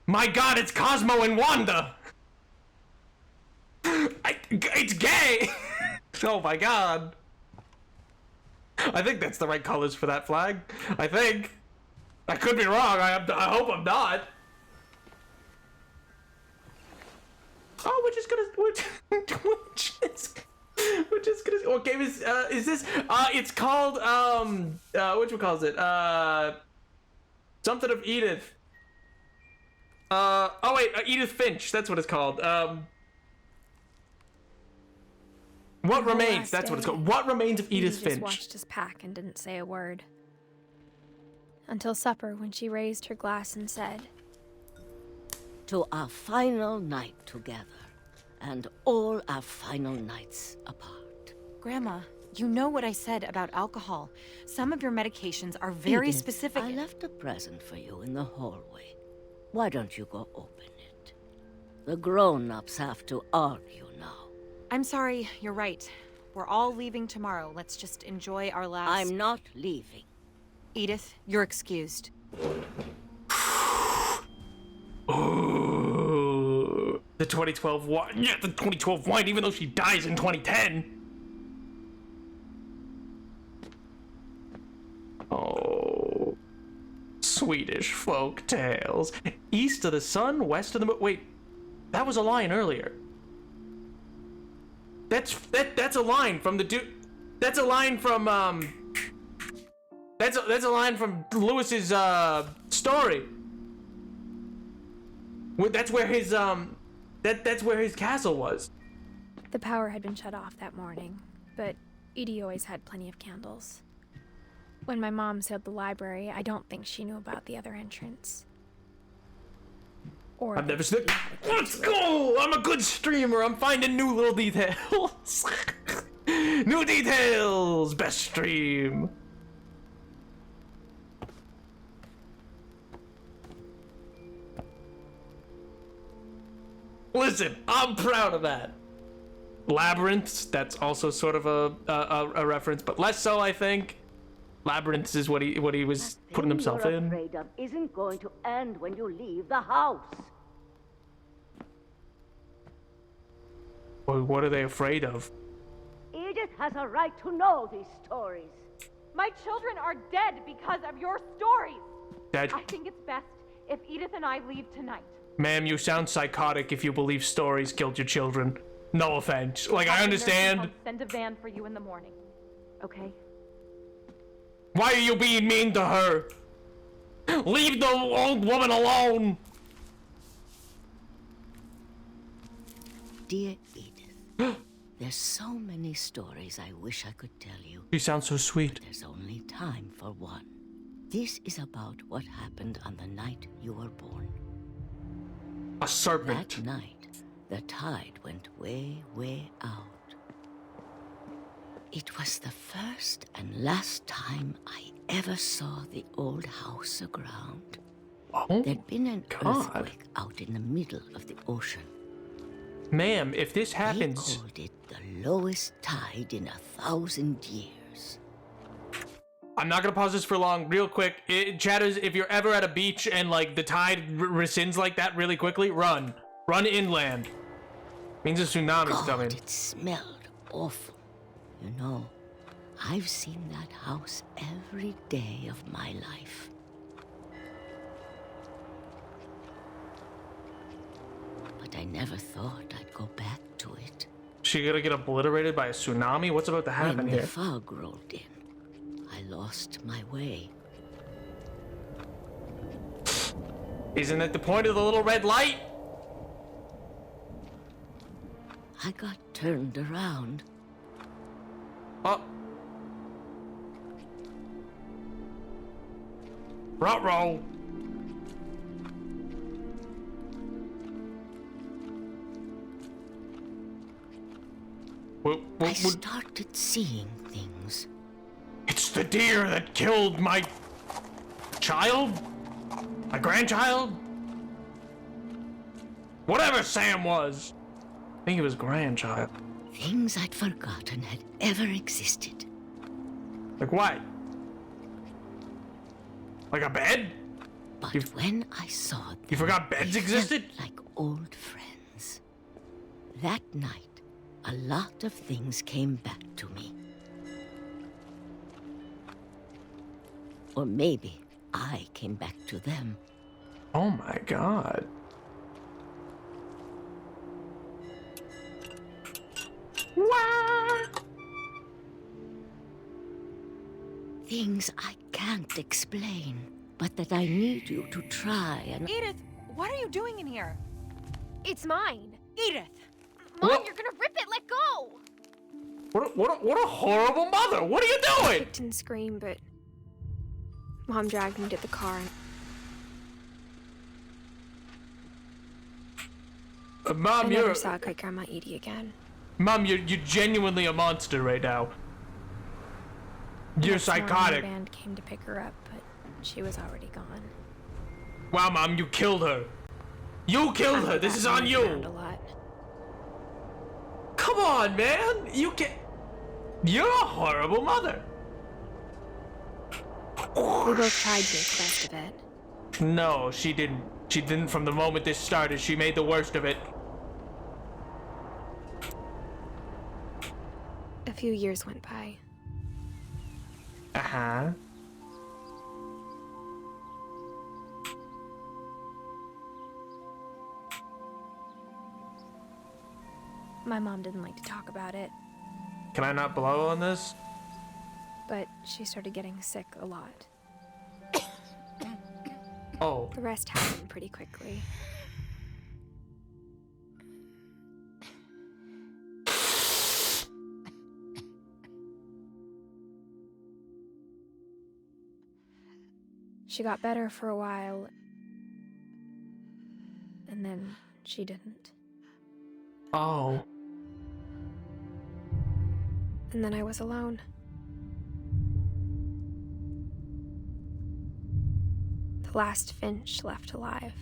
My God, it's Cosmo and Wanda. It's gay. Oh my God. I think that's the right colors for that flag. I think. I could be wrong. I hope I'm not. Oh, we're just gonna. What game is this? It's called something of Edith. Edith Finch. That's what it's called. What Remains? That's what it's called. What Remains of Edith Finch? He just watched us pack and didn't say a word. Until supper, when she raised her glass and said, "To our final night together, and all our final nights apart." Grandma, you know what I said about alcohol. Some of your medications are very Edith, specific. I left a present for you in the hallway. Why don't you go open it? The grown-ups have to argue now. I'm sorry, you're right. We're all leaving tomorrow. Let's just enjoy our last... I'm not leaving. Edith, you're excused. Oh, the 2012 wine. Yeah, the 2012 wine, even though she dies in 2010. Oh, Swedish folk tales. East of the sun, west of the moon. Wait, that was a line earlier. That's a line from the dude. That's a line from That's a line from Lewis's story. That's where his that's where his castle was. The power had been shut off that morning, but Edie always had plenty of candles. When my mom sealed the library, I don't think she knew about the other entrance. Or I've never seen it. Let's go! I'm a good streamer. I'm finding new little details. New details. Best stream. Listen, I'm proud of that. Labyrinths, that's also sort of a reference, but less so, I think. Labyrinths is what he was putting himself you're in. Afraid of isn't going to end when you leave the house. Well, what are they afraid of? Edith has a right to know these stories. My children are dead because of your stories. Dad. I think it's best if Edith and I leave tonight. Ma'am, you sound psychotic if you believe stories killed your children. No offense. Like, I understand. I'll send a van for you in the morning. Okay? Why are you being mean to her? Leave the old woman alone! Dear Edith, there's so many stories I wish I could tell you. You sound so sweet. But there's only time for one. This is about what happened on the night you were born. A serpent. That night, the tide went way, way out. It was the first and last time I ever saw the old house aground. Oh, there'd been an God. earthquake out in the middle of the ocean. Ma'am, if this happens... They called it the lowest tide in 1,000 years. I'm not gonna pause this for long. Real quick, chatters, if you're ever at a beach and like the tide rescinds like that really quickly, run inland. Means a tsunami's coming. It smelled awful. You know, I've seen that house every day of my life. But I never thought I'd go back to it. She gonna get obliterated by a tsunami? What's about to happen When here? the fog rolled in, I lost my way. Isn't that the point of the little red light? I got turned around. Oh. Ruh-roh. I started seeing things. It's the deer that killed my child? My grandchild? Whatever Sam was. I think he was grandchild. Things I'd forgotten had ever existed. Like what? Like a bed? But when I saw them, you forgot beds they existed? felt like old friends. That night, a lot of things came back to me. Or maybe I came back to them. Oh my God. Things I can't explain, but that I need you to try and... Edith, what are you doing in here? It's mine. Edith! Mom, What? you're gonna rip it. Let go. What a horrible mother! What are you I doing? kicked and screamed, but Mom dragged me to the car. And Mom, I you're... never saw Great Grandma Edie again. Mom, you're genuinely a monster right now. You're Next morning, psychotic. The band came to pick her up, but she was already gone. Wow, Mom, you killed her. You killed her. This is on you. A lot. Come on, man. You can't... You're a horrible mother. We both tried to make the best of it. No, she didn't. She didn't from the moment this started. She made the worst of it. A few years went by. Uh-huh. My mom didn't like to talk about it, Can I not blow on this? but she started getting sick a lot. Oh. The rest happened pretty quickly. She got better for a while, and then she didn't. Oh. And then I was alone. The last Finch left alive.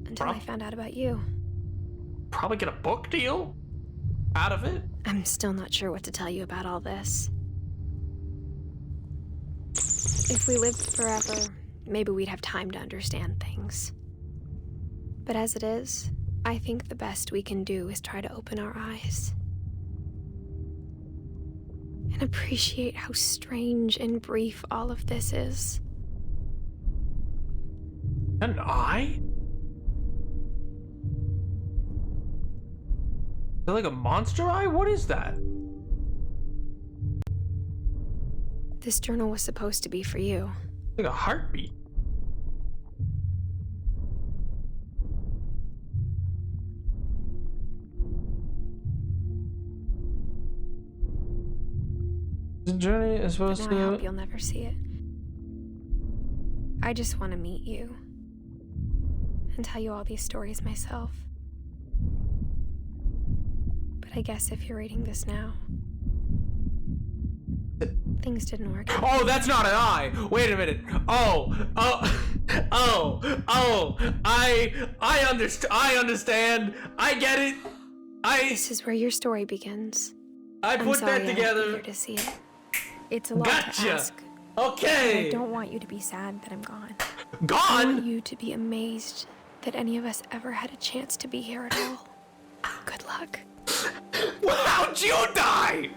Until I found out about you. Probably get a book deal out of it. I'm still not sure what to tell you about all this. If we lived forever, maybe we'd have time to understand things. But as it is, I think the best we can do is try to open our eyes. And appreciate how strange and brief all of this is. An eye? Is that like a monster eye? What is that? This journal was supposed to be for you. Like a heartbeat. The journey is supposed But now I hope to... you'll never see it. I just want to meet you. And tell you all these stories myself. I guess if you're reading this now, things didn't work out. Oh, that's not an I. Wait a minute. I understand. I get it. This is where your story begins. I put that together. I'm here to see it. It's a lot to ask. Okay. And I don't want you to be sad that I'm gone. Gone? I want you to be amazed that any of us ever had a chance to be here at all. Good luck. Well, how'd you die?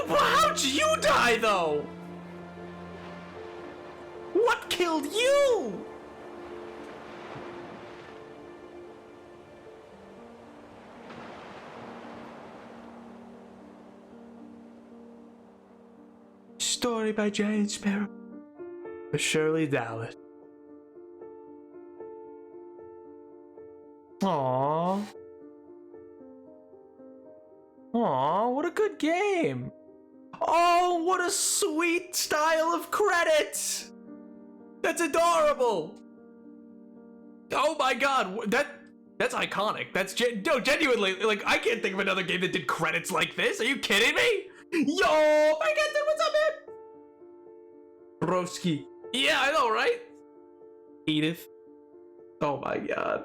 How'd you die, though? What killed you? Story by Jane Sparrow. By Shirley Dallas. Aww. Aw, what a good game. Oh, what a sweet style of credits. That's adorable. Oh my god, that's iconic. That's genuinely, like, I can't think of another game that did credits like this. Are you kidding me? Yo, I get that. What's up, man? Broski. Yeah, I know, right? Edith. Oh my god.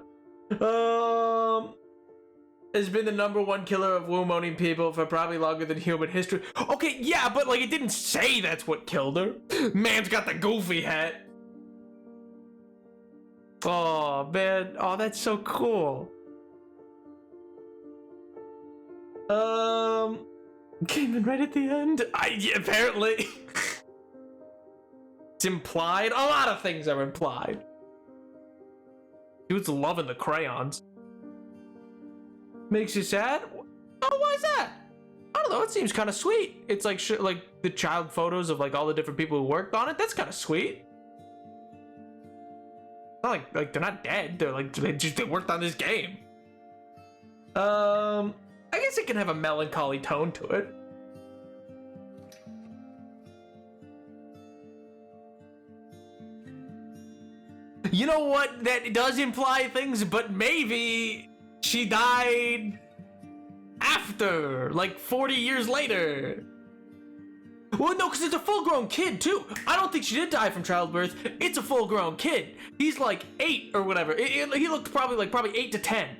Has been the #1 killer of womb-owning people for probably longer than human history. Okay, yeah, but like it didn't say that's what killed her. Man's got the goofy hat. Oh man, oh that's so cool. Came in right at the end. Yeah, apparently. It's implied. A lot of things are implied. Dude's loving the crayons. Makes you sad? Oh, why is that? I don't know. It seems kind of sweet. It's like like the child photos of like all the different people who worked on it. That's kind of sweet. Not like they're not dead. They're like they worked on this game. I guess it can have a melancholy tone to it. You know what? That does imply things, but maybe she died after, like 40 years later. Well, no, because it's a full-grown kid, too. I don't think she did die from childbirth. It's a full-grown kid. He's like 8 or whatever. He looked probably 8 to 10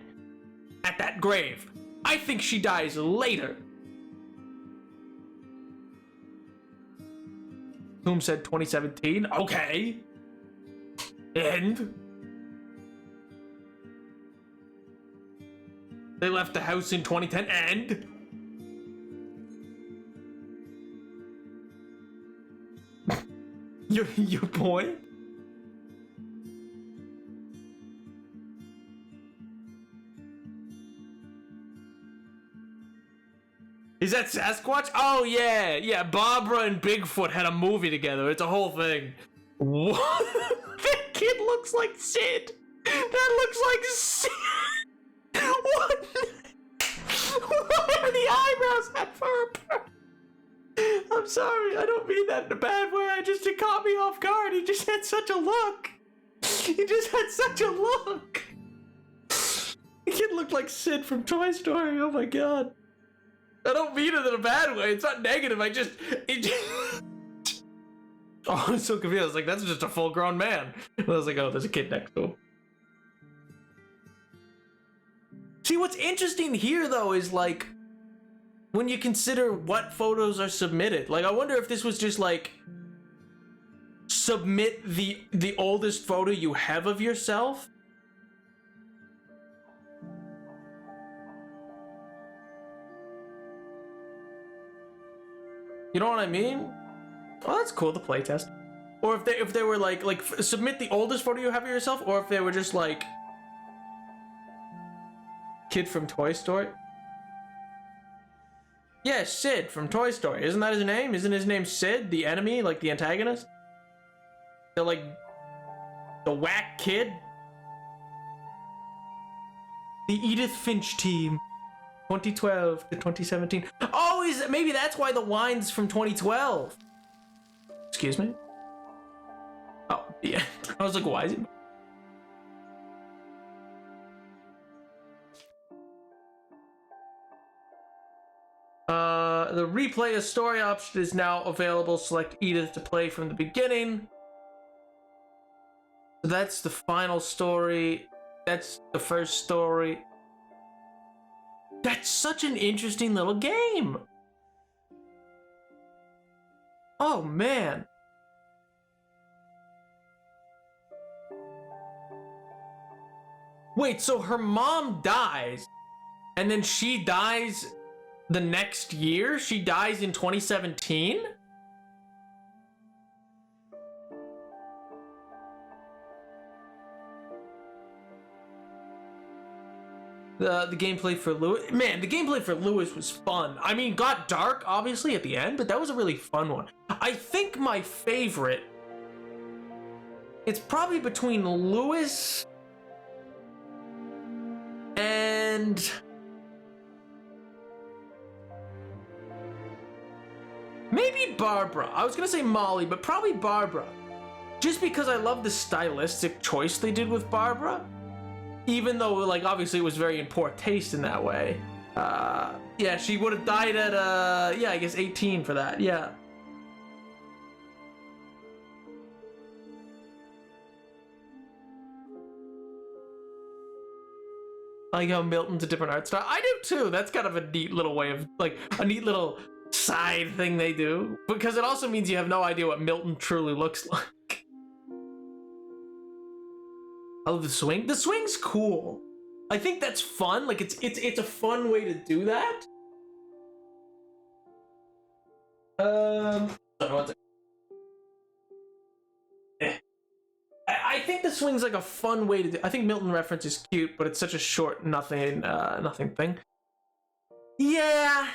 at that grave. I think she dies later. Whom said 2017? Okay. And they left the house in 2010 and your boy? Is that Sasquatch? Oh yeah, yeah. Barbara and Bigfoot had a movie together. It's a whole thing. What? That kid looks like Sid. That looks like Sid. What? Why are the eyebrows that purple? I'm sorry, I don't mean that in a bad way. It caught me off guard. He just had such a look. He just had such a look. The kid looked like Sid from Toy Story. Oh my god. I don't mean it in a bad way. It's not negative. Oh, I'm so confused. I was like, that's just a full-grown man. And I was like, oh, there's a kid next to him. See, what's interesting here, though, is, like, when you consider what photos are submitted. Like, I wonder if this was just, like, submit the oldest photo you have of yourself. You know what I mean? Oh, that's cool, the playtest. Or if they were like submit the oldest photo you have of yourself, or if they were just like kid from Toy Story. Yeah, Sid from Toy Story. Isn't that his name? Isn't his name Sid, the enemy, like the antagonist? They're like the whack kid. The Edith Finch team. 2012 to 2017. Oh, maybe that's why the wine's from 2012. Excuse me? Oh, yeah. I was like, why is it? The replay a story option is now available. Select Edith to play from the beginning. That's the final story. That's the first story. That's such an interesting little game. Oh, man. Wait, so her mom dies, and then she dies the next year? She dies in 2017? The gameplay for Lewis, man, the gameplay for Lewis was fun. I mean, got dark obviously at the end, but that was a really fun one. I think my favorite, it's probably between Lewis and maybe Barbara. I was gonna say Molly, but probably Barbara. Just because I love the stylistic choice they did with Barbara. Even though, like, obviously it was very in poor taste in that way. Yeah, she would have died at, yeah, I guess 18 for that, yeah. I like how Milton's a different art style. I do too. That's kind of a neat little way of, like, a neat little side thing they do. Because it also means you have no idea what Milton truly looks like. I love the swing. The swing's cool. I think that's fun. Like, it's a fun way to do that. I think the swing's like a fun way to do. I think Milton reference is cute, but it's such a short nothing thing. Yeah.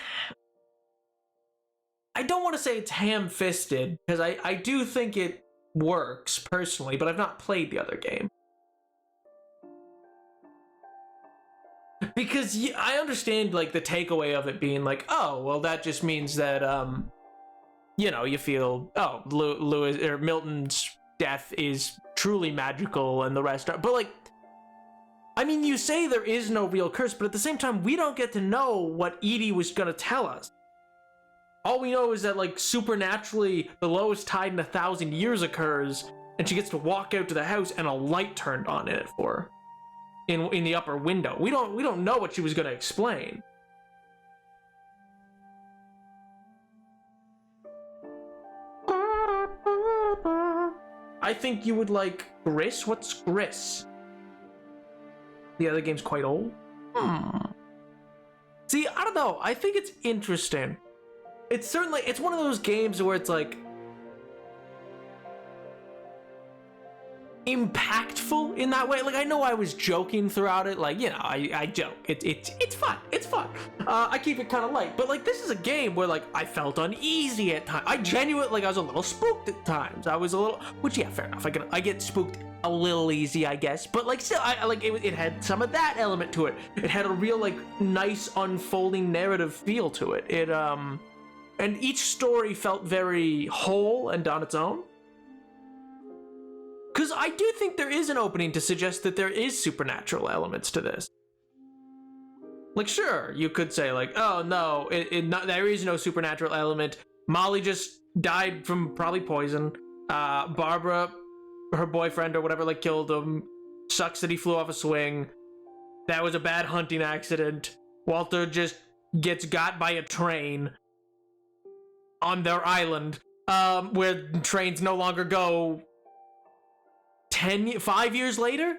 I don't want to say it's ham-fisted, because I do think it works personally, but I've not played the other game. Because I understand, like, the takeaway of it being like, oh, well, that just means that, you know, you feel, oh, Lewis or Milton's death is truly magical and the rest are, but, like, I mean, you say there is no real curse, but at the same time, we don't get to know what Edie was gonna tell us. All we know is that, like, supernaturally, the lowest tide in 1,000 years occurs, and she gets to walk out to the house and a light turned on in it for her. In the upper window. We don't know what she was gonna explain. I think you would like Gris. What's Gris? The other game's quite old. See, I don't know. I think it's interesting. It's one of those games where it's like impactful in that way. Like, I know I was joking throughout it, like, you know, I joke. It's fun. It's fun. I keep it kind of light, but like, this is a game where, like, I felt uneasy at times. I genuinely, like, I was a little spooked at times. I was a little, which, yeah, fair enough. I get spooked a little easy, I guess, but like, still, I like it had some of that element to it. It had a real, like, nice unfolding narrative feel to it. And each story felt very whole and on its own. Because I do think there is an opening to suggest that there is supernatural elements to this. Like, sure, you could say, like, oh, no, there is no supernatural element. Molly just died from probably poison. Barbara, her boyfriend or whatever, like, killed him. Sucks that he flew off a swing. That was a bad hunting accident. Walter just gets got by a train on their island, where trains no longer go 5 years later?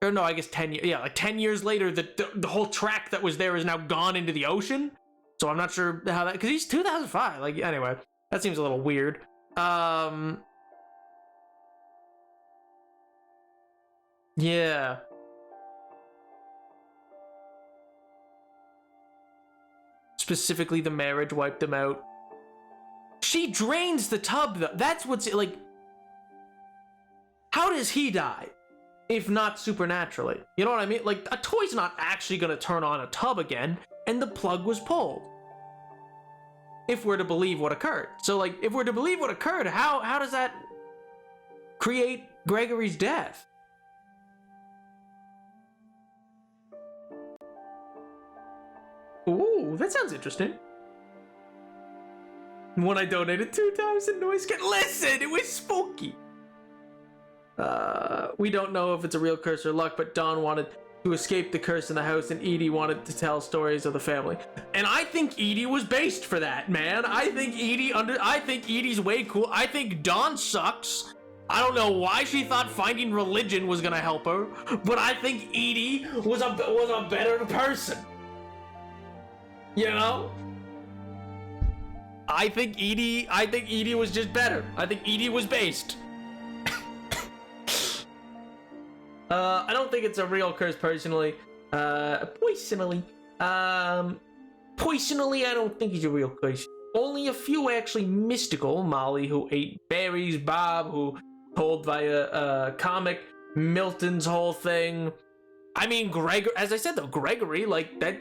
Or no, I guess 10 years. Yeah, like 10 years later, the whole track that was there is now gone into the ocean. So I'm not sure how that, because he's 2005. Like, anyway, that seems a little weird. Yeah. Specifically, the marriage wiped them out. She drains the tub, though. That's what's, like... How does he die? If not supernaturally. You know what I mean? Like, a toy's not actually gonna turn on a tub again, and the plug was pulled. if we're to believe what occurred. So, like, if we're to believe what occurred, how does that create Gregory's death? Ooh, that sounds interesting. When I donated 2 times, the noise can listen. It was spooky. We don't know if it's a real curse or luck, but Dawn wanted to escape the curse in the house, and Edie wanted to tell stories of the family. And I think Edie was based for that, man. I think Edie's way cool. I think Dawn sucks. I don't know why she thought finding religion was gonna help her, but I think Edie was a better person. You know? I think Edie was just better. I think Edie was based. I don't think it's a real curse personally. Personally, I don't think it's a real curse. Only a few actually mystical. Molly, who ate berries, Bob, who told via comic, Milton's whole thing. I mean, as I said though, Gregory, like that,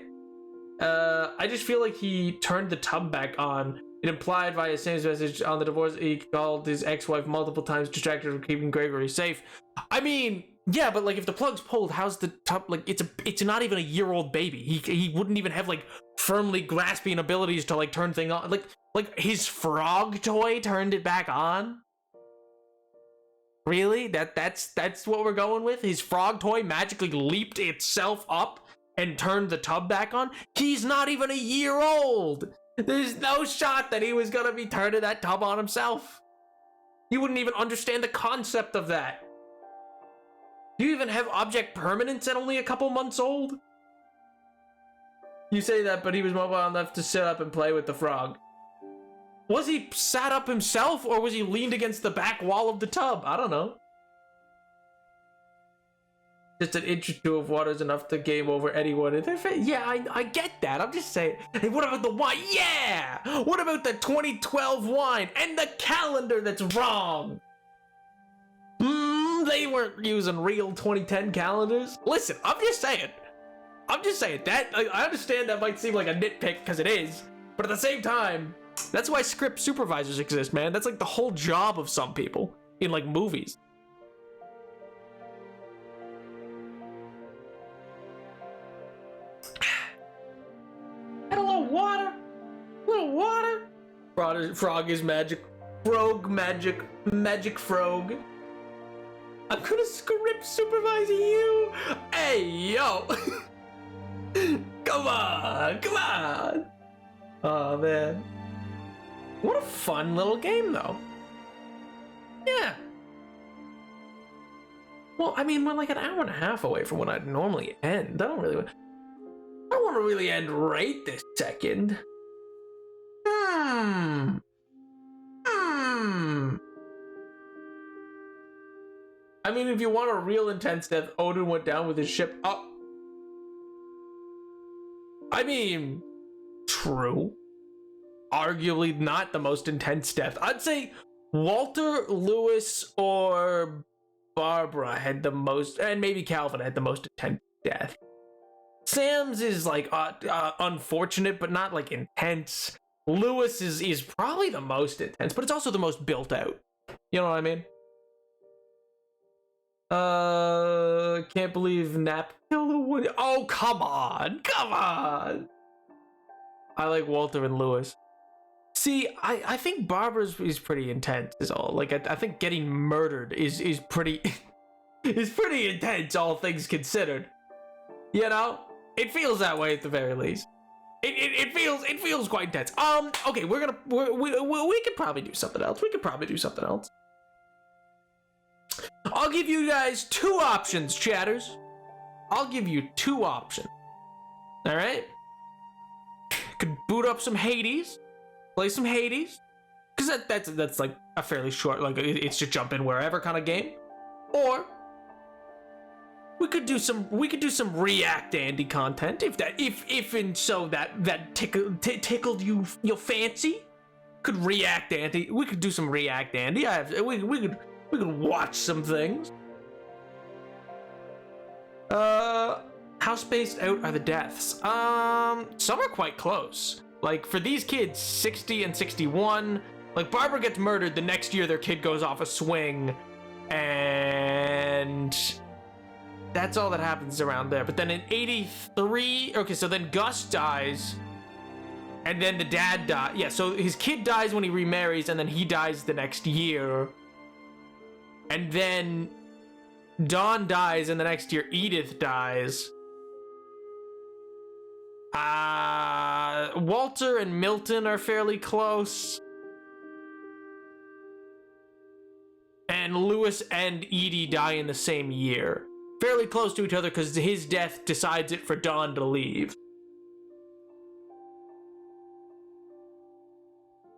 I just feel like he turned the tub back on. It implied via Sam's message on the divorce he called his ex-wife multiple times, distracted from keeping Gregory safe. I mean, yeah, but like if the plug's pulled, how's the tub, like it's not even a year-old baby. He wouldn't even have like firmly grasping abilities to like turn things on. Like his frog toy turned it back on. Really? That's what we're going with? His frog toy magically leaped itself up and turned the tub back on? He's not even a year old. There's no shot that he was gonna be turning that tub on himself. You wouldn't even understand the concept of that. Do you even have object permanence at only a couple months old? You say that, but he was mobile enough to sit up and play with the frog. Was he sat up himself, or was he leaned against the back wall of the tub? I don't know. Just an inch or two of water is enough to game over anyone in their face. Yeah, I get that. I'm just saying. Hey, what about the wine? Yeah! What about the 2012 wine and the calendar that's wrong? They weren't using real 2010 calendars. Listen, I'm just saying that I understand that might seem like a nitpick because it is, but at the same time, that's why script supervisors exist, man. That's like the whole job of some people in like movies. Add a little water. Frog is magic. Frog magic. Magic frog. I'm gonna script supervise you. Hey, yo. Come on. Oh, man. What a fun little game, though. Yeah. Well, I mean, we're like an hour and a half away from when I'd normally end. I don't want to really end right this second. I mean, if you want a real intense death, Odin went down with his ship up. I mean, true. Arguably not the most intense death. I'd say Walter, Lewis, or Barbara had the most, and maybe Calvin had the most intense death. Sam's is like unfortunate, but not like intense. Lewis is probably the most intense, but it's also the most built out. You know what I mean? Can't believe Nap killed a wood. Oh, come on. I like Walter and Lewis. See, I think Barbara's is pretty intense is all. Like, I think getting murdered is pretty is pretty intense, all things considered. You know? It feels that way at the very least. It feels quite intense. Okay, we could probably do something else. I'll give you guys 2 options, chatters. I'll give you 2 options. All right? Could boot up some Hades, play some Hades, because that's like a fairly short, like it's just jump in wherever kind of game. Or we could do some React Andy content if and so that tickled your fancy. Could React Andy? We could do some React Andy. We could watch some things. How spaced out are the deaths? Some are quite close. Like, for these kids, 60 and 61, like, Barbara gets murdered, the next year their kid goes off a swing, and that's all that happens around there. But then in 83, okay, so then Gus dies, and then the dad dies. Yeah, so his kid dies when he remarries, and then he dies the next year. And then Dawn dies, and the next year Edith dies. Walter and Milton are fairly close. And Lewis and Edie die in the same year. Fairly close to each other because his death decides it for Dawn to leave.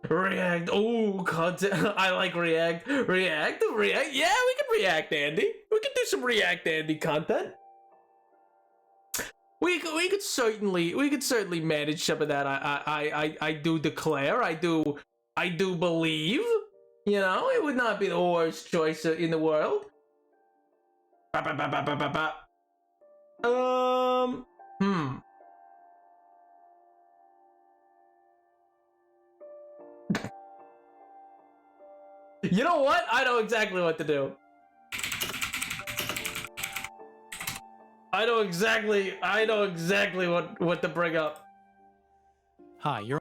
React. Oh, content. I like React. React. Yeah, we can React, Andy. We can do some React, Andy content. We could certainly manage some of that. I do declare. I do believe. You know, it would not be the worst choice in the world. You know what? I know exactly what to do. I know exactly what to bring up. Hi, you're...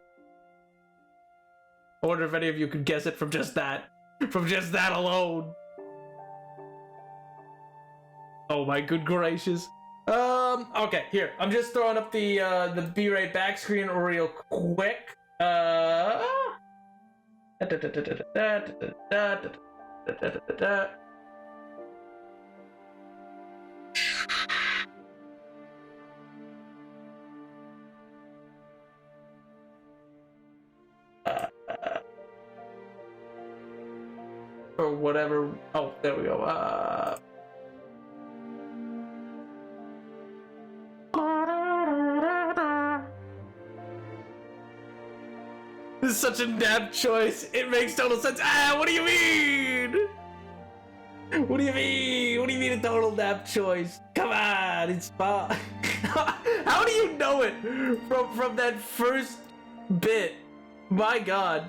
I wonder if any of you could guess it from just that. From just that alone. Oh my good gracious. Okay, here. I'm just throwing up the B-Ray back screen real quick. Or whatever. Oh, there we go. This is such a nap choice. It makes total sense. What do you mean? What do you mean? What do you mean a total nap choice? Come on, it's fine. How do you know it from that first bit? My God.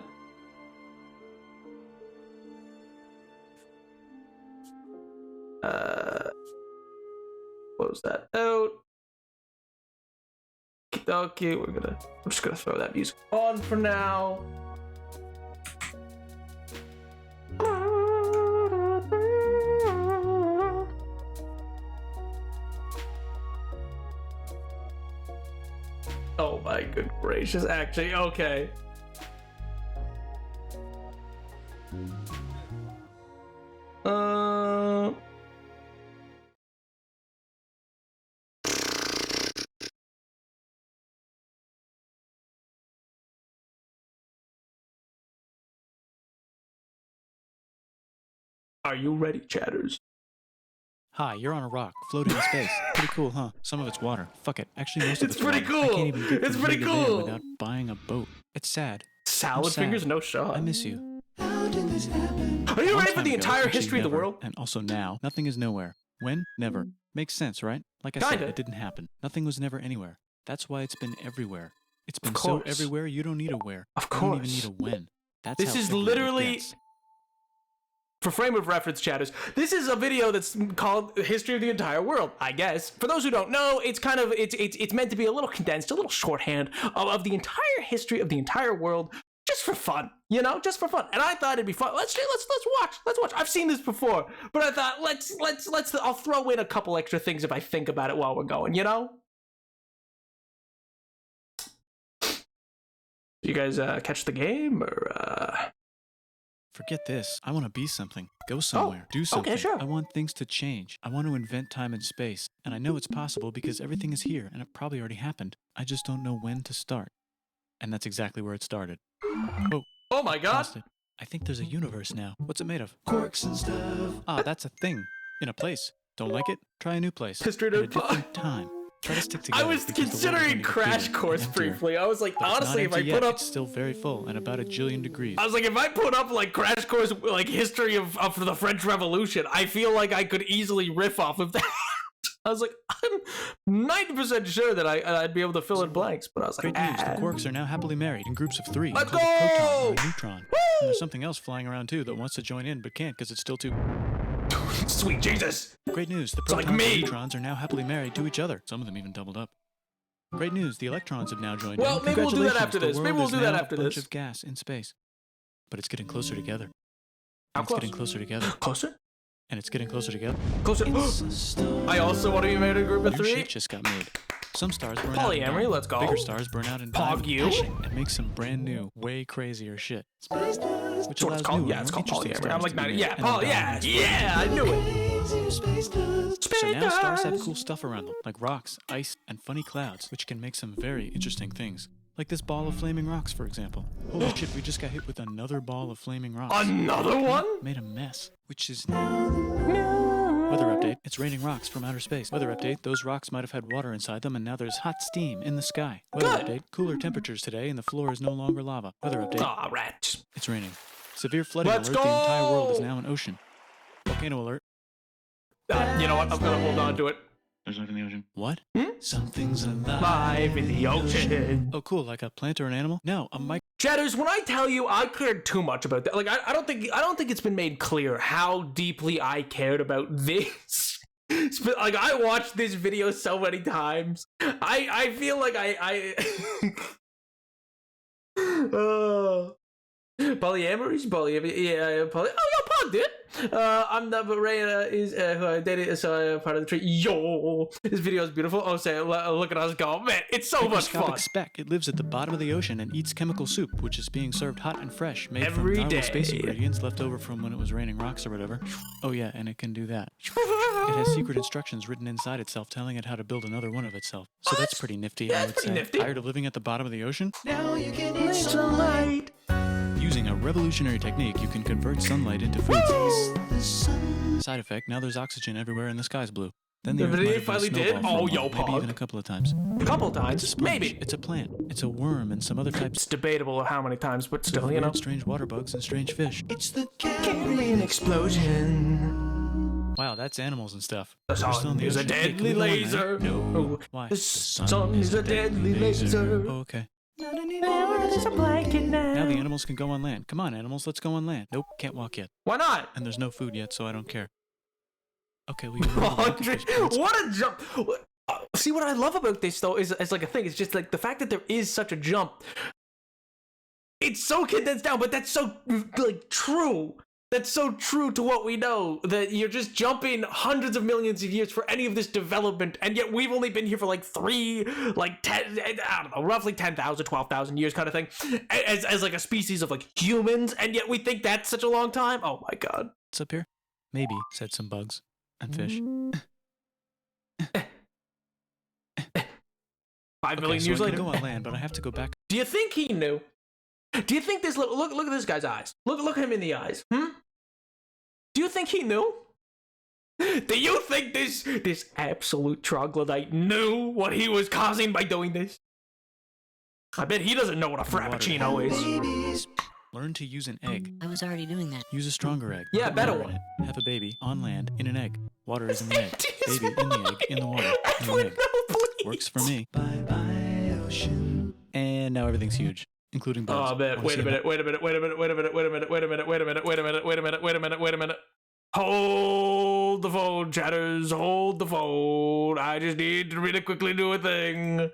Close that out. Okay, I'm just gonna throw that music on for now. Oh my good gracious, actually, okay. Are you ready, chatters? Hi, you're on a rock, floating in space. Pretty cool, huh? Some of it's water. Fuck it. Actually, most of it's it's pretty water. cool. I can't even get it's from pretty here to there cool without buying a boat. It's sad. Salad fingers, no shot. I miss you. Are you ready for the entire history of the world? And also now, nothing is nowhere. When? Never. Makes sense, right? Like I said, it didn't happen. Nothing was never anywhere. That's why it's been everywhere. It's been so everywhere, you don't need a where. Of course. You don't even need a when. That's this how is everywhere literally... gets. For frame of reference, chatters, this is a video that's called History of the Entire World, I guess. For those who don't know, it's kind of, it's meant to be a little condensed, a little shorthand of the entire history of the entire world, just for fun, you know, just for fun. And I thought it'd be fun. Let's watch. I've seen this before, but I thought, I'll throw in a couple extra things if I think about it while we're going, you know? You guys catch the game, or Forget this. I want to be something. Go somewhere. Do something. Okay, sure. I want things to change. I want to invent time and space. And I know it's possible because everything is here and it probably already happened. I just don't know when to start. And that's exactly where it started. Oh my God. I think there's a universe now. What's it made of? Quarks and stuff. Ah, that's a thing. In a place. Don't like it? Try a new place. History at a different time. Try to stick together. I was considering Crash Course briefly. I was like, honestly, if I put up, it's still very full and about 1 jillion degrees. I was like, if I put up like Crash Course, like history of the French Revolution, I feel like I could easily riff off of that. I was like, I'm 90% sure that I'd be able to fill in blanks, but I was like, Great news, the quarks are now happily married in groups of 3. Let's called a go! proton or a neutron. And there's something else flying around too that wants to join in but can't because it's still too... Sweet Jesus! Great news, the protons and neutrons are now happily married to each other. Some of them even doubled up. Great news, the electrons have now joined in. Well, maybe we'll do that after this. Maybe we'll do that after this. A bunch this. of gas in space. But it's getting closer together. How It's close? getting closer together. Closer? And it's getting closer together. Closer. I also want to be made a group of New 3. shit just got made. Some stars burn out in Polyamory, dying. let's go. Bigger stars burn out in dying Pog with you. passion and make some brand new, way crazier shit. Which allows called, new yeah, and it's more called interesting polyamory. I'm stars like, to be man, made yeah, and then yeah, die. yeah, I knew it. So now stars have cool stuff around them, like rocks, ice, and funny clouds, which can make some very interesting things. Like this ball of flaming rocks, for example. Holy shit, we just got hit with another ball of flaming rocks. Another one? Made a mess, which is now... Weather update, it's raining rocks from outer space. Weather update, those rocks might have had water inside them and now there's hot steam in the sky. Weather update, cooler temperatures today and the floor is no longer lava. Weather update, Aw, rats. it's raining. Severe flooding Let's alert, the entire world is go! now an ocean. Volcano alert. You know what? I'm gonna hold on to it. There's life in the ocean. What? Hmm? Something's alive. Live in the ocean. Oh, cool. Like a plant or an animal? No, a mic. Chatters, when I tell you I cared too much about that, like I don't think it's been made clear how deeply I cared about this. Like I watched this video so many times. I feel like I polyamory, yeah, oh, yo, Pog, dude. I'm the Reyna is who I dated, so part of the tree. Yo, this video is beautiful. Oh, say, look at us go, man! It's so much fun. Microscopic speck. It lives at the bottom of the ocean and eats chemical soup, which is being served hot and fresh, made Every from novel day. space ingredients left over from when it was raining rocks or whatever. Oh yeah, and it can do that. It has secret instructions written inside itself, telling it how to build another one of itself. So that's pretty nifty. I would say. Nifty. Tired of living at the bottom of the ocean? Now you can eat sunlight. Using a revolutionary technique, you can convert sunlight into food. Side effect, now there's oxygen everywhere and the sky's blue. Then the Earth might have been a finally did? snowball for a Oh, yo, while, maybe Pog. even a couple of times. A couple times, It's a sponge. maybe. It's a plant. It's a worm and some other types. It's debatable how many times, but still, you know. Strange water bugs and strange fish. It's the Cambrian explosion. Wow, that's animals and stuff. The We're still in sun the is a ocean. Hey, can deadly we go on land? laser. No. Why? The sun is a deadly laser. Oh, okay. There's a blanket now. Now the animals can go on land. Come on, animals, let's go on land. Nope, can't walk yet. Why not? And there's no food yet, so I don't care. Okay, we 100. What a jump! See, what I love about this though is like a thing. It's just like the fact that there is such a jump. It's so condensed down, but that's so like true. That's so true to what we know, that you're just jumping hundreds of millions of years for any of this development, and yet we've only been here for like 10, I don't know, roughly 10,000, 12,000 years kind of thing, as like a species of like humans, and yet we think that's such a long time? Oh my god. What's up here? Maybe, said some bugs. And fish. 5 million so years I later. can go on land, but I have to go back. Do you think he knew? Do you think this look at this guy's eyes? Look him in the eyes. Do you think he knew? Do you think this absolute troglodyte knew what he was causing by doing this? I bet he doesn't know what a frappuccino is. Learn to use an egg. I was already doing that. Use a stronger egg. Yeah, Put better water one. in it. Have a baby on land in an egg. Water is in the egg. Baby in the egg, in the water, in the egg. Works for me. Bye, ocean. And now everything's huge, including bugs. Oh man, wait a minute. Hold the phone, chatters. Hold the phone. I just need to really quickly do a thing.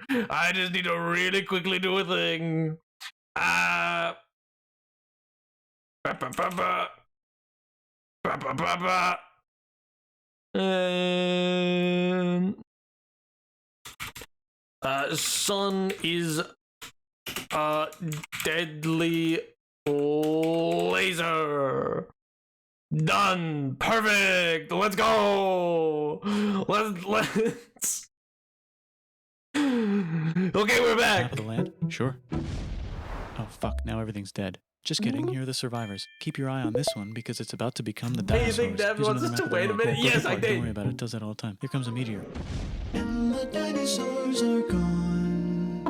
Sun is a deadly laser. Done. Perfect. Let's go. Let's. Okay, we're back. Map of the land? Sure. Oh fuck, now everything's dead. Just kidding, here are the survivors. Keep your eye on this one because it's about to become the Hey, you dinosaurs. think Dad Here's wants another us to map of the wait a world. minute? Go Yes, for I it. did. Don't worry about it, it does that all the time. Here comes a meteor. And the dinosaurs are gone.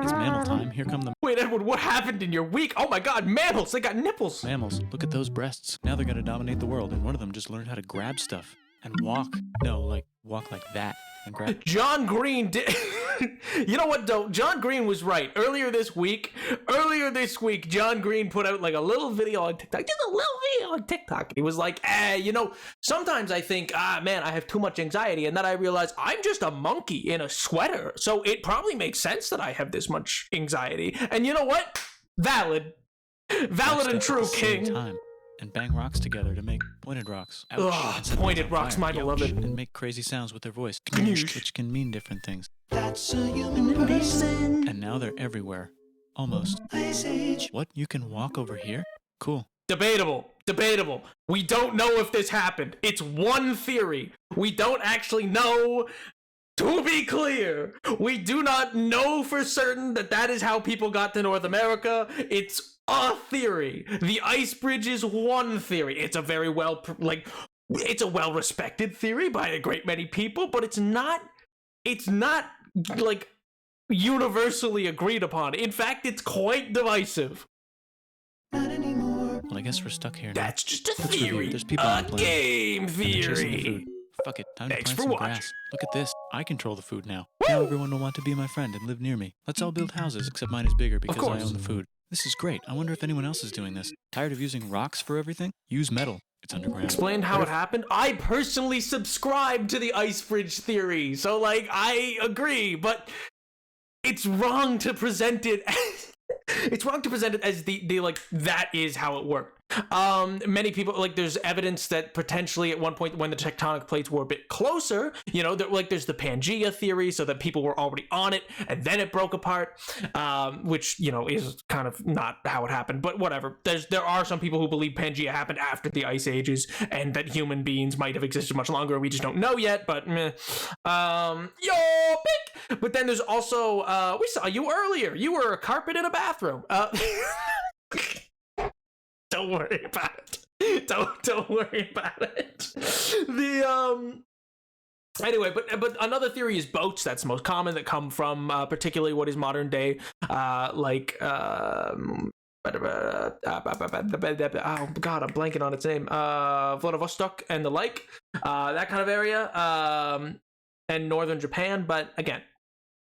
It's mammal time. Here come the Wait, Edward, what happened in your week? Oh my god, mammals! They got nipples! mammals. Look at those breasts. Now they're gonna dominate the world, and one of them just learned how to grab stuff and walk. No, like walk like that. and grab. John Green did. You know what, though? John Green was right. Earlier this week, John Green put out like a little video on TikTok. Just a little video on TikTok. He was like, sometimes I think, man, I have too much anxiety. And then I realize I'm just a monkey in a sweater. So it probably makes sense that I have this much anxiety. And you know what? Valid and true, King. Time. And bang rocks together to make pointed rocks. Ouch. Ugh, pointed rocks, my beloved. And make crazy sounds with their voice, which can mean different things. That's a human person. And now they're everywhere. Almost. Ice Age. What? You can walk over here? Cool. Debatable. We don't know if this happened. It's one theory. We don't actually know. To be clear, we do not know for certain that is how people got to North America. It's a theory. The ice bridge is one theory. It's a very it's a well-respected theory by a great many people, but it's not like universally agreed upon. In fact, it's quite divisive. Not anymore. Well, I guess we're stuck here now. That's just a theory. There's people on the plane. Game theory. Fuck it, time Thanks to for plant some watching. grass. Look at this. I control the food now. Now everyone will want to be my friend and live near me. Let's all build houses, except mine is bigger because I own the food. This is great. I wonder if anyone else is doing this. Tired of using rocks for everything? Use metal. It's underground. Explain how it happened. I personally subscribe to the ice bridge theory, so I agree, but it's wrong to present it as the like that is how it worked. Many people there's evidence that potentially at one point when the tectonic plates were a bit closer, there's the Pangea theory, so that people were already on it and then it broke apart, which is kind of not how it happened, but whatever. There are some people who believe Pangea happened after the ice ages and that human beings might have existed much longer. We just don't know yet, but but then there's also we saw you earlier. You were a carpet in a bathroom. Don't worry about it. Don't worry about it. Anyway, but another theory is boats. That's the most common, that come from particularly what is modern day oh god, I'm blanking on its name. Vladivostok and the like, that kind of area, and northern Japan. But again,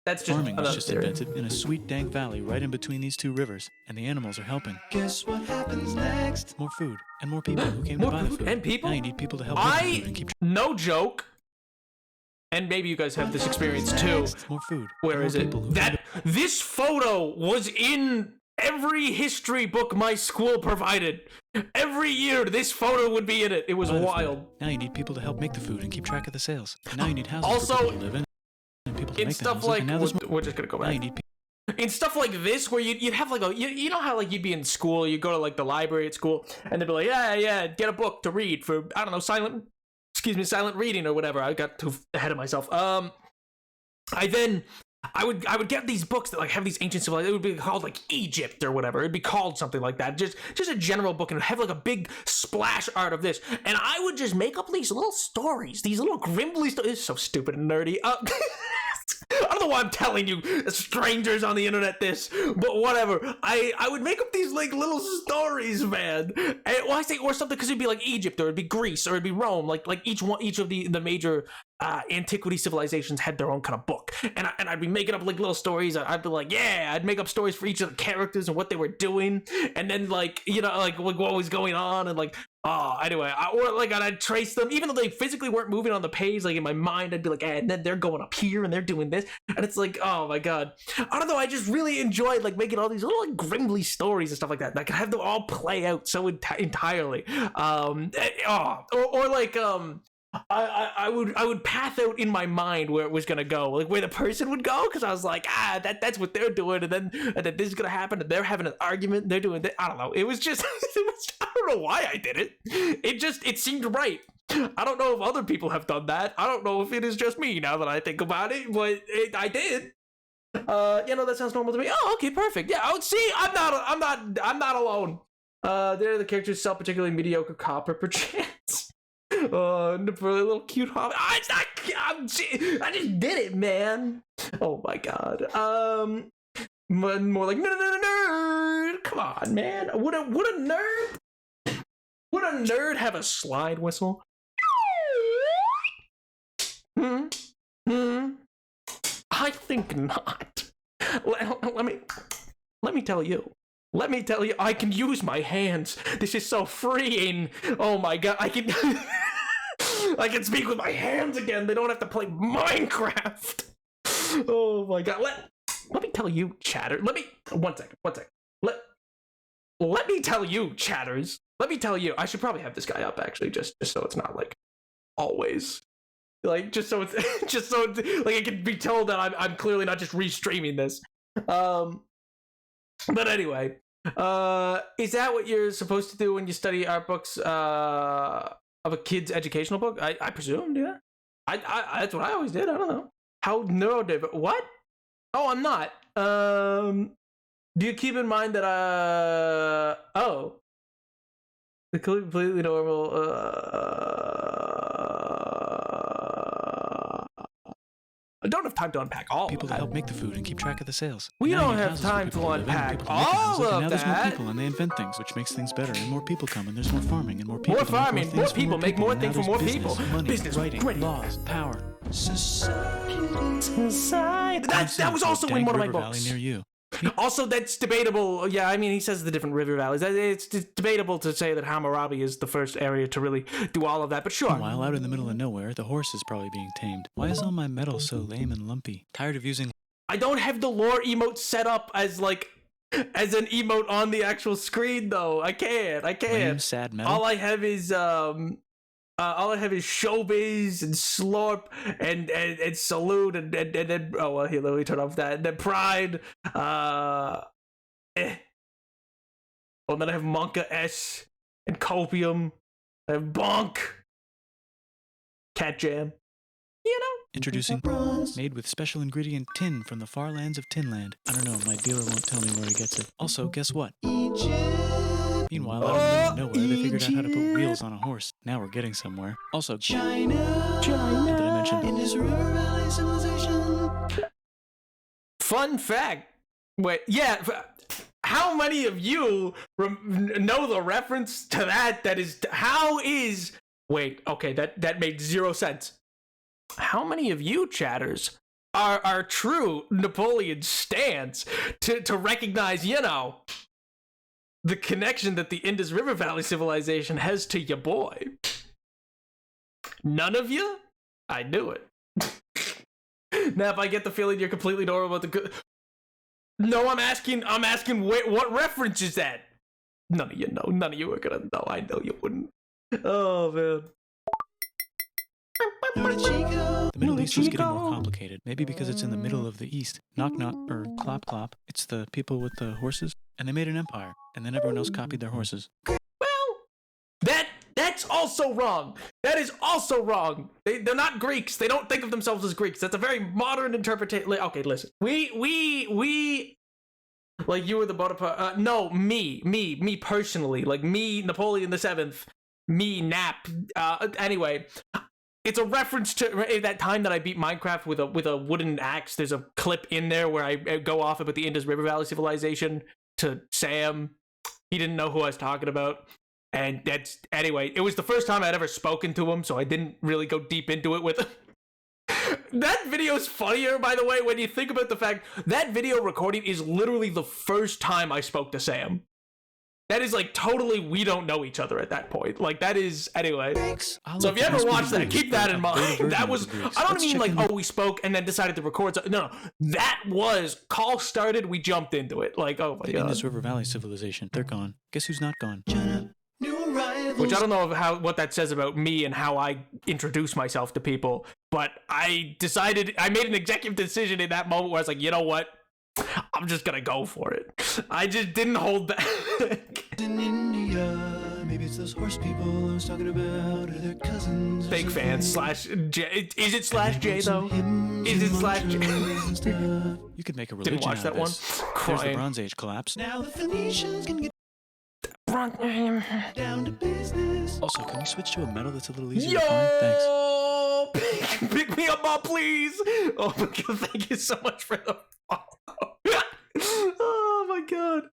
that's just farming was just invented in a sweet dank valley right in between these two rivers, and the animals are helping. Guess what happens next? More food and more people who came to buy the food. And people. Now you need people to help with the food and keep. No joke. And maybe you guys have this experience too. More food. Where is it? This photo was in every history book my school provided. Every year, this photo would be in it. It was wild. Now you need people to help make the food and keep track of the sales. And now you need houses also, for people to live in. In stuff like, we're just gonna go back. In stuff like this, where you'd have you know how you'd be in school, you go to the library at school, and they'd be like, yeah, get a book to read for, I don't know, silent reading or whatever. I got too ahead of myself. I would get these books that have these ancient civilizations. It would be called Egypt or whatever. It'd be called something like that. Just a general book, and have a big splash art of this. And I would just make up these little stories, these little grimbly stories. It's so stupid and nerdy. I don't know why I'm telling you strangers on the internet this, but whatever. I would make up these little stories, man. And, I say or something, because it'd be Egypt, or it'd be Greece, or it'd be Rome. Each of the major antiquity civilizations had their own kind of book, and I'd be making up little stories. I'd be I'd make up stories for each of the characters and what they were doing, and then what was going on, and anyway, I'd trace them, even though they physically weren't moving on the page. In my mind, I'd be and then they're going up here and they're doing this, and it's oh my god, I don't know. I just really enjoyed making all these little grimbly stories and stuff like that. I could have them all play out so entirely. I would path out in my mind where it was gonna go, where the person would go, because I was that's what they're doing, and then this is gonna happen, and they're having an argument, and they're doing that. I don't know. It was just I don't know why I did it. It seemed right. I don't know if other people have done that. I don't know if it is just me now that I think about it, but I did. That sounds normal to me. Oh, okay, perfect. Yeah, see, I'm not alone. There the characters sell particularly mediocre copper perchance. For a little cute hobby. I just did it, man. Oh my god. More like nerd. Come on, man. Would a nerd have a slide whistle? I think not. Let me tell you. Let me tell you, I can use my hands. This is so freeing. Oh my god, I can I can speak with my hands again. They don't have to play Minecraft. Oh my god. Let me tell you, chatter. One second. Let me tell you, chatters. Let me tell you. I should probably have this guy up actually, just so it's not like always. Like just so like it can be told that I'm clearly not just restreaming this. But anyway, is that what you're supposed to do when you study art books of a kid's educational book? I presume, yeah. I that's what I always did. I don't know. How neurodivergent? What? Oh, I'm not. Do you keep in mind that the completely normal I don't have time to unpack all people of to that. help make the food and keep track of the sales. We Now don't you have houses for time people to live in, unpack people to make all houses, and of now there's more that. people and they invent things, which makes things better. And more people come and there's more farming and more people. More can make farming, more things for people make more and now things for more there's people. business, money, Business, writing, great. laws, power. That was also in one of my River books. Valley near you. Also, that's debatable. Yeah, I mean, he says the different river valleys. It's debatable to say that Hammurabi is the first area to really do all of that, but sure. Meanwhile, out in the middle of nowhere, the horse is probably being tamed. Why is all my metal so lame and lumpy? Tired of using... I don't have the lore emote set up as an emote on the actual screen, though. I can't. Lame, sad metal? All I have is showbiz and slurp and salute and then oh well, here, let me turn off that. And then pride. Oh, and then I have Monka S and copium. I have bonk. Cat jam. You know. Introducing made with special ingredient tin from the far lands of Tinland. I don't know, my dealer won't tell me where he gets it. Also, guess what? Meanwhile, out in the middle of nowhere, they figured out how to put wheels on a horse. Now we're getting somewhere. Also, China. Did I mention? Indus River Valley civilization. Fun fact. Wait, yeah. How many of you know the reference to that? That is, how is? Wait, okay, that made zero sense. How many of you chatters are true Napoleon stans to recognize, you know, the connection that the Indus River Valley civilization has to your boy? None of you? I knew it. Now, if I get the feeling you're completely normal about the... No, I'm asking, wait, what reference is that? None of you know. None of you are gonna know. I know you wouldn't. Oh, man. The Middle East is getting more complicated. Maybe because it's in the middle of the East. Knock knock, or clop clop. It's the people with the horses. And they made an empire. And then everyone else copied their horses. Well, that's also wrong. That is also wrong. They're not Greeks. They don't think of themselves as Greeks. That's a very modern interpretation. Okay, listen. We like you were the Bonaparte. No, me personally. Like me, Napoleon the Seventh. Me, Nap. Anyway. It's a reference to that time that I beat Minecraft with a wooden axe. There's a clip in there where I go off about the Indus River Valley civilization to Sam. He didn't know who I was talking about. And that's, anyway, it was the first time I'd ever spoken to him, so I didn't really go deep into it with him. That video is funnier, by the way, when you think about the fact that video recording is literally the first time I spoke to Sam. That is like totally, we don't know each other at that point. Like that is, anyway. So if you ever watch that, keep that in mind. That was, I don't mean like, oh, we spoke and then decided to record. So, no, that was, call started, we jumped into it. Like, oh my God. The Indus River Valley civilization, they're gone. Guess who's not gone? Which I don't know what that says about me and how I introduce myself to people. But I decided, I made an executive decision in that moment where I was like, you know what? I'm just gonna go for it. I just didn't hold back. In India, maybe it's those horse people I was talking about, or their cousins. Big fan /J. Is it /J though? Is it /J? You could make a religion Didn't watch out that of this. one. There's the Bronze Age collapse. Now the Phoenicians can get down to business. Also, can we switch to a metal that's a little easier to find? Thanks. Pick me up, Mom, please. Oh my God, thank you so much for the follow. Oh my God.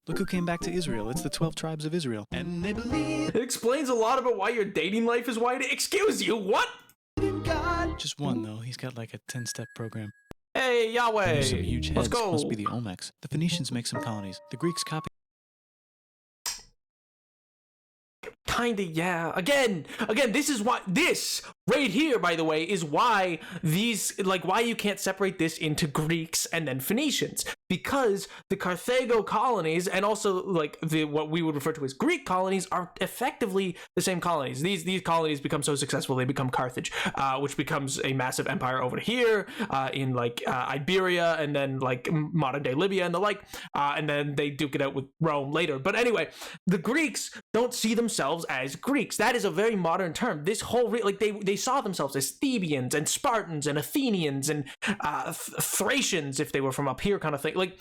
Look who came back to Israel. It's the 12 tribes of Israel. And they believe it explains a lot about why your dating life is wide. Excuse you, what? God. Just one, though. He's got like a 10-step program. Hey, Yahweh! There's some huge heads. Let's go! Must be the Olmecs. The Phoenicians make some colonies. The Greeks copy. Kinda, yeah. Again, this is why, this right here, by the way, is why these, like, why you can't separate this into Greeks and then Phoenicians. Because the Carthago colonies, and also, like, what we would refer to as Greek colonies, are effectively the same colonies. These colonies become so successful, they become Carthage, which becomes a massive empire over here, in, like, Iberia, and then, like, modern-day Libya and the like, and then they duke it out with Rome later. But anyway, the Greeks don't see themselves as Greeks. That is a very modern term. This whole they saw themselves as Thebians and Spartans and Athenians and Thracians, if they were from up here, kind of thing. Like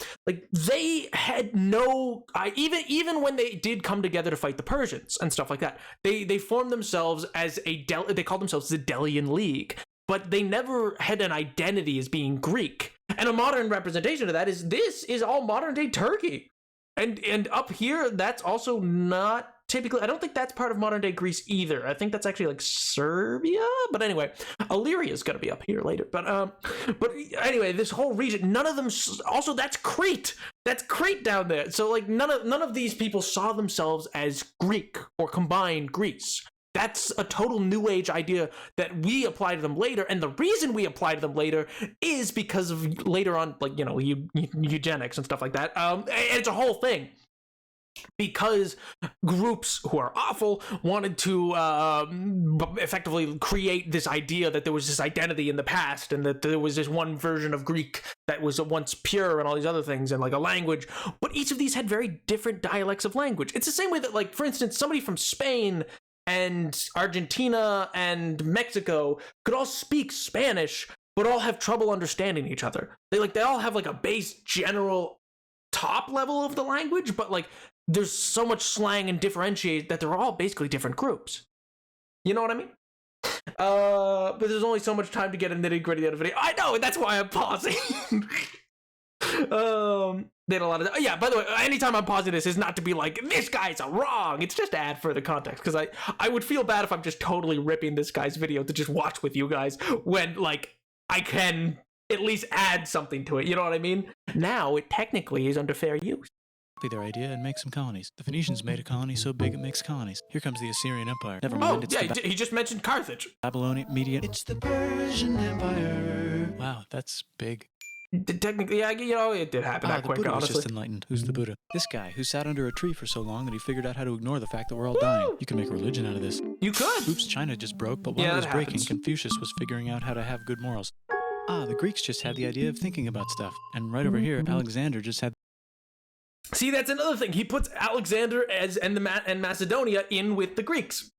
they had no even when they did come together to fight the Persians and stuff like that, they formed themselves as they called themselves the Delian League, but they never had an identity as being Greek. And a modern representation of that is this is all modern day Turkey. And up here, that's also not typically, I don't think that's part of modern day Greece either. I think that's actually like Serbia. But anyway, Illyria is going to be up here later. But anyway, this whole region, none of them, also that's Crete. That's Crete down there. So like none of these people saw themselves as Greek or combined Greece. That's a total new age idea that we apply to them later. And the reason we apply to them later is because of later on, like, you know, eugenics and stuff like that. And it's a whole thing. Because groups who are awful wanted to effectively create this idea that there was this identity in the past and that there was this one version of Greek that was once pure and all these other things and like a language. But each of these had very different dialects of language. It's the same way that, like, for instance, somebody from Spain and Argentina and Mexico could all speak Spanish, but all have trouble understanding each other. They all have like a base general top level of the language, but like there's so much slang and differentiate that they're all basically different groups. You know what I mean? But there's only so much time to get a nitty gritty out of video. I know, that's why I'm pausing. They had a lot of yeah, by the way, anytime I'm pausing this is not to be like this guy's wrong, it's just to add further context, because I would feel bad if I'm just totally ripping this guy's video to just watch with you guys when like I can at least add something to it, you know what I mean? Now it technically is under fair use. Their idea and make some colonies. The Phoenicians made a colony so big it makes colonies. Here comes the Assyrian Empire. Never mind. Oh, yeah, he just mentioned Carthage. Babylonian, Median. It's the Persian Empire. Wow, that's big. Technically, yeah, you know, it did happen that the quick, Buddha honestly. was just enlightened. Who's the Buddha? This guy who sat under a tree for so long that he figured out how to ignore the fact that we're all dying. You can make a religion out of this. You could. Oops, China just broke, but while it was breaking, Confucius was figuring out how to have good morals. The Greeks just had the idea of thinking about stuff. And right over here, Alexander just had... See, that's another thing. He puts Alexander and Macedonia in with the Greeks.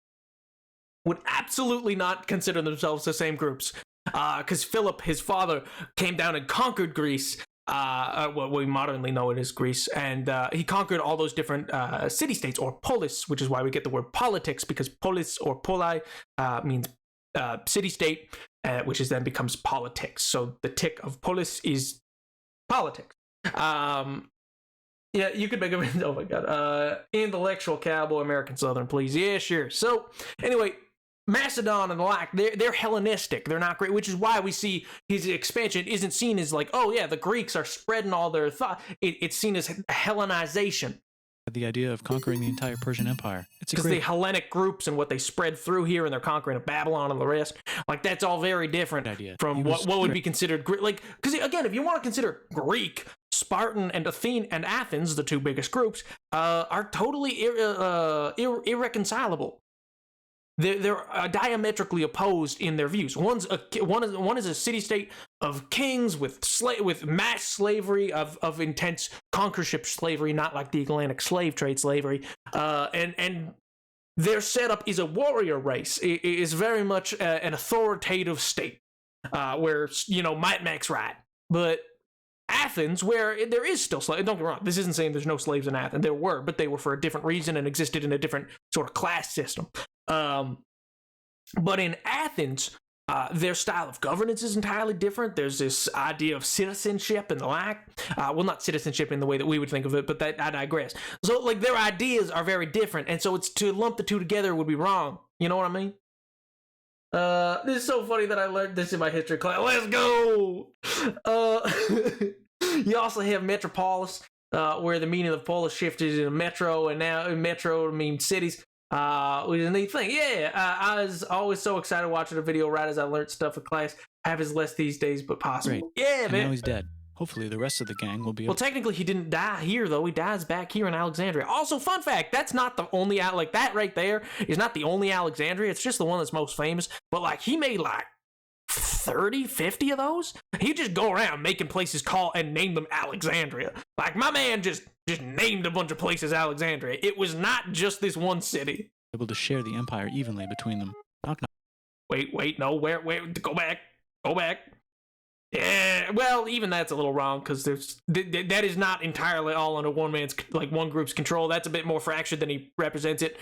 Would absolutely not consider themselves the same groups. Because Philip, his father, came down and conquered Greece. What we modernly know it as Greece. And he conquered all those different city-states, or polis, which is why we get the word politics, because polis or poli means city-state, which is then becomes politics. So the tick of polis is politics. Yeah, you could make a... Oh my god. Intellectual cowboy American Southern, please. Yeah, sure. So, anyway, Macedon and the like, they're Hellenistic. They're not great, which is why we see his expansion isn't seen as like, oh yeah, the Greeks are spreading all their thought. It's seen as Hellenization. The idea of conquering the entire Persian Empire. It's because the Hellenic groups and what they spread through here, and they're conquering of Babylon and the rest. Like, that's all very different from what would be considered Greek. Like, because again, if you want to consider Greek, Spartan and Athens, the two biggest groups, are totally irreconcilable. They're diametrically opposed in their views. One is a city-state of kings with mass slavery of intense conquerorship slavery, not like the Atlantic slave trade slavery. And their setup is a warrior race. It is very much an authoritative state where, you know, might makes right. But Athens, where there is still slaves, don't get me wrong, this isn't saying there's no slaves in Athens. There were, but they were for a different reason and existed in a different sort of class system. But in Athens, their style of governance is entirely different. There's this idea of citizenship and the like. Well, not citizenship in the way that we would think of it, but I digress. So, like, their ideas are very different, and so it's to lump the two together would be wrong. You know what I mean? This is so funny that I learned this in my history class. Let's go! You also have Metropolis, where the meaning of polis shifted in metro, and now in metro means cities, which is a neat thing. Yeah, I was always so excited watching a video right as I learned stuff in class. Have his less these days, but possible. Great. Yeah, and man. now he's dead. Hopefully the rest of the gang will be... Well, technically he didn't die here, though. He dies back here in Alexandria. Also, fun fact, that's not the only... Like, that right there is not the only Alexandria. It's just the one that's most famous. But, like, he made, like, 30, 50 of those? He'd just go around making places call and name them Alexandria. Like, my man just named a bunch of places Alexandria. It was not just this one city. able to share the empire evenly between them. Knock, knock. Wait, no, where, go back. Yeah, well, even that's a little wrong, because that is not entirely all under one group's control. That's a bit more fractured than he represents it.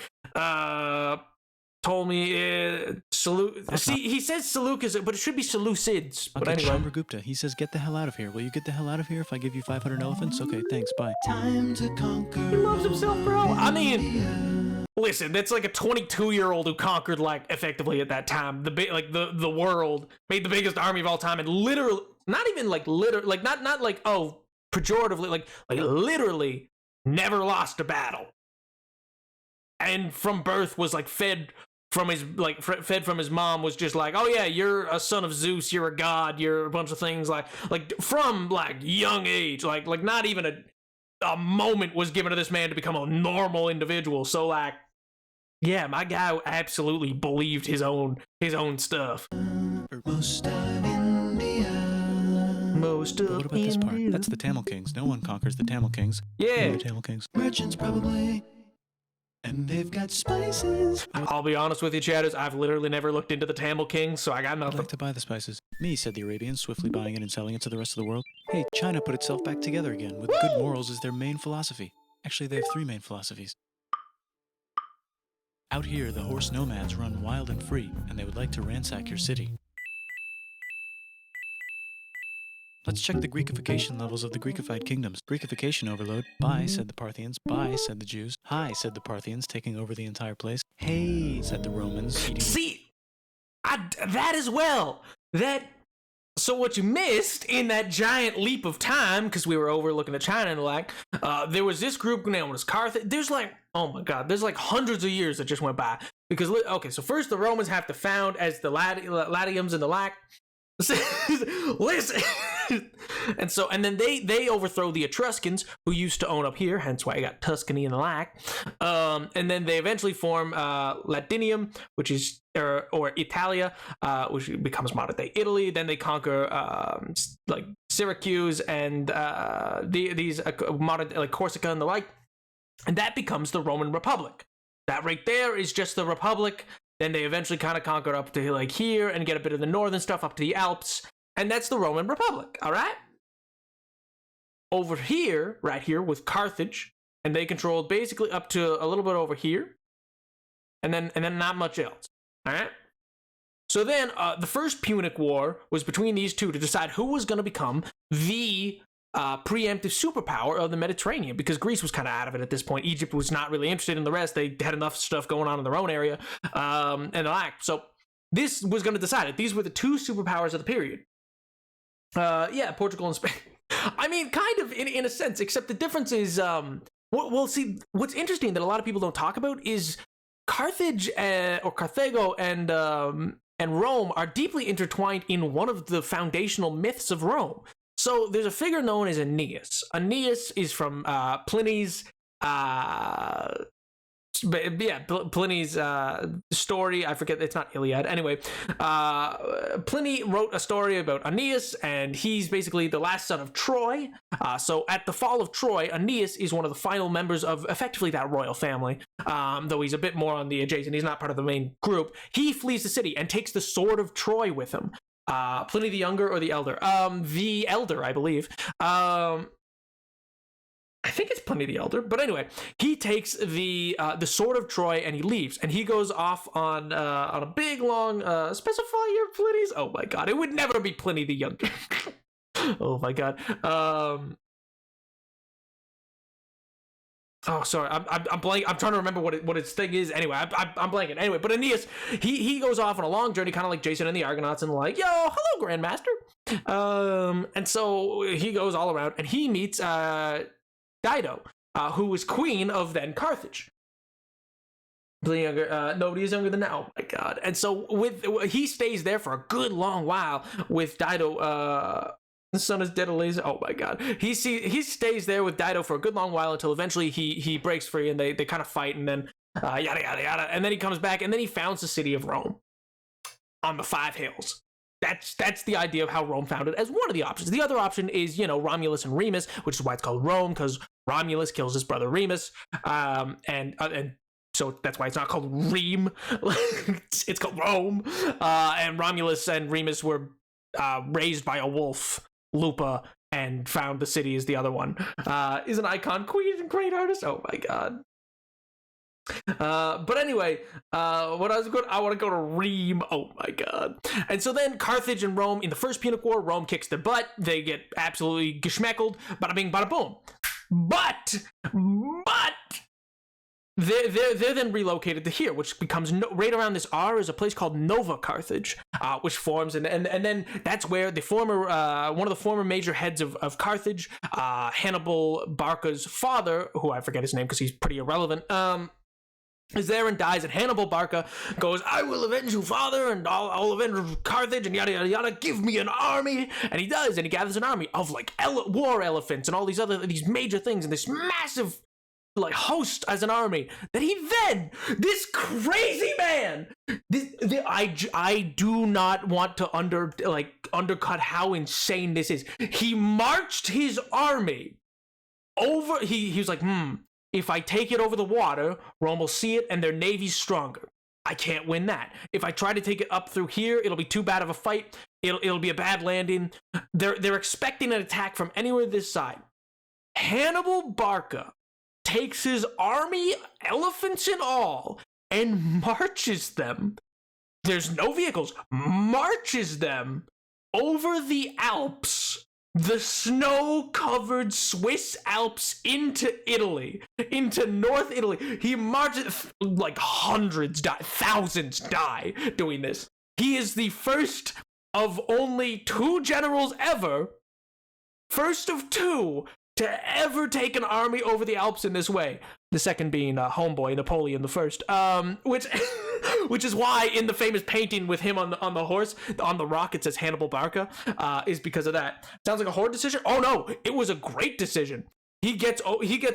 Told me, he says Seleucus, but it should be Seleucids. But Okay, anyway. Chandragupta, he says, get the hell out of here. Will you get the hell out of here if I give you 500 elephants? Okay, thanks, bye. Time to conquer. He loves himself, bro. I mean, listen, that's like a 22-year-old who conquered, like, effectively at that time, the world, made the biggest army of all time, and literally, not even like not like, oh, pejoratively, like literally never lost a battle. And from birth was like fed from his mom, was just like, oh yeah, you're a son of Zeus, you're a god, you're a bunch of things, like from like young age, like not even a moment was given to this man to become a normal individual. So like, yeah, my guy absolutely believed his own stuff. Most of India. Most of what about this part? That's the Tamil Kings. No one conquers the Tamil Kings. Yeah. The Tamil Kings. Merchants probably. And they've got spices. I'll be honest with you, chatters, I've literally never looked into the Tamil Kings, so I got nothing. I'd like to buy the spices. Me, said the Arabians, swiftly buying it and selling it to the rest of the world. Hey, China put itself back together again, with good morals as their main philosophy. Actually, they have 3 main philosophies. Out here, the horse nomads run wild and free, and they would like to ransack your city. Let's check the Greekification levels of the Greekified kingdoms. Greekification overload. Bye, said the Parthians. Bye, said the Jews. Hi, said the Parthians, taking over the entire place. Hey, said the Romans. See, that as well. So what you missed in that giant leap of time, because we were overlooking at China and the like, there was this group named was Carthage. There's like, oh my god, there's like hundreds of years that just went by. Because, okay, so first the Romans have to found as the Latiums and the like. Listen. and then they overthrow the Etruscans, who used to own up here, hence why I got Tuscany and the like. And then they eventually form Latinium, which is or Italia, which becomes modern day Italy. Then they conquer like Syracuse and these modern like Corsica and the like, and that becomes the Roman Republic. That right there is just the Republic. Then they eventually kind of conquer up to like here and get a bit of the northern stuff up to the Alps. And that's the Roman Republic, all right? Over here, right here with Carthage, and they controlled basically up to a little bit over here. And then not much else, all right? So then the first Punic War was between these two to decide who was going to become the preemptive superpower of the Mediterranean, because Greece was kind of out of it at this point. Egypt was not really interested in the rest. They had enough stuff going on in their own area, and the like. So this was going to decide it. These were the 2 superpowers of the period. Yeah, Portugal and Spain. I mean, kind of in a sense, except the difference is, well, see, what's interesting that a lot of people don't talk about is Carthage or Carthago and Rome are deeply intertwined in one of the foundational myths of Rome. So there's a figure known as Aeneas. Aeneas is from Pliny's Pliny's story. I forget, it's not Iliad. Anyway, Pliny wrote a story about Aeneas, and he's basically the last son of Troy. So at the fall of Troy, Aeneas is one of the final members of effectively that royal family. Though he's a bit more on the adjacent, he's not part of the main group. He flees the city and takes the sword of Troy with him. Pliny the Younger or the Elder? The Elder, I believe. I think it's Pliny the Elder, but anyway, he takes the sword of Troy and he leaves, and he goes off on a big long specify your Pliny's. Oh my god, it would never be Pliny the Younger. Oh my god. Oh, sorry, I'm blank. I'm trying to remember what its thing is. Anyway, I'm blanking. Anyway, but Aeneas, he goes off on a long journey, kind of like Jason and the Argonauts, and like, yo, hello, Grandmaster. And so he goes all around, and he meets Dido, who was queen of then Carthage. Younger, nobody is younger than that. Oh my god! And so he stays there for a good long while with Dido. The son is dead, Eliza. Oh my god. He stays there with Dido for a good long while until eventually he breaks free and they kind of fight, and then yada yada yada. And then he comes back and then he founds the city of Rome on the 5 hills. That's the idea of how Rome founded as one of the options. The other option is, Romulus and Remus, which is why it's called Rome, because Romulus kills his brother Remus, and so that's why it's not called Reme. It's called Rome. And Romulus and Remus were raised by a wolf, Lupa, and found the city as the other one. Is an icon, queen, and great artist. Oh my god. But anyway, I want to go to Reme. Oh my god. And so then Carthage and Rome in the First Punic War, Rome kicks their butt. They get absolutely geschmeckled. Bada bing, bada boom. But they're then relocated to here, which becomes right around this R is a place called Nova Carthage, which forms, and then that's where the former one of the former major heads of Carthage, Hannibal Barca's father, who I forget his name because he's pretty irrelevant, is there and dies, and Hannibal Barca goes, I will avenge you, father, and I'll avenge Carthage, and yada yada yada, give me an army. And he does, and he gathers an army of like war elephants and all these major things, and this massive host as an army that he then, this crazy man, I do not want to undercut how insane this is. He marched his army over, he was like, if I take it over the water, Rome will see it and their navy's stronger. I can't win that. If I try to take it up through here, it'll be too bad of a fight. It'll be a bad landing. They're expecting an attack from anywhere this side. Hannibal Barca takes his army, elephants and all, and marches them. There's no vehicles. Marches them over the Alps, the snow-covered Swiss Alps, into Italy, into North Italy. He marches, like hundreds die, thousands die doing this. He is the first of only 2 generals ever, first of 2, to ever take an army over the Alps in this way. The second being homeboy Napoleon I, which is why in the famous painting with him on the horse on the rock it says Hannibal Barca, is because of that. Sounds like a horrid decision. Oh no, it was a great decision. He gets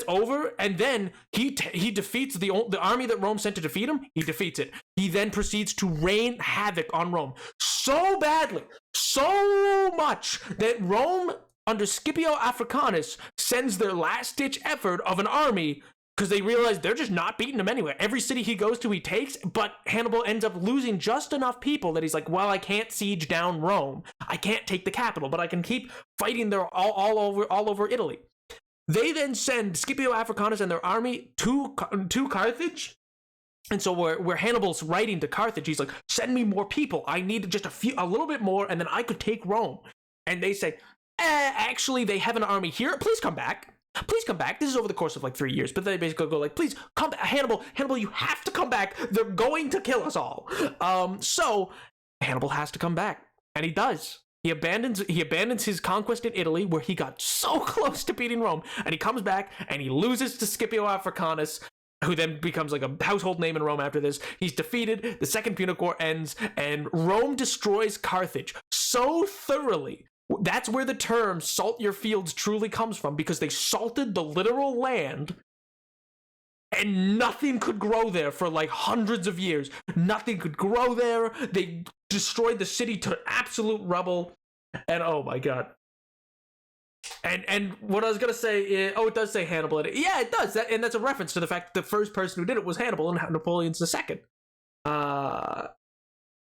over, and then he defeats the army that Rome sent to defeat him. He defeats it. He then proceeds to rain havoc on Rome so badly, so much that Rome, under Scipio Africanus, sends their last-ditch effort of an army because they realize they're just not beating him anywhere. Every city he goes to, he takes, but Hannibal ends up losing just enough people that he's like, well, I can't siege down Rome. I can't take the capital, but I can keep fighting there all over Italy. They then send Scipio Africanus and their army to Carthage. And so where Hannibal's writing to Carthage, he's like, send me more people. I need just a little bit more, and then I could take Rome. And they say, actually, they have an army here. Please come back. Please come back. This is over the course of like 3 years, but they basically go like, please come back. Hannibal, you have to come back. They're going to kill us all. So Hannibal has to come back, and he does. He abandons his conquest in Italy, where he got so close to beating Rome, and he comes back and he loses to Scipio Africanus, who then becomes like a household name in Rome after this. He's defeated, the Second Punic War ends, and Rome destroys Carthage so thoroughly. That's where the term salt your fields truly comes from, because they salted the literal land and nothing could grow there for like hundreds of years. Nothing could grow there. They destroyed the city to absolute rubble. And oh my god. And what I was going to say is, it does say Hannibal in it. Yeah, it does. And that's a reference to the fact that the first person who did it was Hannibal, and Napoleon's the second.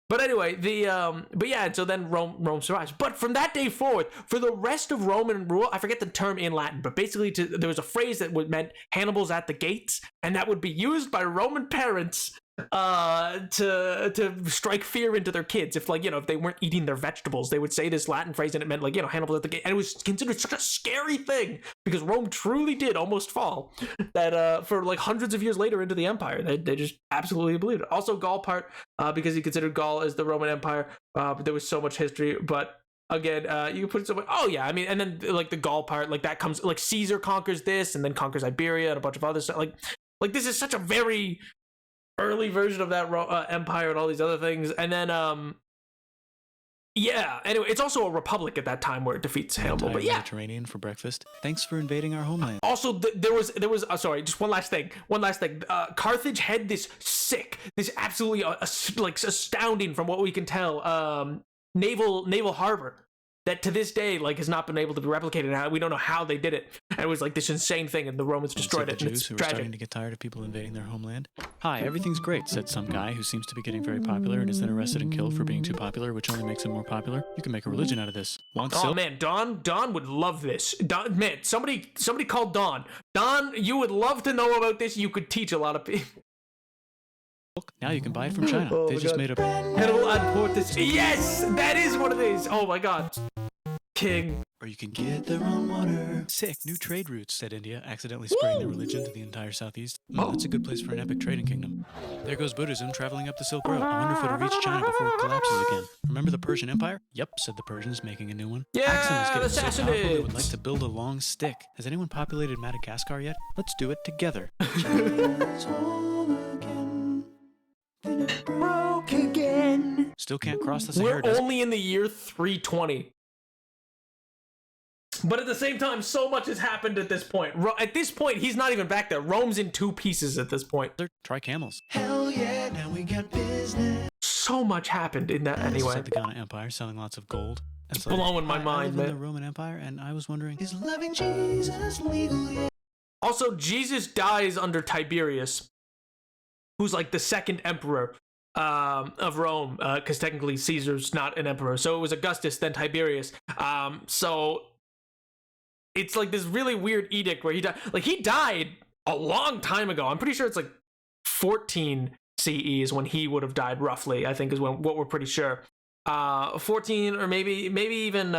But anyway, and so then Rome survives. But from that day forward, for the rest of Roman rule, I forget the term in Latin, but basically there was a phrase that meant Hannibal's at the gates, and that would be used by Roman parents to strike fear into their kids. If like, if they weren't eating their vegetables, they would say this Latin phrase and it meant like, Hannibal at the gate. And it was considered such a scary thing because Rome truly did almost fall that for like hundreds of years later into the empire, they just absolutely believed it. Also Gaul part, because he considered Gaul as the Roman Empire, but there was so much history. But again, you can put it somewhere. Oh yeah, I mean, and then like the Gaul part, like that comes like Caesar conquers this and then conquers Iberia and a bunch of other stuff. Like this is such a very early version of that empire and all these other things. And then yeah, anyway, it's also a republic at that time where it defeats Hannibal. But yeah, Mediterranean for breakfast. Thanks for invading our homeland. Also, there was sorry, just one last thing. Carthage had this absolutely astounding, from what we can tell, naval harbor that to this day like has not been able to be replicated. Now we don't know how they did it, and it was like this insane thing, and the Romans destroyed it. The Jews who were starting to get tired of people invading their homeland. Hi, everything's great, said some guy who seems to be getting very popular and is then arrested and killed for being too popular, which only makes him more popular. You can make a religion out of this. Man, Don would love this. Man, somebody called Don. Don, you would love to know about this. You could teach a lot of people. Now you can buy it from China. They just made a Hannibal import this. Yes, that is one of these. Oh my God, King. Or you can get their own water. Sick, new trade routes, said India, accidentally spreading their religion to the entire southeast. That's a good place for an epic trading kingdom. There goes Buddhism traveling up the Silk Road. I wonder if it'll reach China before it collapses again. Remember the Persian Empire? Yep, said the Persians, making a new one. Yeah, the so powerful they would like to build a long stick. Has anyone populated Madagascar yet? Let's do it together. Broke again. Still can't cross the Sahara Desert. We're only in the year 320. But at the same time, so much has happened at this point. At this point, he's not even back there. Rome's in two pieces at this point. Try camels. Hell yeah, now we got business. So much happened in that anyway. The Ghana Empire selling lots of gold. It's blowing my mind, man. The Roman Empire, and I was wondering, is loving Jesus legal yet? Also, Jesus dies under Tiberius, who's like the second emperor of Rome, because technically Caesar's not an emperor. So it was Augustus, then Tiberius. So it's like this really weird edict where he died. Like he died a long time ago. I'm pretty sure it's like 14 CE is when he would have died, roughly. I think is what we're pretty sure. 14 or maybe even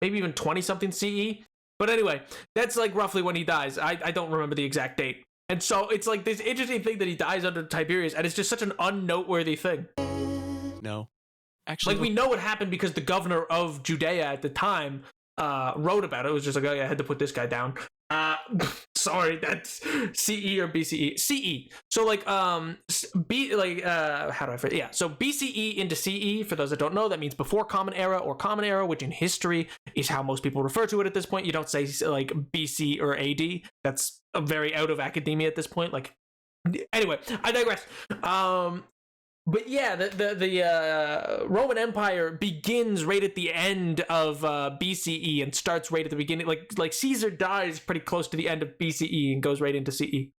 20 something CE. But anyway, that's like roughly when he dies. I don't remember the exact date. And so it's like this interesting thing that he dies under Tiberius, and it's just such an unnoteworthy thing. No. Actually, we know what happened because the governor of Judea at the time wrote about it. It was just like, oh yeah, I had to put this guy down. Sorry, that's CE or BCE? CE. So like how do I phrase it? Yeah, so BCE into CE, for those that don't know, that means before Common Era or Common Era, which in history is how most people refer to it at this point. You don't say like BC or AD. That's very out of academia at this point. Like, anyway, I digress. But yeah, the Roman Empire begins right at the end of BCE and starts right at the beginning. Like Caesar dies pretty close to the end of BCE and goes right into CE.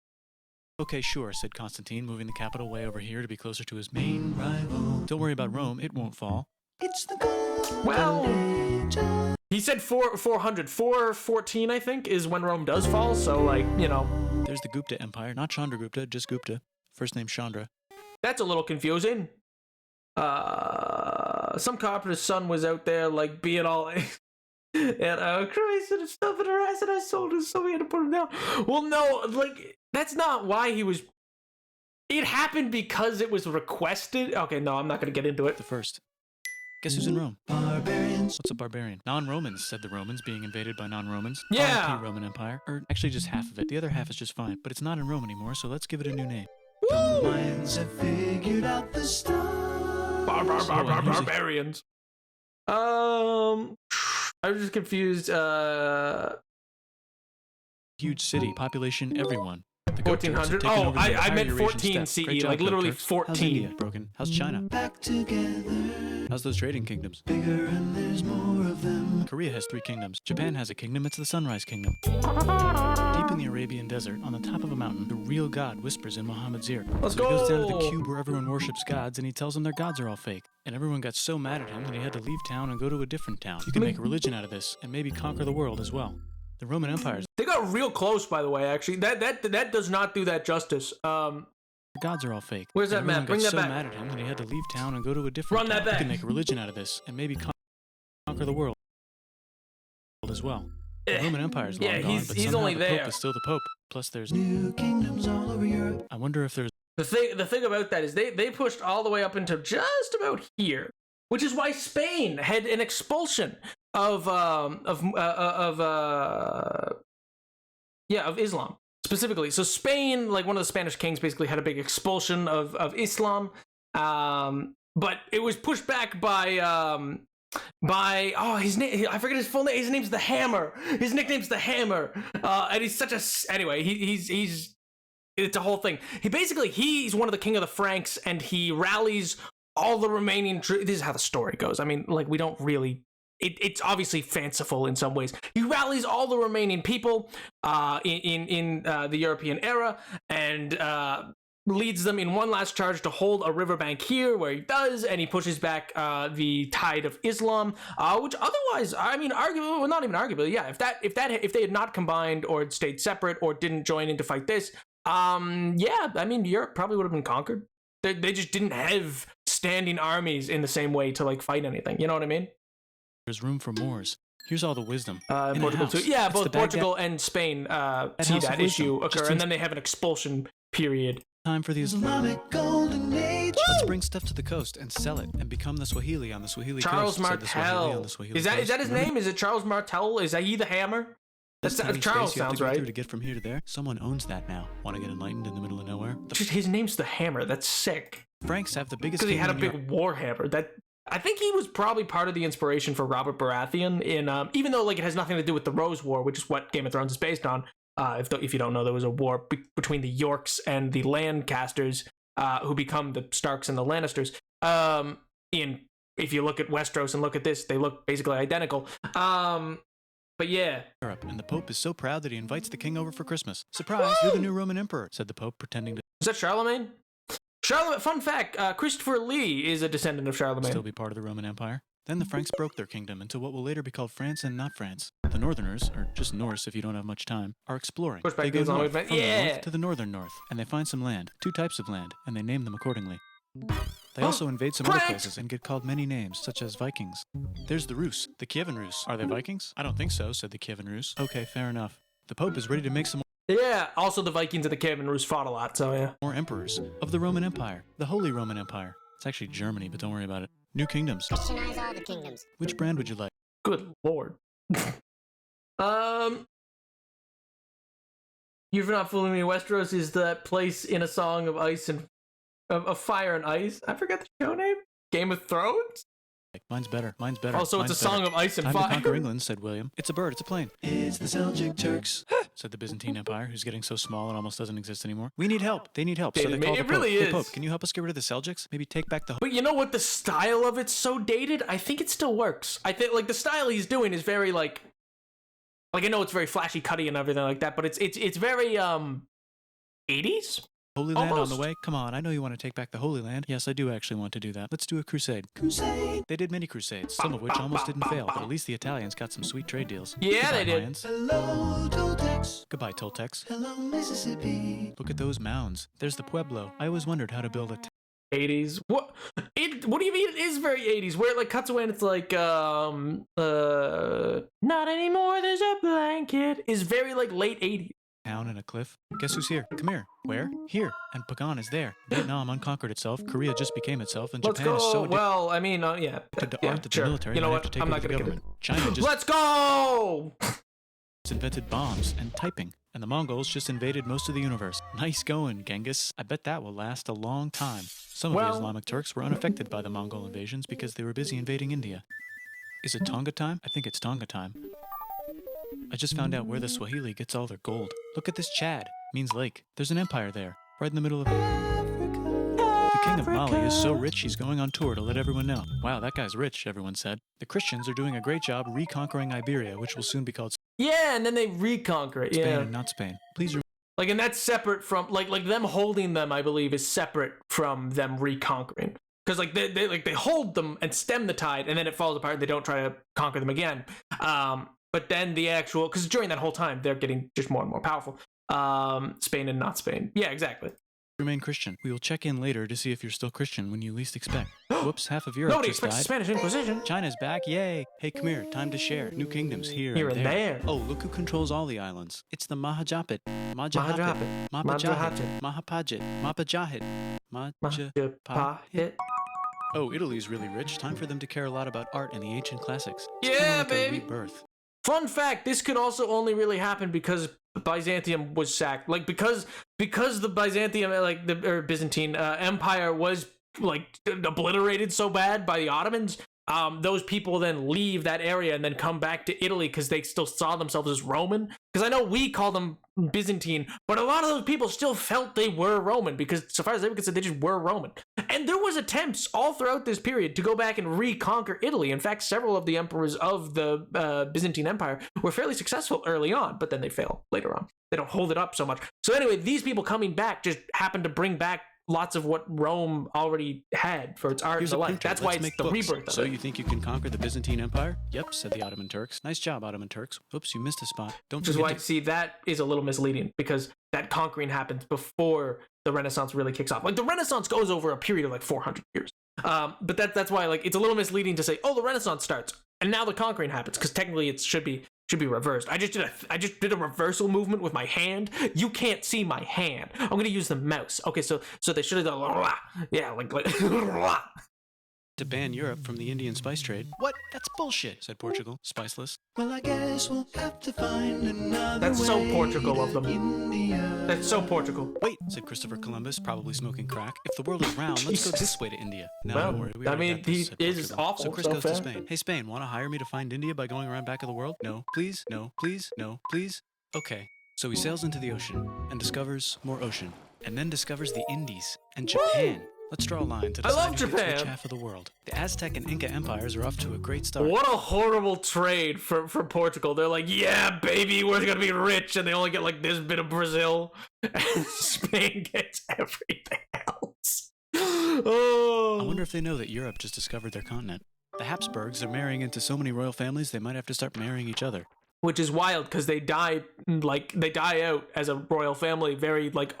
Okay, sure, said Constantine, moving the capital way over here to be closer to his main rival. Don't worry about Rome, it won't fall. It's the gold. Well, he said 400. 414, I think, is when Rome does fall. So, like, There's the Gupta Empire, not Chandragupta, just Gupta. First name Chandra. That's a little confusing. Some carpenter's son was out there, like, being all... and Christ and stuff in her eyes, and I sold him, so we had to put him down. Well, no, like, that's not why he was... It happened because it was requested. Okay, no, I'm not going to get into it. The first. Guess who's in Rome? Barbarians. What's a barbarian? Non-Romans, said the Romans, being invaded by non-Romans. Yeah! RIP Roman Empire. Or actually just half of it. The other half is just fine, but it's not in Rome anymore, so let's give it a new name. The Mayans have figured out the stars. Barbarians. I was just confused. Huge city, population, everyone. 1400. Oh, I meant 14 CE, like literally 14. How's India? Broken. How's China? Back together. How's those trading kingdoms? Bigger and there's more of them. Korea has 3 kingdoms. Japan has a kingdom. It's the Sunrise Kingdom. Deep in the Arabian desert, on the top of a mountain, the real God whispers in Muhammad's ear. Let's go! He goes down to the cube where everyone worships gods, and he tells them their gods are all fake. And everyone got so mad at him that he had to leave town and go to a different town. You can make a religion out of this, and maybe conquer the world as well. The Roman Empire. They got real close, by the way, actually. That does not do that justice. The gods are all fake. Where's that Everyone map? Bring got that so back. mad at him that he had to leave town and go to a different Run that town. He back. could make a religion out of this and maybe conquer the world as well. The Roman Empire's long gone, but he's somehow only the there. Pope is still the Pope. Plus, there's New kingdoms all over Europe. I wonder if there's The thing about that is they pushed all the way up into just about here, which is why Spain had an expulsion of Islam specifically. So Spain, like one of the Spanish kings, basically had a big expulsion of Islam, but it was pushed back by his name, I forget his full name. His name's the Hammer. His nickname's the Hammer, and he's such a anyway. He's it's a whole thing. He's one of the king of the Franks, and he rallies all the remaining. This is how the story goes. I mean, like we don't really. It's obviously fanciful in some ways. He rallies all the remaining people in the European era and leads them in one last charge to hold a riverbank here, where he does, and he pushes back the tide of Islam, which otherwise, I mean, arguably, well, not even arguably, yeah. If they had not combined or stayed separate or didn't join in to fight this, yeah, I mean, Europe probably would have been conquered. They just didn't have standing armies in the same way to like fight anything. You know what I mean? There's room for Moors. Here's all the wisdom. Portugal too. Yeah, both Portugal and Spain see that issue occur, and then they have an expulsion period. Time for the Islamic Golden Age. Let's bring stuff to the coast and sell it and become the Swahili on the Swahili Charles coast. Martel. Is that his name? Is it Charles Martel? Is that he the Hammer? That's Charles sounds right. To get from here to there, someone owns that now. Want to get enlightened in the middle of nowhere? His name's the Hammer. That's sick. Franks have the biggest. Because he had a big war hammer. I think he was probably part of the inspiration for Robert Baratheon in, even though like it has nothing to do with the Rose War, which is what Game of Thrones is based on. If you don't know, there was a war between the Yorks and the Lancasters, who become the Starks and the Lannisters. If you look at Westeros and look at this, they look basically identical. But yeah. Europe, and the Pope is so proud that he invites the king over for Christmas. Surprise, you're the new Roman emperor, said the Pope, pretending to. Is that Charlemagne? Fun fact, Christopher Lee is a descendant of Charlemagne. Still be part of the Roman Empire. Then the Franks broke their kingdom into what will later be called France and not France. The Northerners, or just Norse if you don't have much time, are exploring. They go north, from the north to the northern north, and they find some land, 2 types of land, and they name them accordingly. They also invade some other places and get called many names, such as Vikings. There's the Rus, the Kievan Rus. Are they Vikings? I don't think so, said the Kievan Rus. Okay, fair enough. The Pope is ready to make some Yeah, also the Vikings and the Kievan Rus fought a lot, so yeah. more emperors of the Roman Empire, the Holy Roman Empire. It's actually Germany, but don't worry about it. New kingdoms. Christianize all the kingdoms. Which brand would you like? Good lord. You're not fooling me. Westeros is that place in A Song of Ice and of Fire and Ice. I forgot the show name. Game of Thrones. Mine's better. Mine's better. Also, it's Mine's A Song better. of Ice and Time Fire. to conquer England, said William. It's a bird. It's a plane. It's the Seljuk Turks. Said the Byzantine Empire, who's getting so small it almost doesn't exist anymore. We need help. They need help. So they call the It Pope. really Hey, is. Pope, can you help us get rid of the Seljuks? Maybe take back the. But you know what? The style of it's so dated. I think it still works. I think like the style he's doing is very like I know it's very flashy, cutty, and everything like that. But it's very 80s. Holy Land Almost. on the way? Come on, I know you want to take back the Holy Land. Yes, I do actually want to do that. Let's do a crusade. Crusade. They did many crusades, some of which almost didn't fail, but at least the Italians got some sweet trade deals. Yeah, Goodbye, they did. Mayans. Hello, Toltecs. Goodbye, Toltecs. Hello, Mississippi. Look at those mounds. There's the Pueblo. I always wondered how to build a 80s. What do you mean it is very 80s? Where it like cuts away and it's like not anymore, there's a blanket is very like late 80s. town and a cliff. Guess who's here? Come here. Where? Here. And Pagan is there. Vietnam unconquered itself. Korea just became itself. And Let's Japan go. is so Well, I mean, yeah. to Yeah, art that sure. the military You know might what? have to take I'm over not the gonna give government. China just Let's go! invented bombs and typing. And the Mongols just invaded most of the universe. Nice going, Genghis. I bet that will last a long time. Some of the Islamic Turks were unaffected by the Mongol invasions because they were busy invading India. Is it Tonga time? I think it's Tonga time. I just found out where the Swahili gets all their gold. Look at this Chad. Means lake. There's an empire there, right in the middle of The king of Mali is so rich he's going on tour to let everyone know. Wow, that guy's rich, everyone said. The Christians are doing a great job reconquering Iberia, which will soon be called Yeah, and then they reconquer it. Spain Yeah. and not Spain. Please Like, and that's separate from like them holding them. I believe is separate from them reconquering. Because like they hold them and stem the tide, and then it falls apart. And they don't try to conquer them again. But then the actual, because during that whole time they're getting just more and more powerful. Spain and not Spain. Yeah, exactly. Remain Christian. We will check in later to see if you're still Christian when you least expect. Whoops, half of Europe Nobody just expects died. the Spanish Inquisition. China's back, yay! Hey, come here, time to share. New kingdoms here and there. Oh, look who controls all the islands. It's the Mahajapit. Mahajapit. Mahapajahit. Mahapajahit. Mahajapahit. Oh, Italy's really rich. Time for them to care a lot about art and the ancient classics. It's Yeah, like baby. A rebirth. Fun fact, this could also only really happen because Byzantium was sacked. Like, because the Byzantium, Byzantine Empire was, like, obliterated so bad by the Ottomans, those people then leave that area and then come back to Italy because they still saw themselves as Roman. Because I know we call them Byzantine, but a lot of those people still felt they were Roman because, so far as they were concerned, they just were Roman. And there was attempts all throughout this period to go back and reconquer Italy. In fact, several of the emperors of the Byzantine Empire were fairly successful early on, but then they fail later on. They don't hold it up so much. So anyway, these people coming back just happened to bring back lots of what Rome already had for its art and the like. That's why it's the rebirth of So it. you think you can conquer the Byzantine Empire? Yep, said the Ottoman Turks. Nice job, Ottoman Turks. Oops, you missed a spot. Don't Which is forget why, see, that is a little misleading because that conquering happens before the Renaissance really kicks off. Like, the Renaissance goes over a period of like 400 years. But that's why, like, it's a little misleading to say, oh, the Renaissance starts and now the conquering happens, because technically it should be reversed. I just did a reversal movement with my hand. You can't see my hand. I'm gonna use the mouse. Okay, so they should have done yeah, like to ban Europe from the Indian spice trade. What? That's bullshit, said Portugal, spiceless. Well, I guess we'll have to find another That's so way Portugal of to them. India. That's so Portugal. Wait, said Christopher Columbus, probably smoking crack. If the world is round, let's go this way to India. No, Well, don't worry. We I already mean, got this, he said is Portugal. awful, So Chris so goes to fair. Spain. Hey, Spain, want to hire me to find India by going around back of the world? No, please, no, please, no, please. Okay. So he sails into the ocean and discovers more ocean, and then discovers the Indies and Japan. Let's draw a line to I love decide who gets which Japan. half of the world. The Aztec and Inca empires are off to a great start. What a horrible trade for Portugal. They're like, yeah, baby, we're gonna be rich, and they only get like this bit of Brazil, and Spain gets everything else. Oh. I wonder if they know that Europe just discovered their continent. The Habsburgs are marrying into so many royal families they might have to start marrying each other. Which is wild because they die out as a royal family very like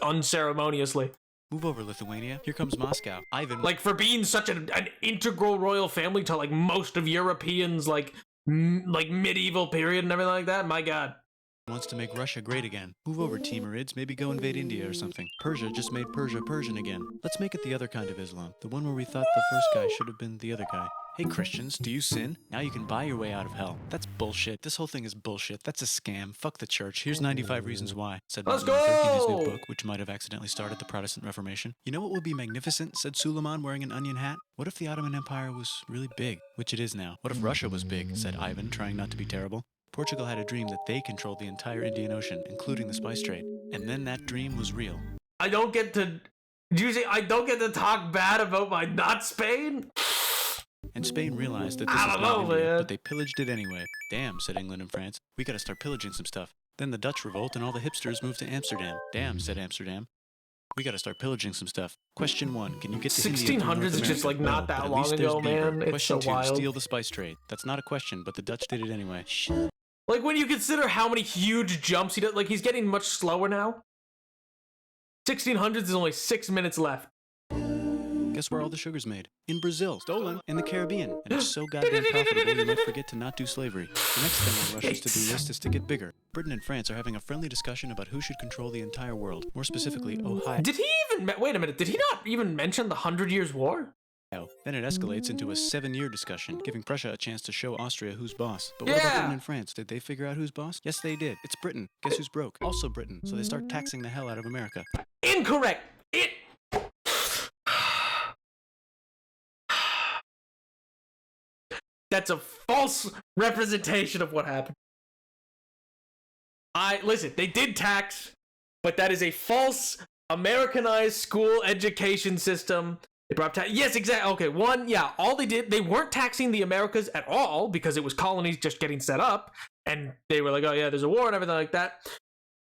unceremoniously. Move over, Lithuania. Here comes Moscow. Ivan. Like for being such an integral royal family to like most of Europeans like medieval period and everything like that. My God. Wants to make Russia great again. Move over, Timurids. Maybe go invade India or something. Persia just made Persia Persian again. Let's make it the other kind of Islam. The one where we thought the first guy should have been the other guy. Hey Christians, do you sin? Now you can buy your way out of hell. That's bullshit. This whole thing is bullshit. That's a scam. Fuck the church. Here's 95 reasons why, said Let's Martin Luther in his new go! book, which might have accidentally started the Protestant Reformation. You know what would be magnificent, said Suleiman wearing an onion hat? What if the Ottoman Empire was really big, which it is now? What if Russia was big, said Ivan, trying not to be terrible. Portugal had a dream that they controlled the entire Indian Ocean, including the spice trade. And then that dream was real. I don't get to talk bad about my not Spain. And Spain realized that this I is don't not know, India, man. but they pillaged it anyway. Damn, said England and France. We gotta start pillaging some stuff. Then the Dutch revolt and all the hipsters moved to Amsterdam. Damn, said Amsterdam. We gotta start pillaging some stuff. Question 1, can you get to India through 1600s North is just America? like not No, that but at long least there's ago, beaver. man. It's Question so 2, wild. steal the spice trade. That's not a question, but the Dutch did it anyway. Like when you consider how many huge jumps he does, like he's getting much slower now. 1600s is only 6 minutes left. Guess where all the sugar's made? In Brazil. Stolen. In the Caribbean. And it's so goddamn profitable you might forget to not do slavery. The next thing on Russia's to-do list is to get bigger. Britain and France are having a friendly discussion about who should control the entire world. More specifically, Ohio. Did he even wait a minute? Did he not even mention the 100 Years' War? Then it escalates into a 7-year discussion, giving Prussia a chance to show Austria who's boss. But what Yeah. about Britain and France? Did they figure out who's boss? Yes, they did. It's Britain. Guess who's broke? Also Britain. So they start taxing the hell out of America. Incorrect. That's a false representation of what happened. Listen, they did tax, but that is a false Americanized school education system. They brought tax. Yes, exactly. Okay, all they did, they weren't taxing the Americas at all because it was colonies just getting set up, and they were like, oh yeah, there's a war and everything like that.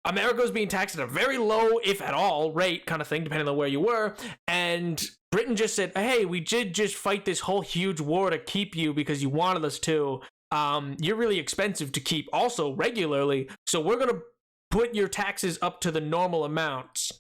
America was being taxed at a very low, if at all, rate kind of thing, depending on where you were. And Britain just said, hey, we did just fight this whole huge war to keep you because you wanted us to. You're really expensive to keep also regularly. So we're going to put your taxes up to the normal amounts.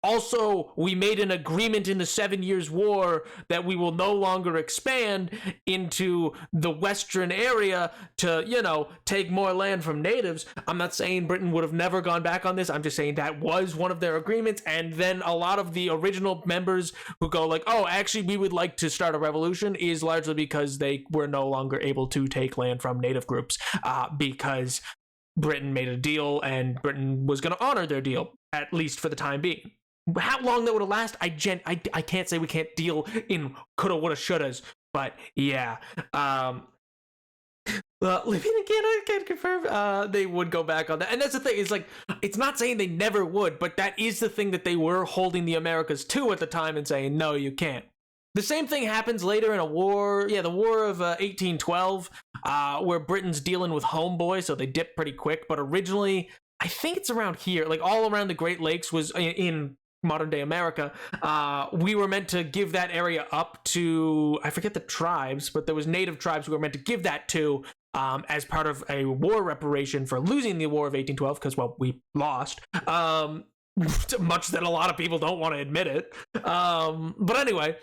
Also, we made an agreement in the 7 Years' War that we will no longer expand into the western area to, you know, take more land from natives. I'm not saying Britain would have never gone back on this. I'm just saying that was one of their agreements. And then a lot of the original members who go like, oh, actually, we would like to start a revolution is largely because they were no longer able to take land from native groups because Britain made a deal and Britain was going to honor their deal, at least for the time being. How long that would have lasted, I can't say. We can't deal in coulda, woulda, shouldas, but yeah. Living in Canada, I can't confirm they would go back on that. And that's the thing, is like, it's not saying they never would, but that is the thing that they were holding the Americas to at the time and saying, no, you can't. The same thing happens later in a war, the War of 1812, where Britain's dealing with homeboy, so they dip pretty quick. But originally, I think it's around here, like all around the Great Lakes was in modern day America. We were meant to give that area up to, I forget the tribes, but there was native tribes we were meant to give that to as part of a war reparation for losing the War of 1812, because, well, we lost. Much that a lot of people don't want to admit it. But anyway,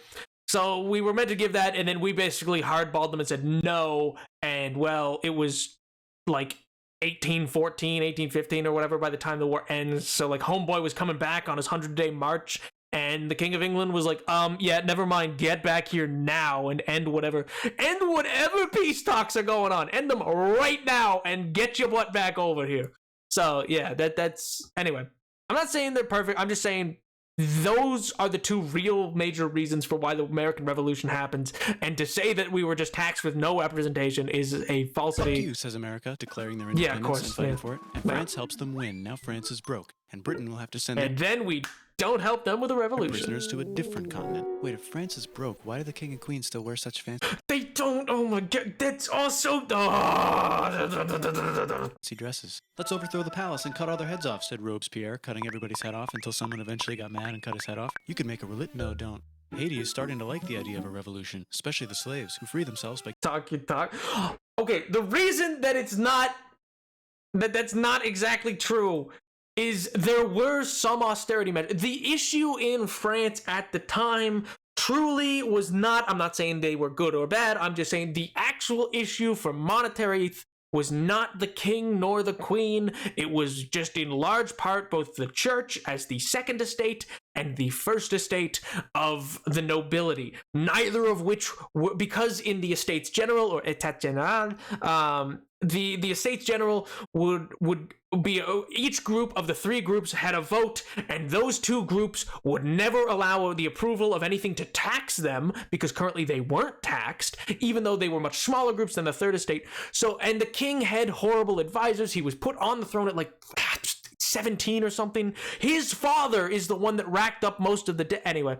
so we were meant to give that, and then we basically hardballed them and said no, and well, it was like 1814, 1815 or whatever by the time the war ends. So like homeboy was coming back on his 100-day march, and the King of England was like, yeah, never mind, get back here now and end whatever peace talks are going on. End them right now and get your butt back over here. So yeah, that's anyway. I'm not saying they're perfect. I'm just saying those are the two real major reasons for why the American Revolution happens. And to say that we were just taxed with no representation is a falsity. Fuck you, says America, declaring their independence and fighting for it. And France helps them win. Now France is broke, and Britain will have to send and then we don't help them with a revolution. Prisoners to a different continent. Wait, if France is broke, why do the king and queen still wear such fancy... They don't, oh my god, that's also... See dresses. Let's overthrow the palace and cut all their heads off, said Robespierre, cutting everybody's head off until someone eventually got mad and cut his head off. You could make a No, don't. Haiti is starting to like the idea of a revolution, especially the slaves, who free themselves by... Talk. Okay, the reason that it's not... that's not exactly true is there were some austerity measures. The issue in France at the time truly was not, I'm not saying they were good or bad, I'm just saying the actual issue for monetary was not the king nor the queen. It was just in large part both the church as the second estate and the first estate of the nobility, neither of which were, because in the Estates General or Etat General, the Estates General would be each group of the three groups had a vote, and those two groups would never allow the approval of anything to tax them, because currently they weren't taxed, even though they were much smaller groups than the third estate. So, and the king had horrible advisors. He was put on the throne at like 17 or something. His father is the one that racked up most of the debt. Anyway,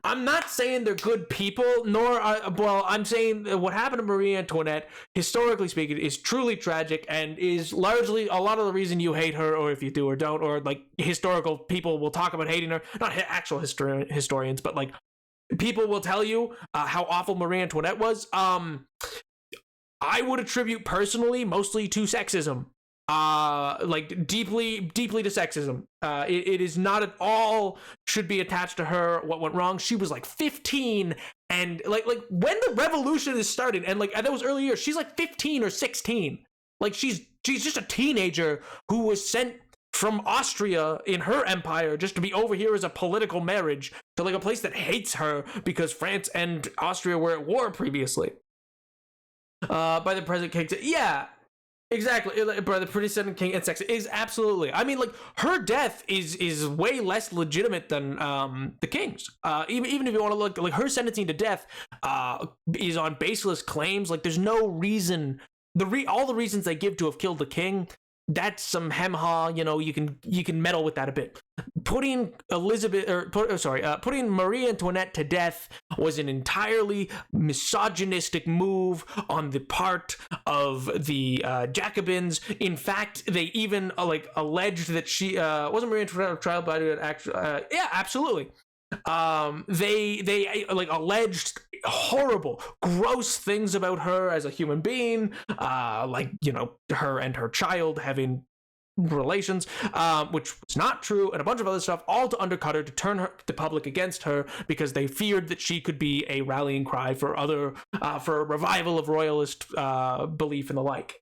I'm not saying they're good people, nor well, I'm saying what happened to Marie Antoinette, historically speaking, is truly tragic and is largely a lot of the reason you hate her, or if you do or don't, or like historical people will talk about hating her, not actual historians, but like people will tell you how awful Marie Antoinette was. I would attribute personally mostly to sexism. Like deeply to sexism. It is not at all should be attached to her what went wrong. She was like 15, and like when the revolution is started, and like that was early years, she's like 15 or 16. Like she's just a teenager who was sent from Austria in her empire just to be over here as a political marriage to like a place that hates her because France and Austria were at war previously. By the present king. Yeah. Exactly, by the present king and sex is absolutely. I mean, like her death is way less legitimate than the king's. Even if you want to look, like her sentencing to death is on baseless claims. Like there's no reason. All the reasons they give to have killed the king, that's some hem-ha. You know, you can meddle with that a bit. Putting Marie Antoinette to death was an entirely misogynistic move on the part of the Jacobins. In fact, they even alleged that she wasn't Marie Antoinette a child, but actually, yeah, absolutely. They alleged horrible, gross things about her as a human being, like, you know, her and her child having relations, which was not true, and a bunch of other stuff, all to undercut her, to turn the public against her, because they feared that she could be a rallying cry for for a revival of royalist belief and the like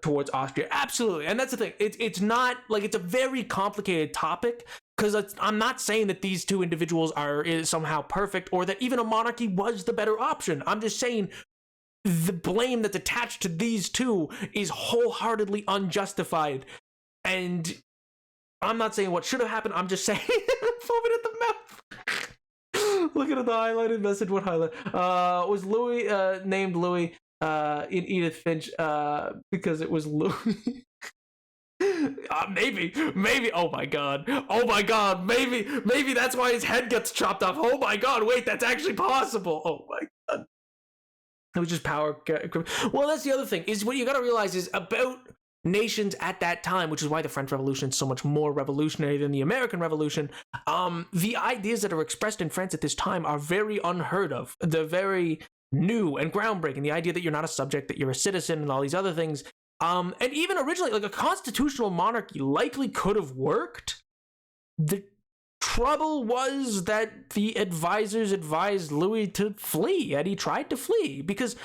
towards Austria. Absolutely. And that's the thing. It's not like, it's a very complicated topic, because I'm not saying that these two individuals are somehow perfect, or that even a monarchy was the better option. I'm just saying the blame that's attached to these two is wholeheartedly unjustified. And I'm not saying what should have happened. I'm just saying, foaming at the mouth. Looking at the highlighted message, what highlight? Was Louis named Louis in Edith Finch because it was Louis? Maybe. Oh my god, maybe that's why his head gets chopped off. Oh my god, wait, that's actually possible. Oh my god. It was just power. Well, that's the other thing, is what you gotta realize is about nations at that time, which is why the French Revolution is so much more revolutionary than the American Revolution. The ideas that are expressed in France at this time are very unheard of. They're very new and groundbreaking. The idea that you're not a subject, that you're a citizen, and all these other things. And even originally, like, a constitutional monarchy likely could have worked. The trouble was that the advisors advised Louis to flee, and he tried to flee, because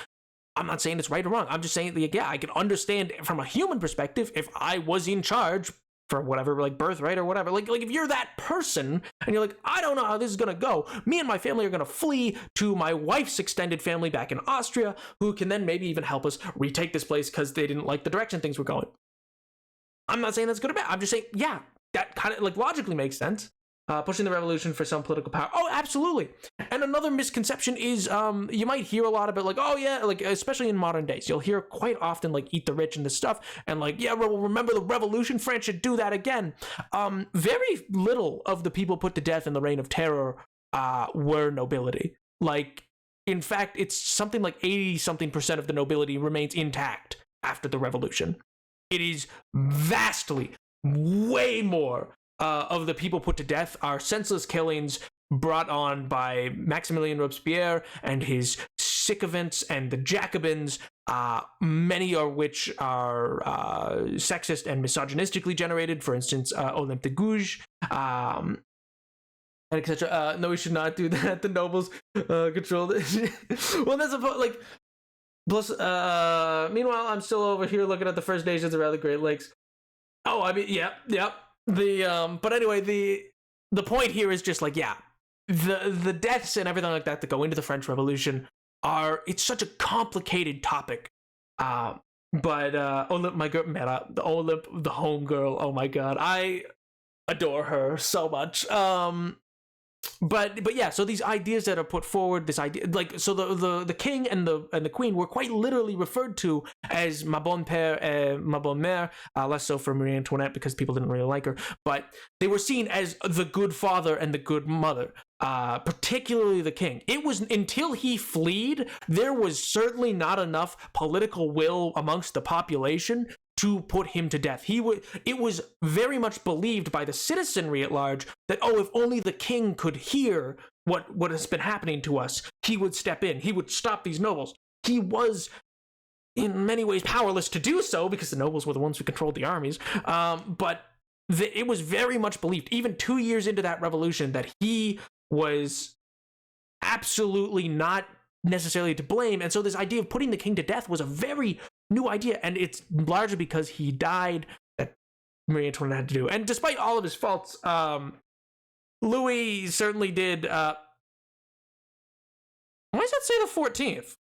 I'm not saying it's right or wrong. I'm just saying, like, yeah, I can understand from a human perspective if I was in charge for whatever, like, birthright or whatever. Like if you're that person and you're like, I don't know how this is gonna go. Me and my family are gonna flee to my wife's extended family back in Austria, who can then maybe even help us retake this place because they didn't like the direction things were going. I'm not saying that's good or bad. I'm just saying, yeah, that kind of, like, logically makes sense. Pushing the revolution for some political power. Oh, absolutely. And another misconception is you might hear a lot about, like, oh yeah, like, especially in modern days, you'll hear quite often, like, eat the rich and this stuff, and like, yeah, well, remember the revolution? France should do that again. Very little of the people put to death in the Reign of Terror were nobility. Like, in fact, it's something like 80-something% of the nobility remains intact after the revolution. It is vastly, way more of the people put to death are senseless killings brought on by Maximilien Robespierre and his sycophants and the Jacobins, many of which are sexist and misogynistically generated. For instance, Olympe de Gouges, and etc. No, we should not do that. The nobles controlled it. Well, that's like. Plus, meanwhile, I'm still over here looking at the First Nations around the Great Lakes. Oh, I mean, yep. But anyway, the point here is just like, yeah, the deaths and everything like that go into the French Revolution it's such a complicated topic. But Olympe, my girl, Meta, the Olympe, the homegirl, oh my god, I adore her so much. But yeah, so these ideas that are put forward, this idea, like, so the king and the queen were quite literally referred to as ma bonne père, ma bonne mère, less so for Marie Antoinette because people didn't really like her, but they were seen as the good father and the good mother, particularly the king. It was until he fled, there was certainly not enough political will amongst the population to put him to death. It was very much believed by the citizenry at large that, oh, if only the king could hear what has been happening to us, he would step in. He would stop these nobles. He was, in many ways, powerless to do so because the nobles were the ones who controlled the armies. But it was very much believed, even 2 years into that revolution, that he was absolutely not necessarily to blame. And so this idea of putting the king to death was a very new idea, and it's largely because he died that Marie Antoinette had to do. And despite all of his faults, Louis certainly did. Why does that say the 14th?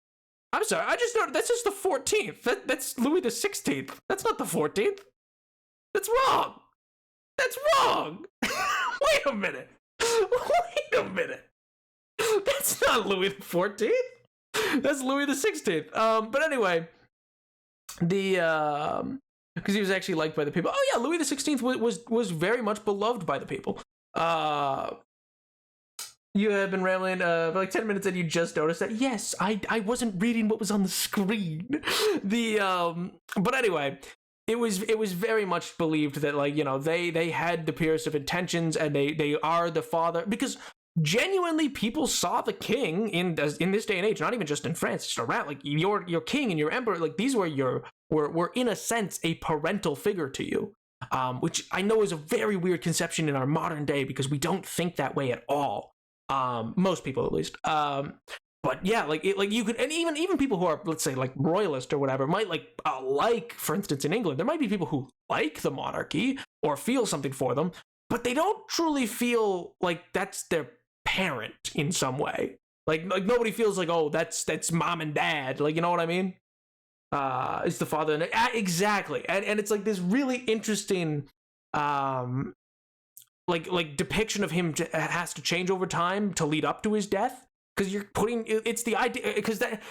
I'm sorry, I just noticed that's just the 14th. That's Louis the 16th. That's not the 14th. That's wrong. Wait a minute. That's not Louis the 14th. That's Louis the 16th. But anyway, because he was actually liked by the people. Oh yeah, Louis the 16th was very much beloved by the people. You have been rambling for like 10 minutes and you just noticed that. Yes, I wasn't reading what was on the screen. But anyway, it was very much believed that, like, you know, they had the purest of intentions and they are the father, because genuinely people saw the king in this day and age, not even just in France, just around, like your king and your emperor, like these were were in a sense a parental figure to you, which I know is a very weird conception in our modern day because we don't think that way at all. Most people at least. But yeah, like you could, and even people who are, let's say, like royalist or whatever, might like for instance in England, there might be people who like the monarchy or feel something for them, but they don't truly feel like that's their parent in some way. Like nobody feels like, oh, that's mom and dad. Like, you know what I mean? It's the father and exactly, and it's like this really interesting, like depiction of him has to change over time to lead up to his death. Because you're putting, it's the idea, because that,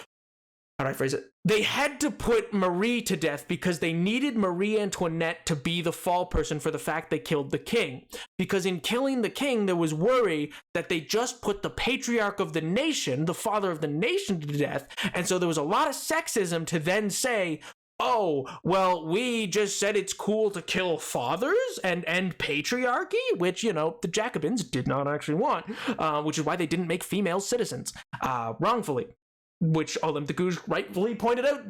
how do I phrase it? They had to put Marie to death because they needed Marie Antoinette to be the fall person for the fact they killed the king. Because in killing the king, there was worry that they just put the patriarch of the nation, the father of the nation, to death. And so there was a lot of sexism to then say, oh, well, we just said it's cool to kill fathers and end patriarchy, which, you know, the Jacobins did not actually want, which is why they didn't make female citizens, wrongfully, which Olympe de Gouges rightfully pointed out,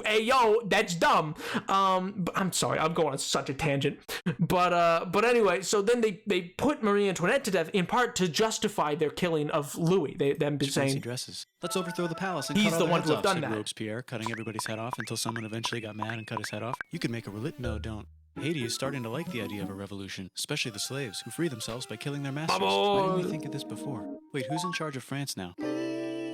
hey, yo, that's dumb. I'm sorry, I'm going on such a tangent. But anyway, so then they put Marie Antoinette to death in part to justify their killing of Louis. Them saying dresses. Let's overthrow the palace and he's cut the all one the who heads have off, done said that. Robespierre, cutting everybody's head off until someone eventually got mad and cut his head off. You could make a No, don't. Haiti is starting to like the idea of a revolution, especially the slaves who free themselves by killing their masters. Why didn't we think of this before? Wait, who's in charge of France now?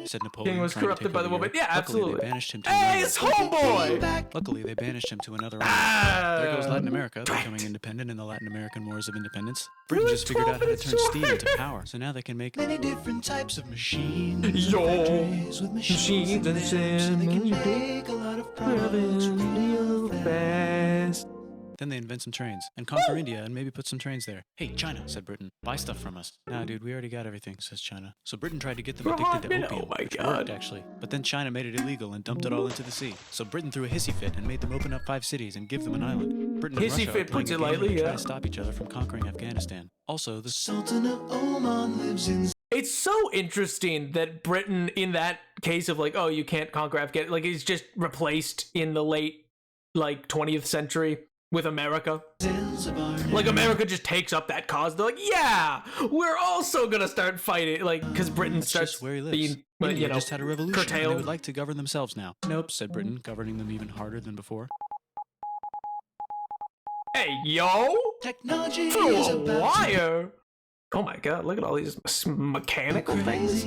Said Napoleon. King was corrupted by the woman. Yeah, absolutely. Luckily, they banished him to hey, it's homeboy! Luckily, they banished him to another island. There goes Latin America, becoming independent in the Latin American Wars of Independence. Britain just figured out how to turn steam into power, so now they can make many different types of machines. With machines and so they can make a lot of problems real fast. Then they invent some trains and conquer India and maybe put some trains there. Hey, China, said Britain, buy stuff from us. Nah, dude, we already got everything, says China. So Britain tried to get them addicted to opium, which worked, actually. But then China made it illegal and dumped it all into the sea. So Britain threw a hissy fit and made them open up 5 cities and give them an island. Britain and Hissy Russia fit puts it lightly, try to stop each other from conquering Afghanistan. Also, the Sultan of Oman lives in... It's so interesting that Britain, in that case of like, oh, you can't conquer Afghanistan, like it's just replaced in the late, like, 20th century with America. Like, America just takes up that cause. They're like, yeah, we're also gonna start fighting, like, because Britain starts where he lives. being, India you know, just had a revolution and they curtailed. would like to govern themselves now. Nope, said Britain, governing them even harder than before. Hey, yo! Technology Through is a about wire! Oh my god, look at all these mechanical things.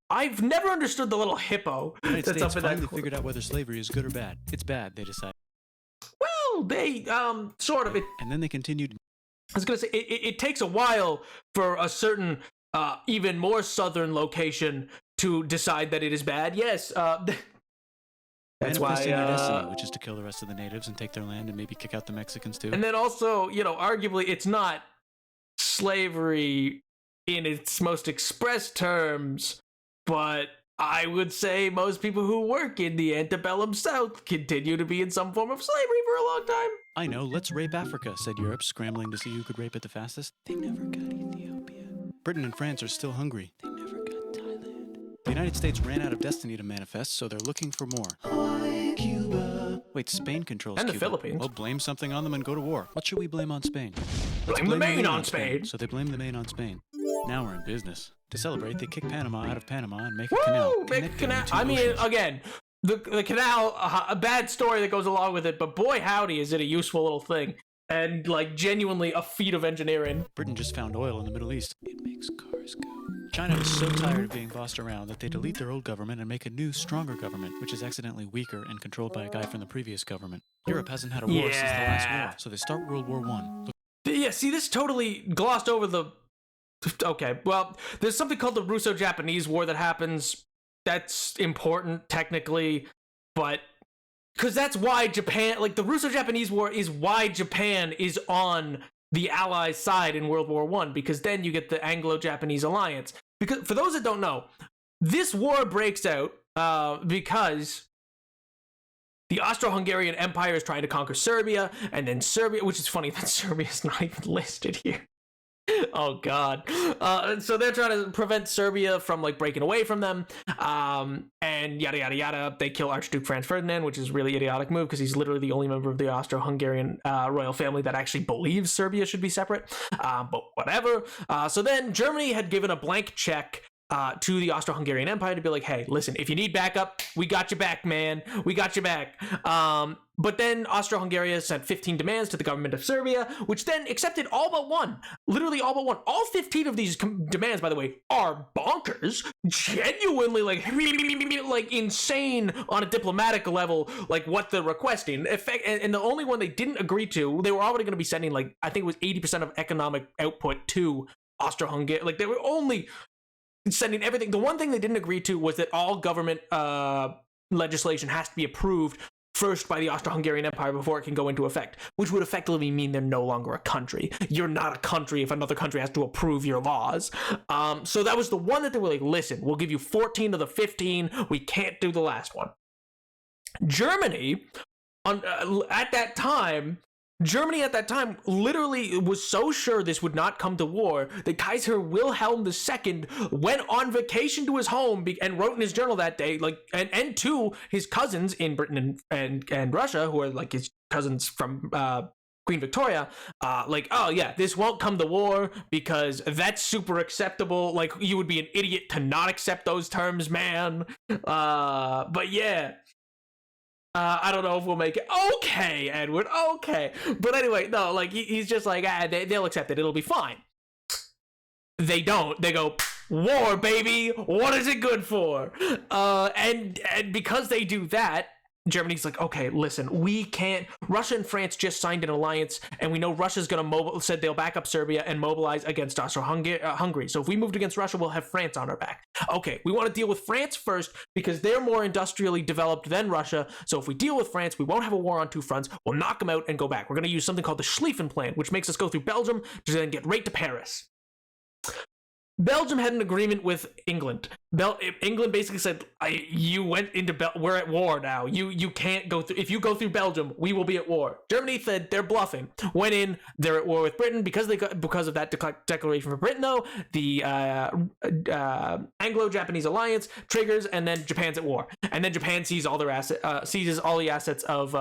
I've never understood the little hippo The United that's States up in that finally corner. figured out whether slavery is good or bad. It's bad, they decide. Well, they, sort of. And then they continued. I was gonna say, it takes a while for a certain, even more southern location to decide that it is bad. Yes, that's why, Manifesting their destiny, which is to kill the rest of the natives and take their land and maybe kick out the Mexicans too. and then also, you know, arguably it's not slavery in its most express terms, but I would say most people who work in the antebellum South continue to be in some form of slavery for a long time. I know, let's rape Africa, said Europe, scrambling to see who could rape it the fastest. They never got Ethiopia. Britain and France are still hungry. They never got Thailand. The United States ran out of destiny to manifest, so they're looking for more. Hawaii, Cuba. Wait, Spain controls And the Cuba. Philippines. Well, blame something on them and go to war. What should we blame on Spain? Blame the Maine on Spain. So they blame the Maine on Spain. Now we're in business. To celebrate, they kick Panama out of Panama and make a canal. Woo! Make a connecting canal. the two I mean, oceans. again, the canal, a bad story that goes along with it, but boy howdy is it a useful little thing. And, like, genuinely a feat of engineering. Britain just found oil in the Middle East. It makes cars go. China is so tired of being bossed around that they delete their old government and make a new, stronger government, which is accidentally weaker and controlled by a guy from the previous government. Europe hasn't had a war since the last war, so they start World War I. Yeah, see, this totally glossed over the... Okay, well, there's something called the Russo-Japanese War that happens. That's important, technically, but... Because that's why Japan... Like, the Russo-Japanese War is why Japan is on the Allies' side in World War I, because then you get the Anglo-Japanese alliance. Because, for those that don't know, this war breaks out because the Austro-Hungarian Empire is trying to conquer Serbia, and then Serbia... Which is funny that Serbia is not even listed here. Oh God. So they're trying to prevent Serbia from like breaking away from them. And yada yada yada. They kill Archduke Franz Ferdinand, which is a really idiotic move because he's literally the only member of the Austro-Hungarian royal family that actually believes Serbia should be separate. But whatever. So then Germany had given a blank check to the Austro-Hungarian Empire to be like, hey, listen, if you need backup, we got your back, man. We got your back. But then Austro-Hungary sent 15 demands to the government of Serbia, which then accepted all but one. Literally all but one. All 15 of these demands, by the way, are bonkers. Genuinely, like insane on a diplomatic level, like what they're requesting. And the only one they didn't agree to, they were already going to be sending, like, I think it was 80% of economic output to Austro-Hungary. Like, they were only sending everything. The one thing they didn't agree to was that all government legislation has to be approved first by the Austro-Hungarian Empire before it can go into effect, which would effectively mean they're no longer a country. You're not a country if another country has to approve your laws. So that was the one that they were like, listen, we'll give you 14 of the 15. We can't do the last one. Germany, at that time, literally was so sure this would not come to war that Kaiser Wilhelm II went on vacation to his home and wrote in his journal that day, like, and to his cousins in Britain and Russia, who are like his cousins from Queen Victoria, like, oh yeah, this won't come to war because that's super acceptable. Like, you would be an idiot to not accept those terms, man. But yeah. I don't know if we'll make it. Okay, Edward, okay. But anyway, no, like, he's just like, they'll accept it. It'll be fine. They don't. They go, war, baby. What is it good for? And because they do that, Germany's like, okay, listen, we can't. Russia and France just signed an alliance, and we know Russia's gonna said they'll back up Serbia and mobilize against Austro-Hungary. So if we moved against Russia, we'll have France on our back. Okay, we want to deal with France first because they're more industrially developed than Russia. So if we deal with France, we won't have a war on two fronts. We'll knock them out and go back. We're gonna use something called the Schlieffen Plan, which makes us go through Belgium to then get right to Paris. Belgium had an agreement with England. England basically said, "You went into we're at war now. You can't go through. If you go through Belgium, we will be at war." Germany said they're bluffing. Went in. They're at war with Britain because of that declaration for Britain. Though the Anglo-Japanese alliance triggers, and then Japan's at war, and then Japan seizes all the assets of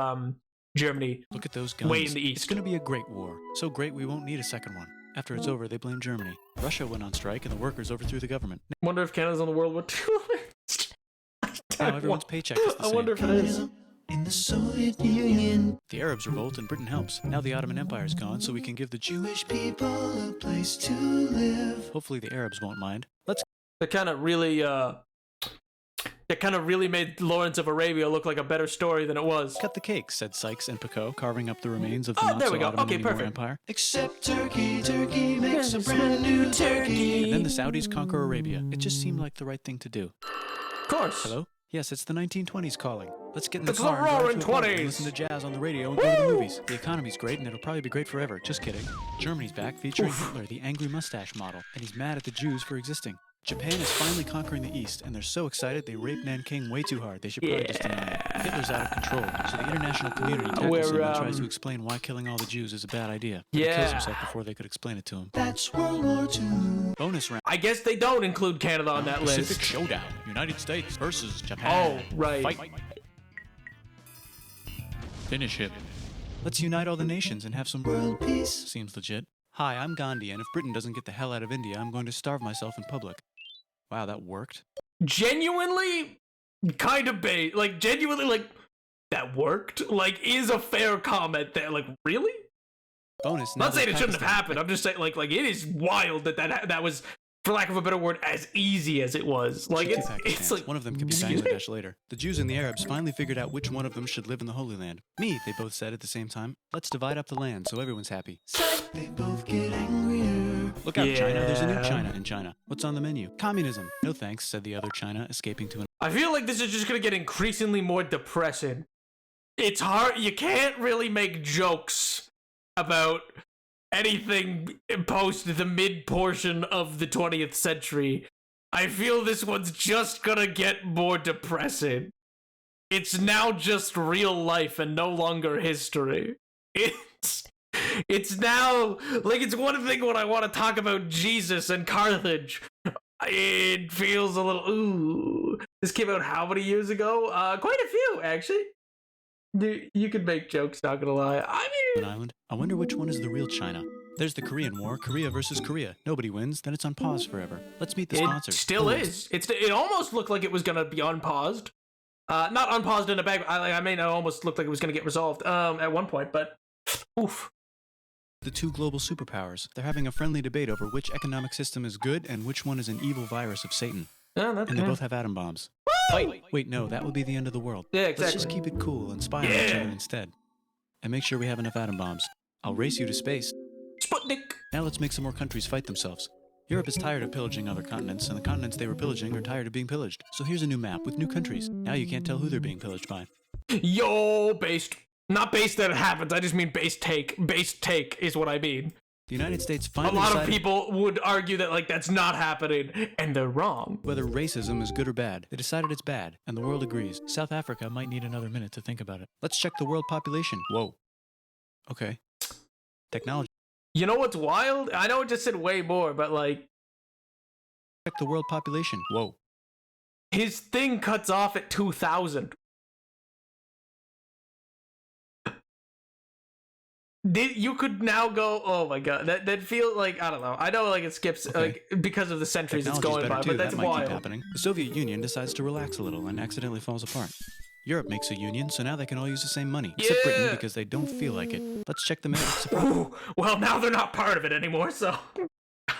Germany. Look at those guns. Way in the east. It's going to be a great war. So great we won't need a second one. After it's over, they blame Germany. Russia went on strike and the workers overthrew the government. Wonder if Canada's on the World War II. Now everyone's paycheck is the same. I wonder if it is. In the Soviet Union. The Arabs revolt and Britain helps. Now the Ottoman Empire is gone, so we can give the Jewish people a place to live. Hopefully the Arabs won't mind. That kind of really made Lawrence of Arabia look like a better story than it was. Cut the cake, said Sykes and Picot, carving up the remains of the not-so-Ottoman Empire. Except turkey, turkey makes a brand new turkey. And then the Saudis conquer Arabia. It just seemed like the right thing to do. Of course. Hello? Yes, it's the 1920s calling. Let's get in the car and drive to a pub and listen to jazz on the radio and go to the movies. The economy's great and it'll probably be great forever. Just kidding. Germany's back, featuring Hitler, the angry mustache model, and he's mad at the Jews for existing. Japan is finally conquering the East, and they're so excited they raped Nanking way too hard. They should probably just deny it. Hitler's out of control, so the international community tackles him and tries to explain why killing all the Jews is a bad idea. But he kills himself before they could explain it to him. That's World War II. Bonus round. I guess they don't include Canada on that list. Pacific Showdown. United States versus Japan. Oh, right. Fight. Finish him. Let's unite all the nations and have some world peace. Seems legit. Hi, I'm Gandhi, and if Britain doesn't get the hell out of India, I'm going to starve myself in public. Wow, that worked. Genuinely, kind of bait. Like, genuinely, like, that worked? Like, is a fair comment there. Like, really? Bonus. Not saying it shouldn't have happened. I'm just saying, like, it is wild that was, for lack of a better word, as easy as it was. Like, it's like... One of them could be Bangladesh later. The Jews and the Arabs finally figured out which one of them should live in the Holy Land. Me, they both said at the same time. Let's divide up the land so everyone's happy. They both get angrier. Look out, China. There's a new China in China. What's on the menu? Communism. No thanks, said the other China, escaping to an... I feel like this is just gonna get increasingly more depressing. It's hard. You can't really make jokes about anything post the mid-portion of the 20th century. I feel this one's just gonna get more depressing. It's now just real life and no longer history. It's now like it's one thing when I want to talk about Jesus and Carthage. It feels a little ooh. This came out how many years ago? Quite a few actually. You could make jokes, not gonna lie. I mean, An island. I wonder which one is the real China. There's the Korean War, Korea versus Korea. Nobody wins, then it's on pause forever. Let's meet the sponsors. It still is. It almost looked like it was gonna be unpaused. Not unpaused in a bag. I mean, it almost looked like it was gonna get resolved at one point, but oof. The two global superpowers. They're having a friendly debate over which economic system is good and which one is an evil virus of Satan. Yeah, and they both have atom bombs. Wait, no, that would be the end of the world. Yeah, exactly. Let's just keep it cool and spy on each other instead. And make sure we have enough atom bombs. I'll race you to space. Sputnik! Now let's make some more countries fight themselves. Europe is tired of pillaging other continents, and the continents they were pillaging are tired of being pillaged. So here's a new map with new countries. Now you can't tell who they're being pillaged by. Yo, based. Not based that it happens, I just mean base take. Base take is what I mean. The United States finally A lot decided of people would argue that, like, that's not happening, and they're wrong. whether racism is good or bad. They decided it's bad, and the world agrees. South Africa might need another minute to think about it. Let's check the world population. Whoa. Okay. Technology. You know what's wild? I know it just said way more, but, like... Check the world population. Whoa. His thing cuts off at 2,000. You could now go, oh my god, that feels like, I don't know. I know, like, it skips, like, because of the centuries it's going by, but that's that might wild. keep happening. The Soviet Union decides to relax a little and accidentally falls apart. Europe makes a union, so now they can all use the same money. Except Britain, because they don't feel like it. Let's check the mail. Ooh, well, now they're not part of it anymore, so...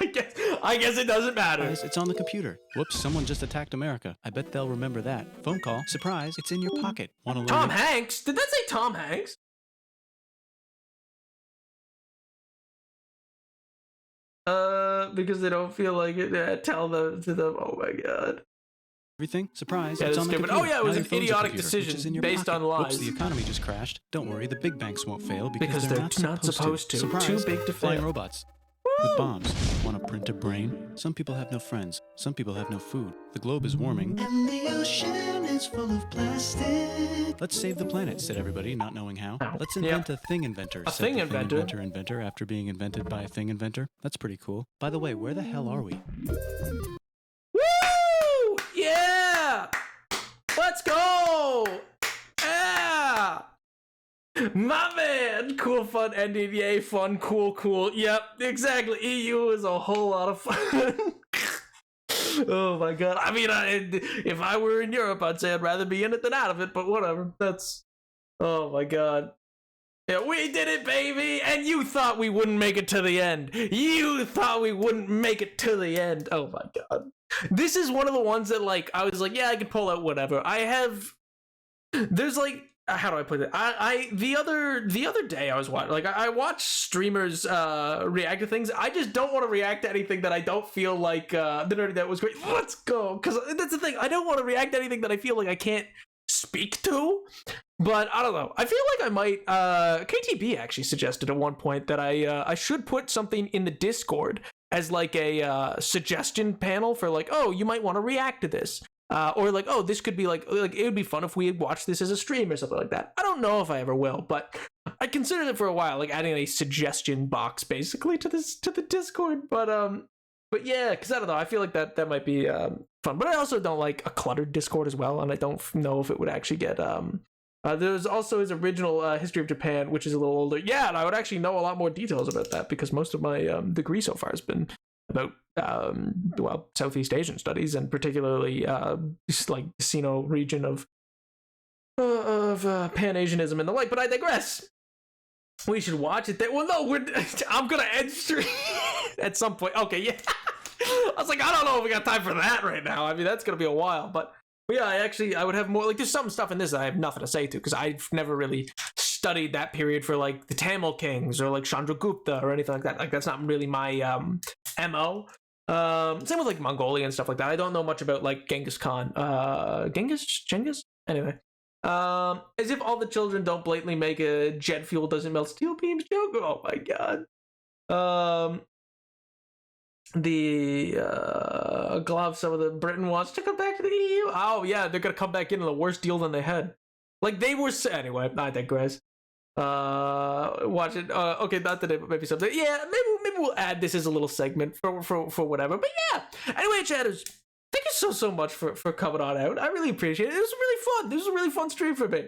I guess it doesn't matter. Surprise, it's on the computer. Whoops, someone just attacked America. I bet they'll remember that. Phone call. Surprise, it's in your pocket. Want to learn Tom Hanks? Did that say Tom Hanks? Because they don't feel like it. Tell them to them. Oh my god. Everything? Surprise. Yeah, it's on the stupid. computer. Oh yeah, it was Now an your phone's a idiotic computer, which is in decision your based pocket. on lies. Oops, the economy just crashed. Don't worry, the big banks won't fail because they're not supposed to. Surprise. Too big to Flying fail. robots. With bombs. Want to print a brain? Some people have no friends. Some people have no food. The globe is warming. And the ocean is full of plastic. Let's save the planet, said everybody, not knowing how. Ow. Let's invent a thing inventor. A said thing the inventor? inventor after being invented by a thing inventor. That's pretty cool. By the way, where the hell are we? Woo! Yeah! Let's go! Yeah! My man! Cool, fun, ending, yay, fun, cool. Yep, exactly. EU is a whole lot of fun. Oh my god. I mean, if I were in Europe, I'd say I'd rather be in it than out of it, but whatever. That's... Oh my god. Yeah, we did it, baby! And you thought we wouldn't make it to the end. You thought we wouldn't make it to the end. Oh my god. This is one of the ones that, like, I was like, yeah, I can pull out whatever. There's like, how do I put it? The other day I was watching, like, I watch streamers react to things. I just don't want to react to anything that I don't feel like the nerdy that was great. Let's go, because that's the thing. I don't want to react to anything that I feel like I can't speak to. But I don't know. I feel like I might. KTB actually suggested at one point that I should put something in the Discord as like a suggestion panel for like, oh, you might want to react to this. Or like, oh, this could be like it would be fun if we had watched this as a stream or something like that. I don't know if I ever will, but I considered it for a while, like adding a suggestion box basically to the Discord. But yeah, because I don't know, I feel like that might be fun. But I also don't like a cluttered Discord as well, and I don't know if it would actually get there's also his original History of Japan, which is a little older. Yeah, and I would actually know a lot more details about that because most of my degree so far has been about Southeast Asian studies, and particularly just like the Sino region of Pan-Asianism and the like. But I digress. We should watch it. Well, no, I'm gonna end stream at some point. Okay, yeah. I was like, I don't know if we got time for that right now. I mean, that's gonna be a while, but yeah, I would have more. Like, there's some stuff in this that I have nothing to say to because I've never really studied that period for like the Tamil kings or like Chandragupta or anything like that. Like, that's not really my MO. Same with like Mongolia and stuff like that. I don't know much about like Genghis Khan. Genghis? Anyway. As if all the children don't blatantly make a jet fuel doesn't melt steel beams joke. Oh my god. The gloves some of the Britain wants to come back to the EU. Oh yeah, they're gonna come back in a worse deal than they had. Like they were anyway. I digress. Watch it. Okay, not today, but maybe someday. Yeah, maybe we'll add this as a little segment for whatever. But yeah. Anyway, chatters, thank you so much for coming on out. I really appreciate it. It was really fun. This was a really fun stream for me.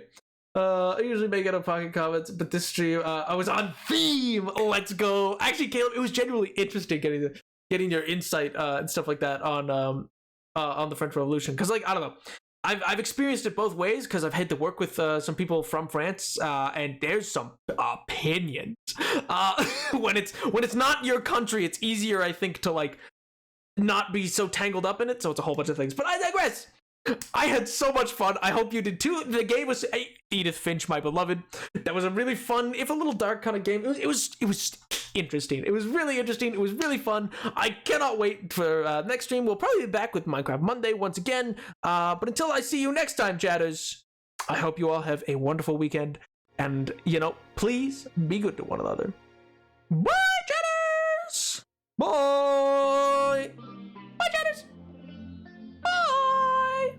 I usually make out of pocket comments, but this stream, I was on theme. Let's go. Actually, Caleb, it was genuinely interesting getting your insight and stuff like that on the French Revolution. Because, like, I don't know. I've experienced it both ways because I've had to work with some people from France, and there's some opinions. When it's not your country, it's easier, I think, to like not be so tangled up in it. So it's a whole bunch of things. But I digress. I had so much fun. I hope you did too. The game was Edith Finch, my beloved. That was a really fun, if a little dark kind of game. It was interesting. It was really interesting. It was really fun. I cannot wait for next stream. We'll probably be back with Minecraft Monday once again. But until I see you next time, chatters, I hope you all have a wonderful weekend. And, please be good to one another. Bye, chatters! Bye! Bye, chatters! Bye!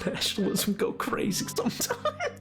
Nationalism go crazy sometimes.